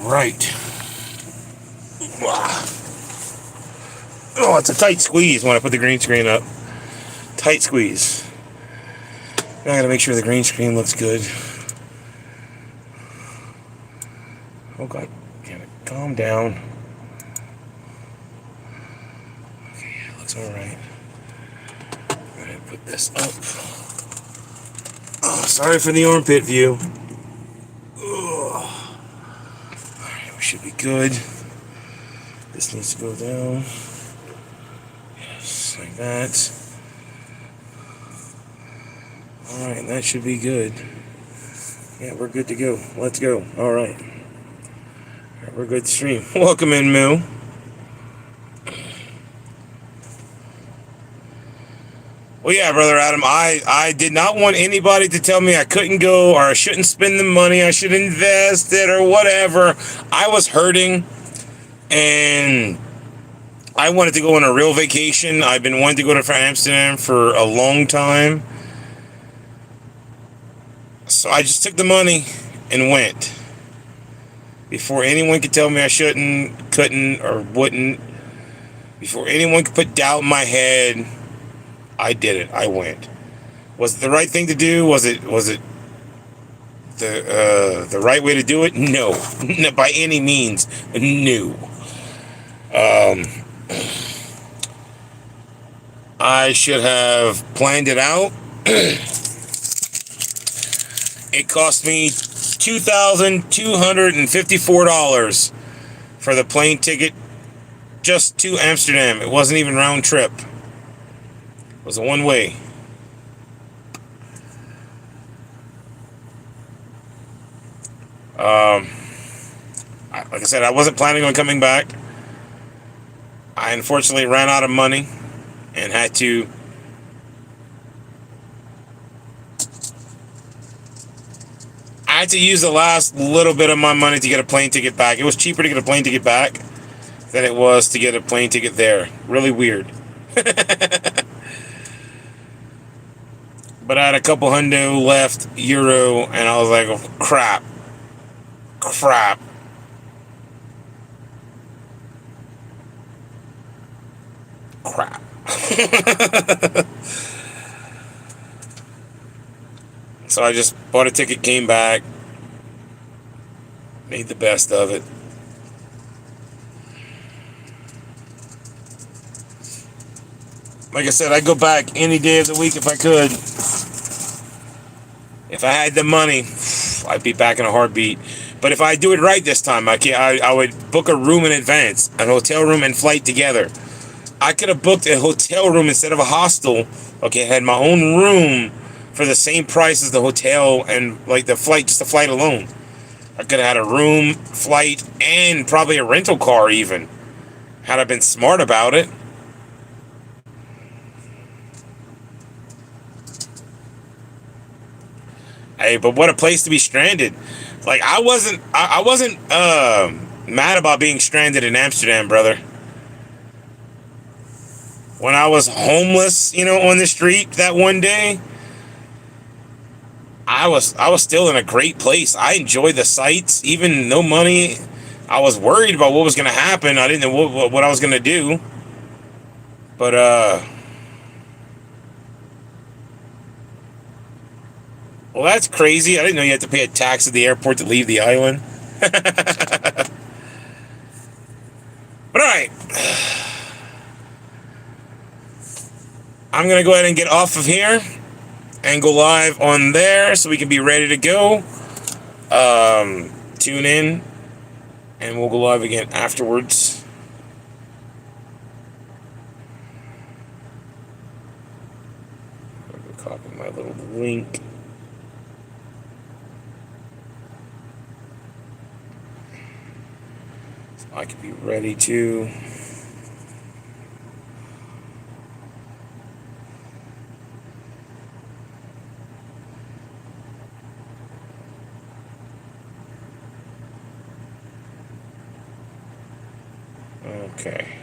Right. Oh, it's a tight squeeze when I put the green screen up. Tight squeeze. Now I gotta make sure the green screen looks good. Oh God, damn it. Calm down. Okay, yeah, it looks alright. Go ahead and put this up. Oh, sorry for the armpit view. Oh. Alright, we should be good. This needs to go down. Yes, like that. Alright, that should be good. Yeah, we're good to go. Let's go. Alright. We're good to stream. Welcome in, Moo. Well, yeah, Brother Adam, I did not want anybody to tell me I couldn't go or I shouldn't spend the money, I should invest it or whatever. I was hurting and I wanted to go on a real vacation. I've been wanting to go to Amsterdam for a long time. So I just took the money and went. Before anyone could tell me I shouldn't, couldn't, or wouldn't. Before anyone could put doubt in my head, I did it. I went. Was it the right thing to do? Was it the right way to do it? No. By any means. No. I should have planned it out. It cost me $2,254 for the plane ticket just to Amsterdam. It wasn't even round trip. It was a one-way. Like I said, I wasn't planning on coming back. I unfortunately ran out of money and had to use the last little bit of my money to get a plane ticket back. It was cheaper to get a plane ticket back than it was to get a plane ticket there. Really weird. But I had a couple hundo left, euro, and I was like, oh, crap. So I just bought a ticket, came back, made the best of it. Like I said, I'd go back any day of the week if I could. If I had the money, I'd be back in a heartbeat. But if I do it right this time, I would book a room in advance, a hotel room and flight together. I could have booked a hotel room instead of a hostel. Okay, I had my own room for the same price as the hotel and like the flight, just the flight alone. I could have had a room, flight, and probably a rental car even, had I been smart about it. Hey, but what a place to be stranded. Like, I wasn't mad about being stranded in Amsterdam, brother. When I was homeless, on the street that one day, I was still in a great place. I enjoyed the sights, even no money. I was worried about what was going to happen. I didn't know what I was going to do. But, well, that's crazy. I didn't know you had to pay a tax at the airport to leave the island. But, all right. I'm going to go ahead and get off of here and go live on there so we can be ready to go. Tune in, and we'll go live again afterwards. Copy my little link. So I could be ready to. Okay.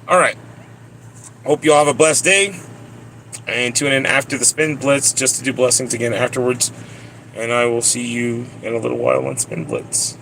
All right. Hope you all have a blessed day. And tune in after the Spin Blitz just to do blessings again afterwards. And I will see you in a little while on Spin Blitz.